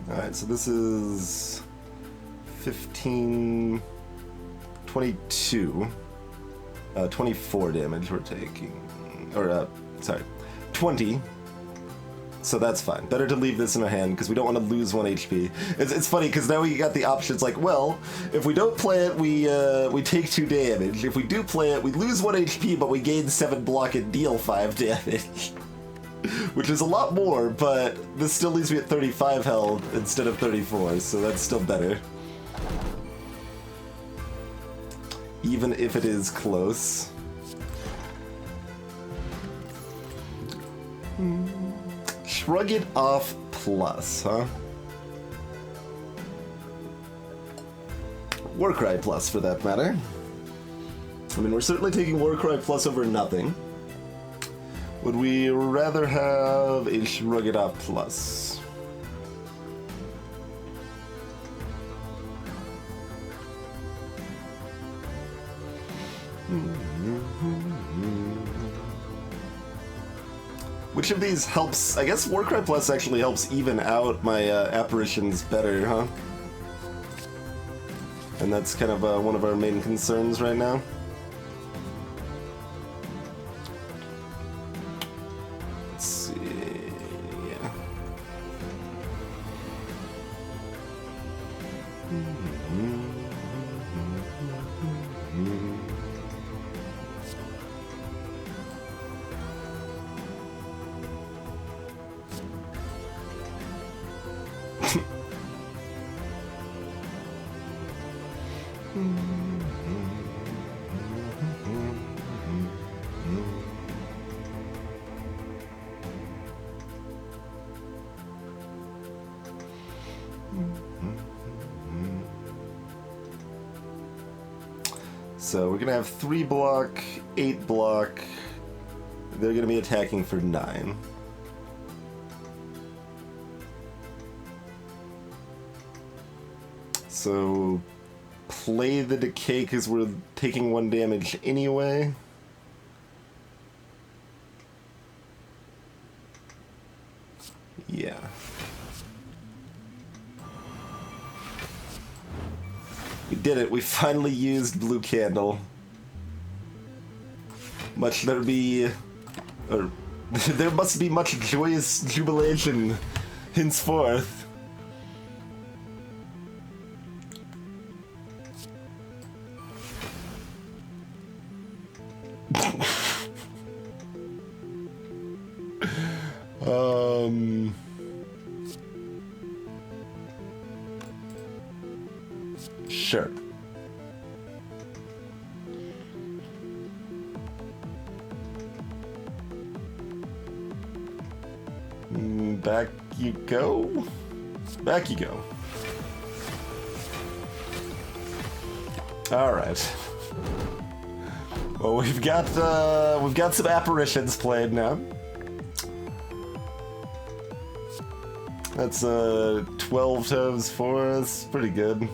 Alright, so this is 15, 22, 24 damage we're taking, or, sorry, 20, so that's fine. Better to leave this in our hand, because we don't want to lose 1 HP. It's funny, because now we got the options like, well, if we don't play it, we take 2 damage. If we do play it, we lose 1 HP, but we gain 7 block and deal 5 damage. Which is a lot more, but this still leaves me at 35 health instead of 34, so that's still better. Even if it is close. Shrug It Off Plus, huh? Warcry Plus, for that matter. I mean, we're certainly taking Warcry Plus over nothing. Would we rather have a Shrug It Off Plus? Which of these helps? I guess Warcry Plus actually helps even out my apparitions better, huh? And that's kind of one of our main concerns right now. Let's see, yeah. So we're gonna have 3 block, 8 block. They're gonna be attacking for 9. So play the decay because we're taking 1 damage anyway. Yeah. We did it. We finally used Blue Candle. Much there be... or there must be much joyous jubilation henceforth. Sure. Back you go. Back you go. All right. Well, we've got some apparitions played now. That's 12 times 4. That's pretty good.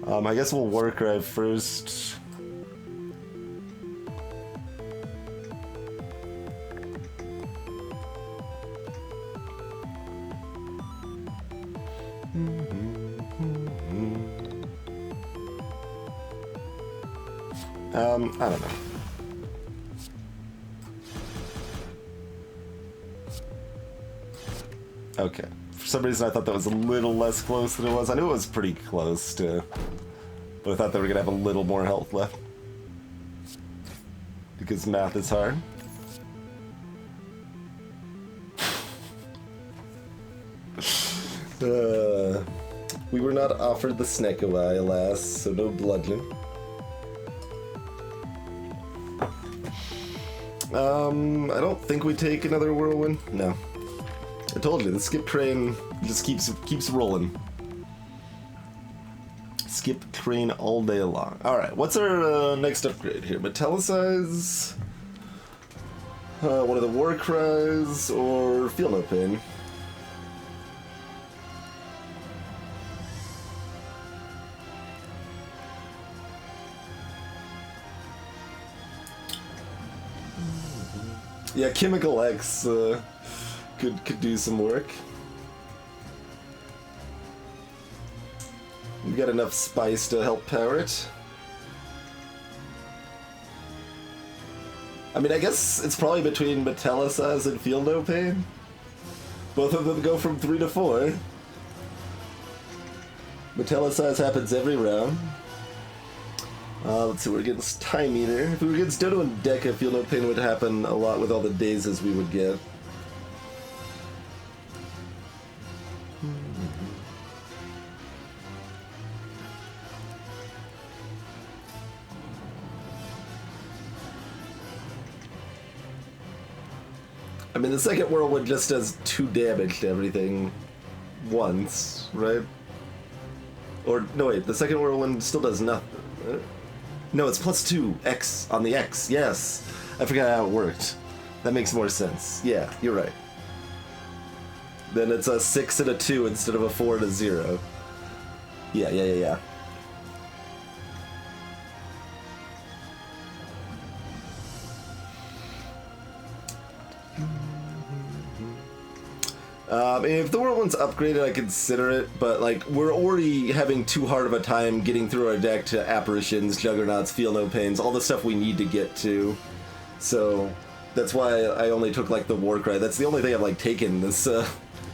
I guess we'll Warcry first. I don't know. Okay. For some reason I thought that was a little less close than it was. I knew it was pretty close to... but I thought they were gonna have a little more health left. Because math is hard. We were not offered the Snake-O-Eye, alas, so no bludgeon. I don't think we take another whirlwind. No. I told you, the skip train just keeps rolling. Skip train all day long. Alright, what's our next upgrade here? Metallicize? One of the War Cries, or Feel No Pain? Yeah, Chemical X could do some work. We got enough spice to help power it. I mean, I guess it's probably between Metallicize and Feel No Pain. Both of them go from 3 to 4. Metallicize happens every round. Let's see, we're against Time Eater. If we were against Dodo and Deca, Feel No Pain would happen a lot with all the dazes we would get. I mean, the second whirlwind just does 2 damage to everything once, right? Or, no wait, the second whirlwind still does nothing. No, it's +2 X on the X, yes. I forgot how it worked. That makes more sense. Yeah, you're right. Then it's a 6 and a 2 instead of a 4 and a 0. Yeah. If the world one's upgraded, I consider it, but like we're already having too hard of a time getting through our deck to apparitions, juggernauts, feel no pains, all the stuff we need to get to. So that's why I only took like the war cry. That's the only thing I've like taken this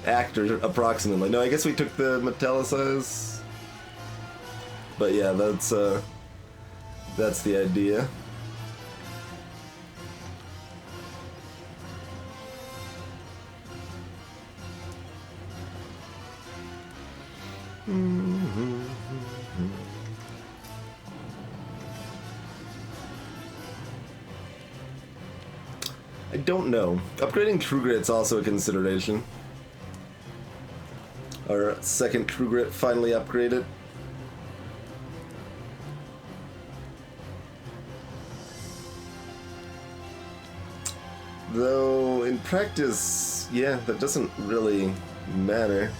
actor approximately. No, I guess we took the metallicize. But yeah, that's the idea. I don't know. Upgrading True Grit's also a consideration. Our second True Grit finally upgraded. Though, in practice, yeah, that doesn't really matter.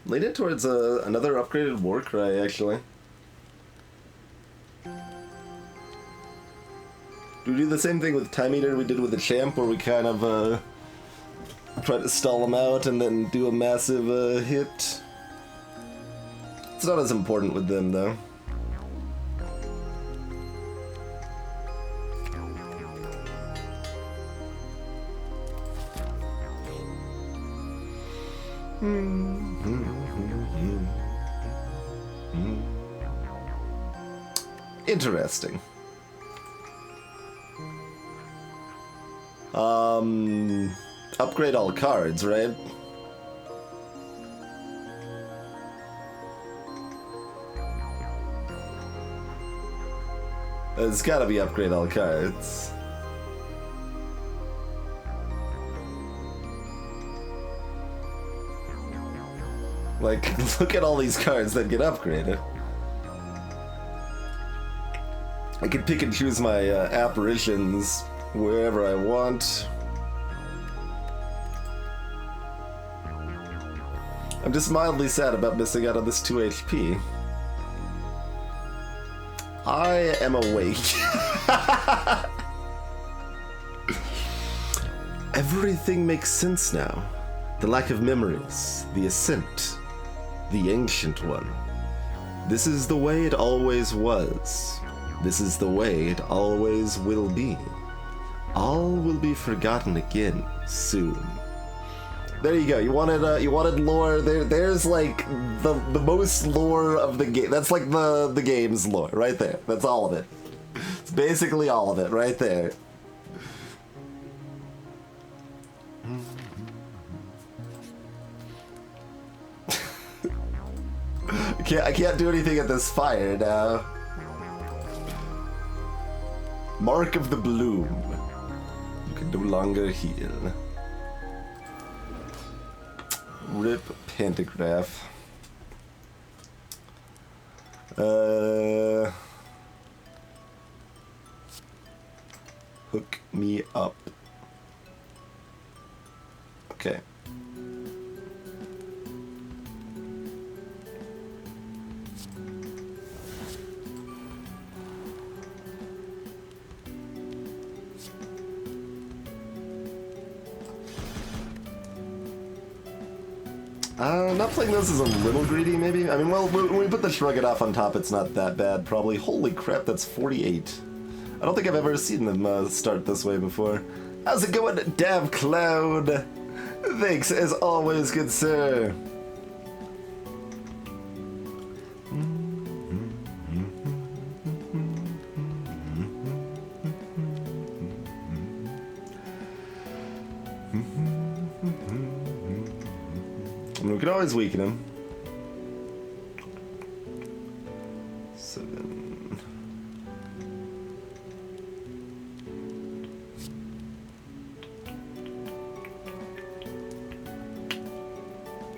Lead it towards another upgraded war cry, actually. Do we do the same thing with Time Eater we did with the Champ, where we kind of try to stall them out and then do a massive hit? It's not as important with them, though. Interesting. Upgrade all cards, right? It's gotta be upgrade all cards. Like, look at all these cards that get upgraded. I can pick and choose my apparitions wherever I want. I'm just mildly sad about missing out on this 2 HP. I am awake. Everything makes sense now. The lack of memories, the ascent, the ancient one. This is the way it always was. This is the way it always will be. All will be forgotten again soon. There you go. You wanted lore. There's like the most lore of the game. That's like the game's lore right there. That's all of it. It's basically all of it right there. I can't do anything at this fire now. Mark of the Bloom. You can no longer heal. Rip Pantograph. Hook me up. Okay. Not playing this is a little greedy, maybe? I mean, well, when we put the Shrug It Off on top, it's not that bad, probably. Holy crap, that's 48. I don't think I've ever seen them start this way before. How's it going, Dav Cloud? Thanks, as always, good sir. We can always weaken him. 7.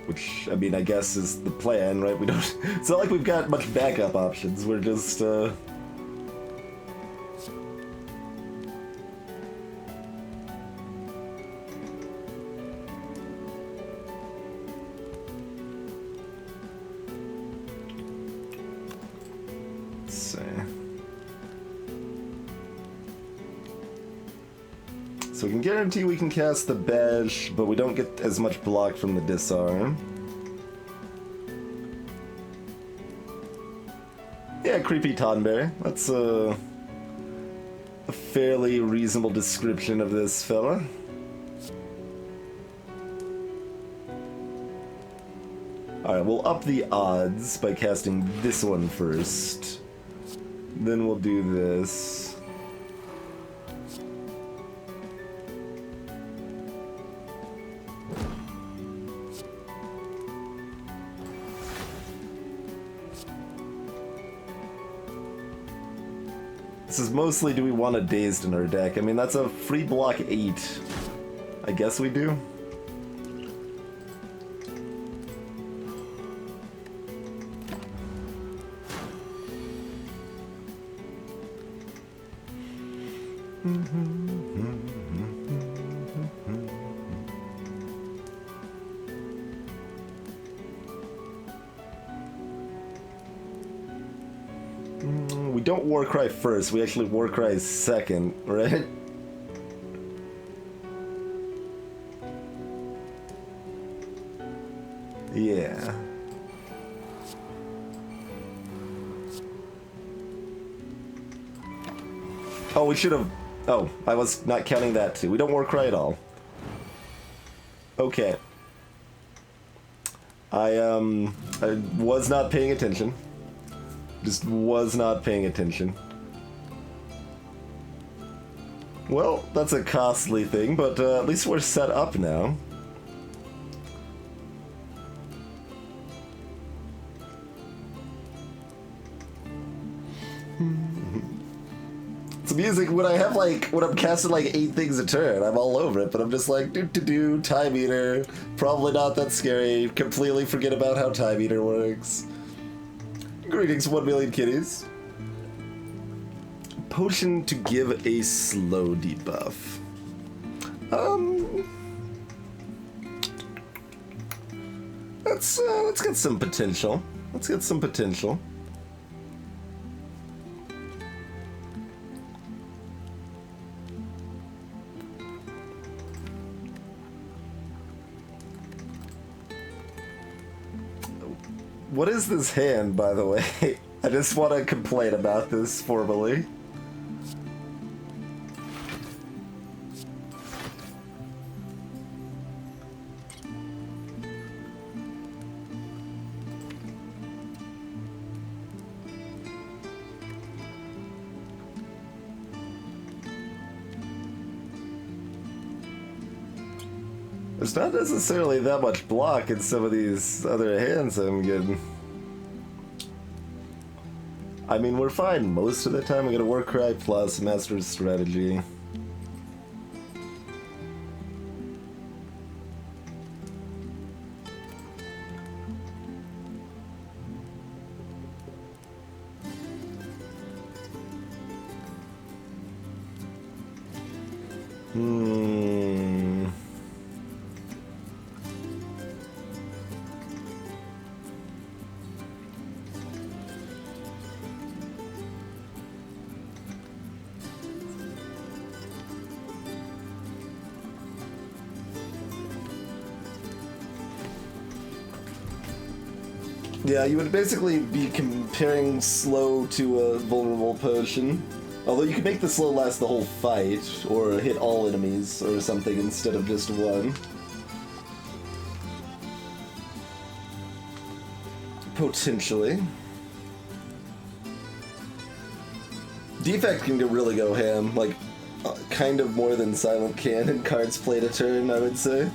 Which, I mean, I guess is the plan, right? We don't... It's not like we've got much backup options. We're just, Let's see. So we can guarantee we can cast the Bash, but we don't get as much block from the Disarm. Yeah, Creepy Tonberry. That's a fairly reasonable description of this fella. Alright, we'll up the odds by casting this one first. Then we'll do this. This is mostly, do we want a Dazed in our deck? I mean, that's a free block 8. I guess we do. We don't Warcry first, we actually Warcry second, right? Yeah. Oh, we should have... Oh, I was not counting that too. We don't Warcry at all. Okay. I was not paying attention. Just was not paying attention. Well, that's a costly thing, but at least we're set up now. It's amusing when I have when I'm casting 8 things a turn, I'm all over it, but I'm just like, Time Eater, probably not that scary, completely forget about how Time Eater works. Greetings, 1 million kitties. Potion to give a slow debuff. Let's get some potential. Let's get some potential. What is this hand, by the way? I just want to complain about this formally. There's not necessarily that much block in some of these other hands I'm getting. I mean, we're fine most of the time. I got a Warcry plus Master's Strategy. Yeah, you would basically be comparing slow to a vulnerable potion. Although you could make the slow last the whole fight, or hit all enemies, or something instead of just one. Potentially. Defect can really go ham, kind of more than Silent Cannon cards played a turn, I would say.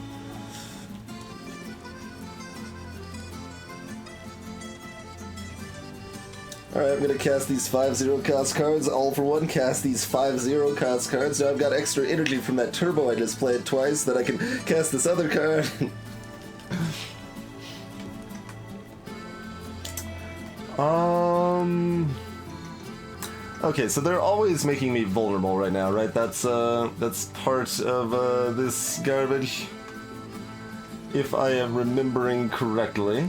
Alright, I'm gonna cast these 5/0 cost cards, all for one, cast these 5/0 cost cards. Now I've got extra energy from that turbo I just played twice that I can cast this other card. Okay, so they're always making me vulnerable right now, right? That's part of this garbage, if I am remembering correctly.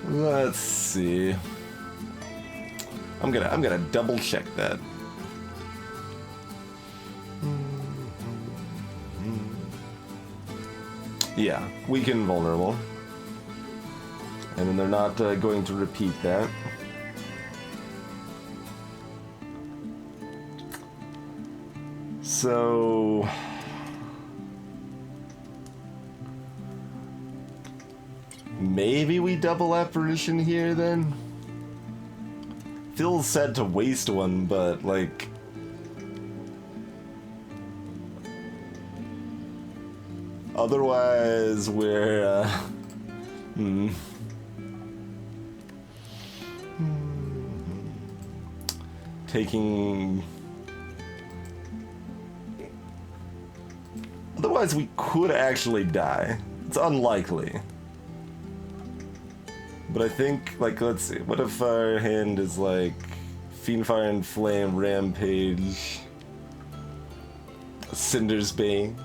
Let's see. I'm gonna double check that. Yeah, weaken vulnerable. And then they're not going to repeat that. So... maybe we double apparition here then? Feels sad to waste one, but like... otherwise, we're, taking... Otherwise, we could actually die. It's unlikely. But I think, like, let's see. What if our hand is, like, Fiendfire and Flame, Rampage, Cinder's Bane,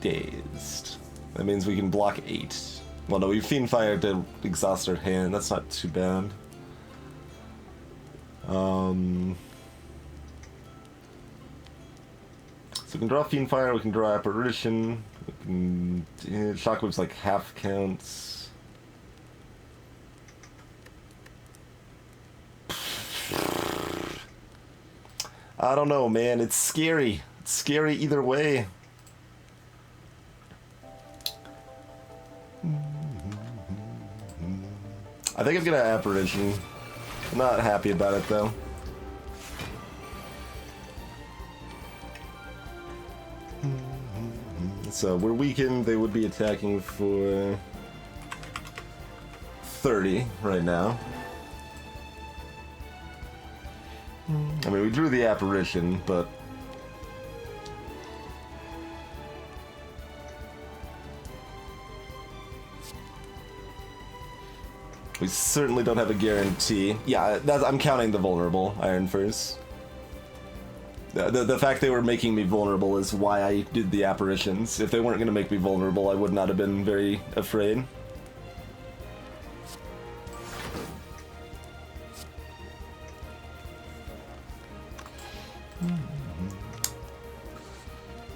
Dazed. That means we can block 8. Well, no, we Fiendfire to exhaust our hand. That's not too bad. So we can draw Fiendfire, we can draw Apparition, we can... Shockwave's like half counts. I don't know, man. It's scary. It's scary either way. I think I'm gonna Apparition. I'm not happy about it, though. So we're weakened. They would be attacking for 30 right now. I mean, we drew the Apparition, but... we certainly don't have a guarantee. Yeah, I'm counting the vulnerable Iron first. The fact they were making me vulnerable is why I did the Apparitions. If they weren't going to make me vulnerable, I would not have been very afraid.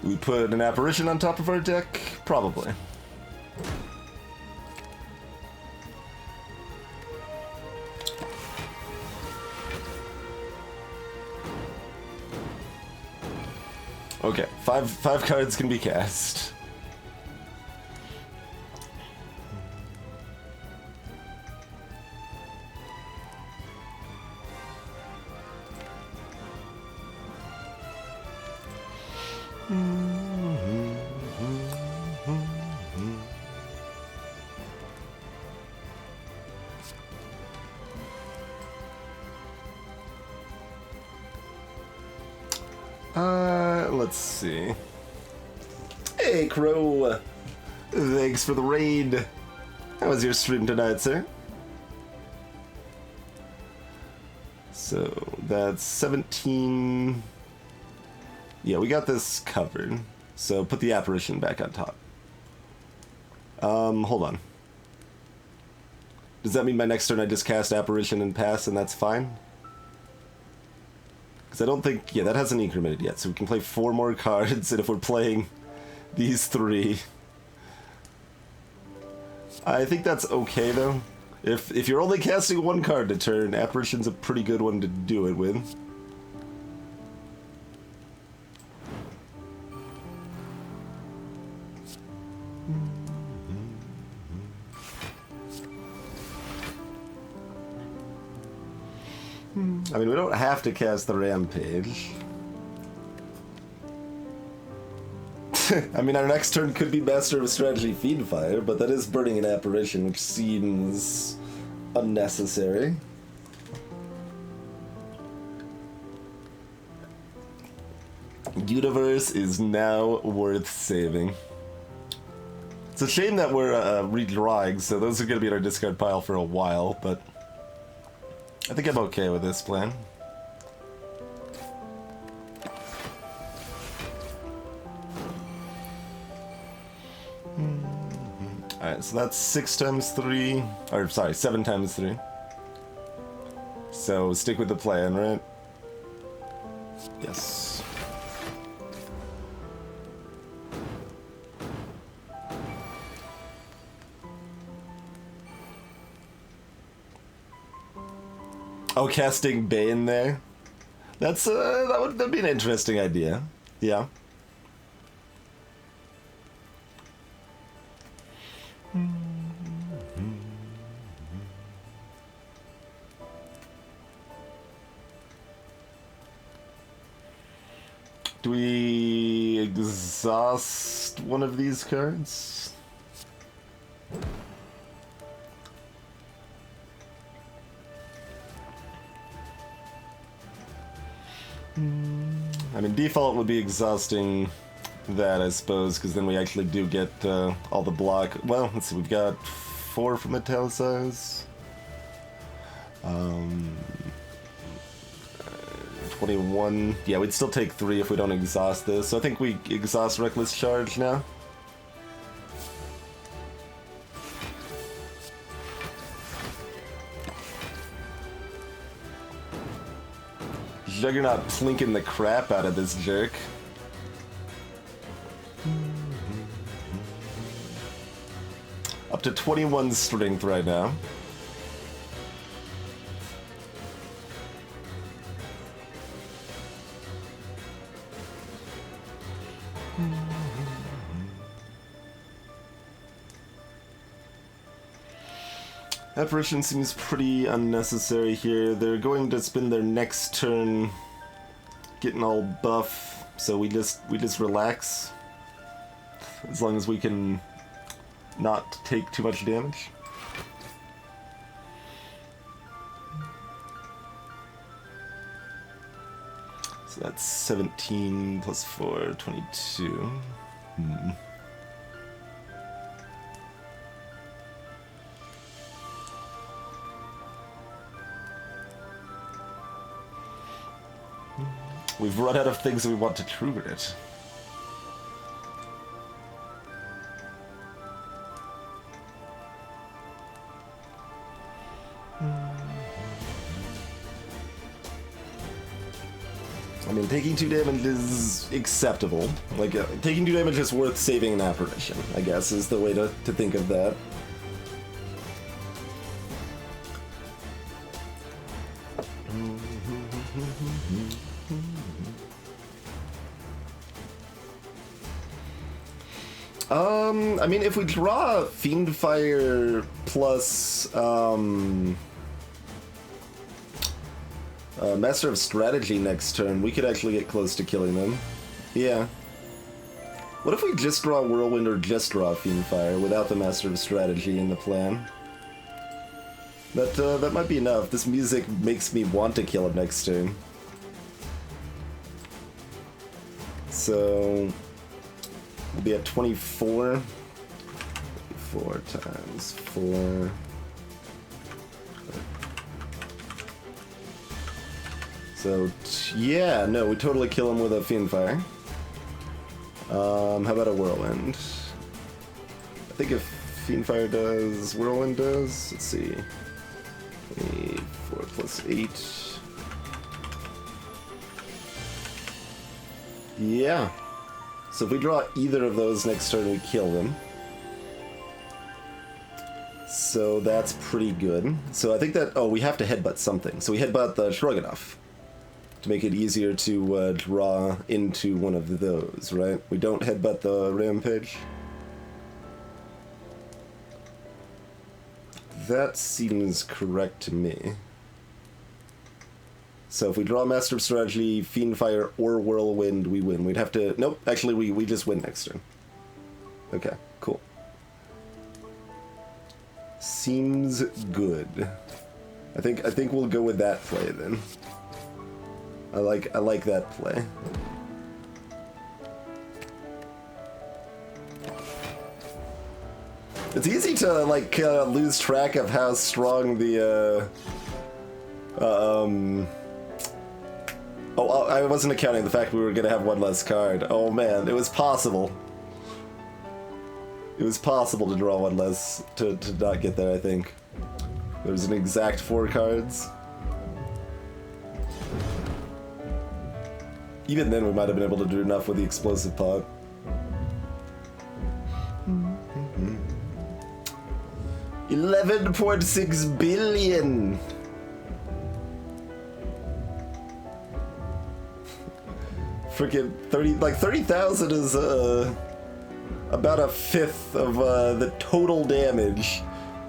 We put an Apparition on top of our deck? Probably. Okay, five cards can be cast. Let's see. Hey, Crow! Thanks for the raid. How was your stream tonight, sir? So, that's 17... Yeah, we got this covered. So, put the Apparition back on top. Hold on. Does that mean my next turn I just cast Apparition and pass and that's fine? Because I don't think... yeah, that hasn't incremented yet, so we can play 4 more cards, and if we're playing these 3... I think that's okay, though. If you're only casting 1 card a turn, Apparition's a pretty good one to do it with. I mean, we don't have to cast the Rampage. I mean, our next turn could be Master of Strategy Fiendfire, but that is burning an Apparition, which seems unnecessary. Universe is now worth saving. It's a shame that we're redrawing, so those are going to be in our discard pile for a while, but I think I'm okay with this plan. Alright, so that's 6 times 3, or sorry, 7 times 3. So stick with the plan, right? Yes. Oh, casting Bane there? That's that'd be an interesting idea. Yeah. Do we exhaust one of these cards? I mean, default would be exhausting that, I suppose, because then we actually do get all the block. Well, let's see, we've got 4 from Italicize. 21. Yeah, we'd still take 3 if we don't exhaust this. So I think we exhaust Reckless Charge now. Juggernaut plinking the crap out of this jerk. Up to 21 strength right now. Apparition seems pretty unnecessary here. They're going to spend their next turn getting all buff, so we just relax. As long as we can not take too much damage. So that's 17 plus 4, 22. We've run out of things that we want to trigger it. I mean, taking 2 damage is acceptable. Like, taking 2 damage is worth saving an apparition, I guess, is the way to think of that. I mean, if we draw Fiendfire plus, Master of Strategy next turn, we could actually get close to killing them. Yeah. What if we just draw Whirlwind or just draw Fiendfire without the Master of Strategy in the plan? That might be enough. This music makes me want to kill him next turn. So we'll be at 24. 4 times 4. So, yeah, no, we totally kill him with a Fiendfire. How about a Whirlwind? I think if Fiendfire does, Whirlwind does. Let's see. 4 plus 8. Yeah. So if we draw either of those next turn, we kill them. So that's pretty good. So I think that... Oh, we have to headbutt something. So we headbutt the Stroganoff to make it easier to draw into one of those, right? We don't headbutt the Rampage. That seems correct to me. So if we draw Master of Strategy, Fiendfire, or Whirlwind, we win. We'd have to... Nope, actually, we just win next turn. Okay, cool. Seems good. I think we'll go with that play then. I like that play. It's easy to, like, lose track of how strong the, Oh, I wasn't accounting the fact we were gonna have one less card. Oh man, it was possible. It was possible to draw one less, to not get there, I think. There was an exact 4 cards. Even then, we might have been able to do enough with the explosive pot. 11.6 billion! Freaking 30,000 is, about a fifth of, the total damage.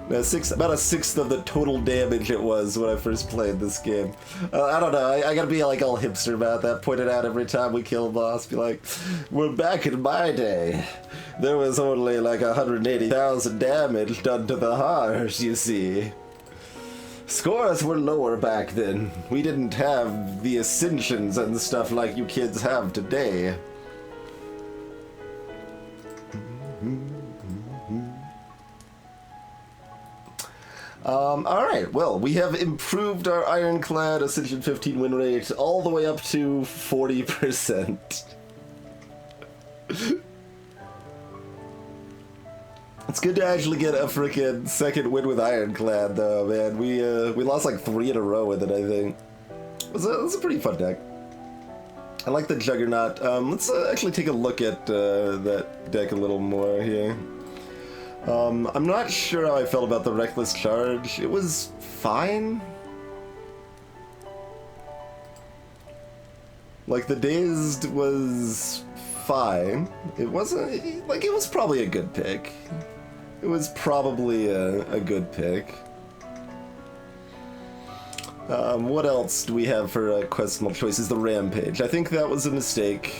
No, about a sixth of the total damage it was when I first played this game. I don't know, I gotta be like all hipster about that, point it out every time we kill a boss, be like, well, back in my day, there was only like 180,000 damage done to the heart, you see. Scores were lower back then. We didn't have the ascensions and stuff like you kids have today. Alright, well, we have improved our Ironclad Ascension 15 win rate all the way up to 40%. It's good to actually get a frickin' second win with Ironclad, though, man. We lost like 3 in a row with it, I think. It was a pretty fun deck. I like the Juggernaut. Let's actually take a look at that deck a little more here. I'm not sure how I felt about the Reckless Charge. It was fine. Like, the Dazed was fine. It wasn't, like, it was probably a good pick. It was probably a good pick. What else do we have for questionable choices? The Rampage. I think that was a mistake.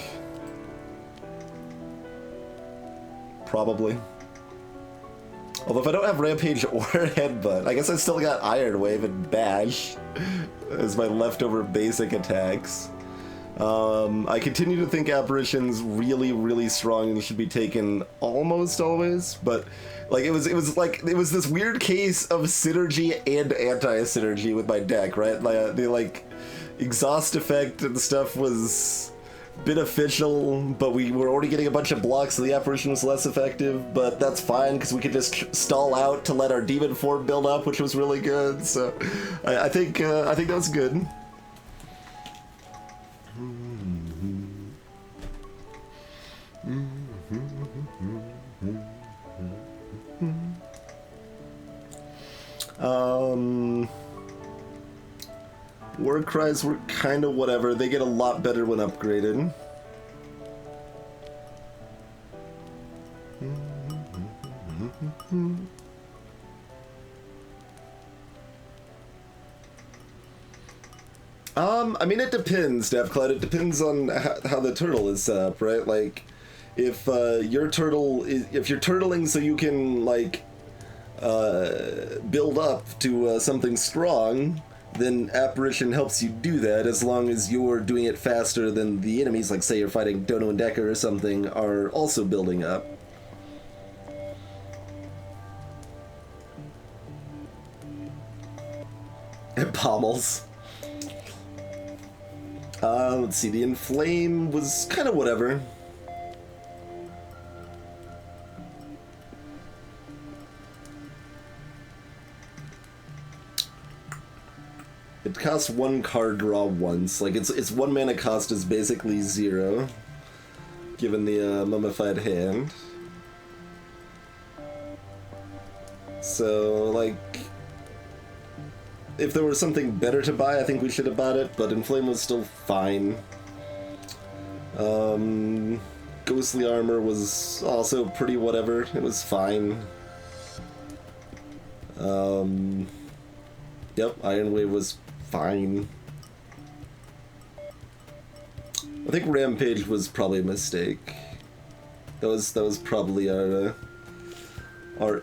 Probably. Although if I don't have Rampage or Headbutt, I guess I still got Iron Wave and Bash as my leftover basic attacks. I continue to think Apparition's really, really strong and should be taken almost always, but like it was this weird case of synergy and anti-synergy with my deck, right? Like the like exhaust effect and stuff was beneficial, but we were already getting a bunch of blocks, so the Apparition was less effective, but that's fine because we could just stall out to let our demon form build up, which was really good. So I think that was good. War Cries were kind of whatever. They get a lot better when upgraded. I mean, it depends, DevCloud. It depends on how the turtle is set up, right? Like, if your turtle if you're turtling so you can like build up to something strong, then Apparition helps you do that as long as you're doing it faster than the enemies, like say you're fighting Dono and Decker or something, are also building up. It pommels. Let's see, the Inflame was kind of whatever. It costs 1 card draw once. Like, its 1 mana cost is basically 0, given the Mummified Hand. So, like, if there was something better to buy, I think we should have bought it, but Inflame was still fine. Ghostly Armor was also pretty whatever. It was fine. Yep, Iron Wave was fine. I think Rampage was probably a mistake. That was probably our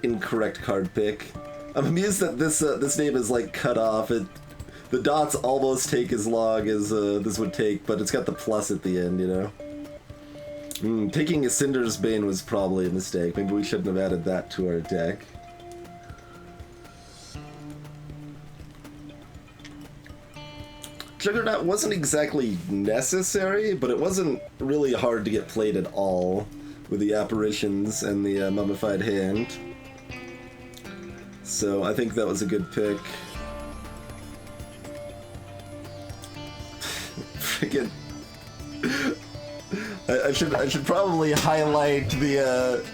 incorrect card pick. I'm amused that this name is like cut off. The dots almost take as long as this would take, but it's got the plus at the end, you know. Taking a Cinder's Bane was probably a mistake. Maybe we shouldn't have added that to our deck. Juggernaut wasn't exactly necessary, but it wasn't really hard to get played at all with the apparitions and the mummified hand. So I think that was a good pick. Freaking... I should probably highlight the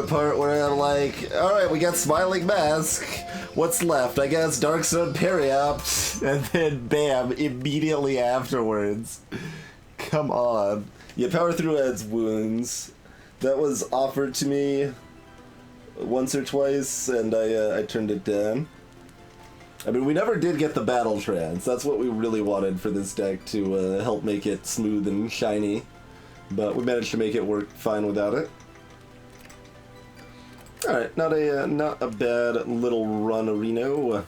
part where I'm like, all right, we got Smiling Mask. What's left? I guess Darkstone Periopt, and then bam, immediately afterwards. Come on. Yeah, Power Through adds wounds. That was offered to me once or twice, and I turned it down. I mean, we never did get the Battle Trance. That's what we really wanted for this deck, to help make it smooth and shiny. But we managed to make it work fine without it. Alright, not a bad little run, Reno.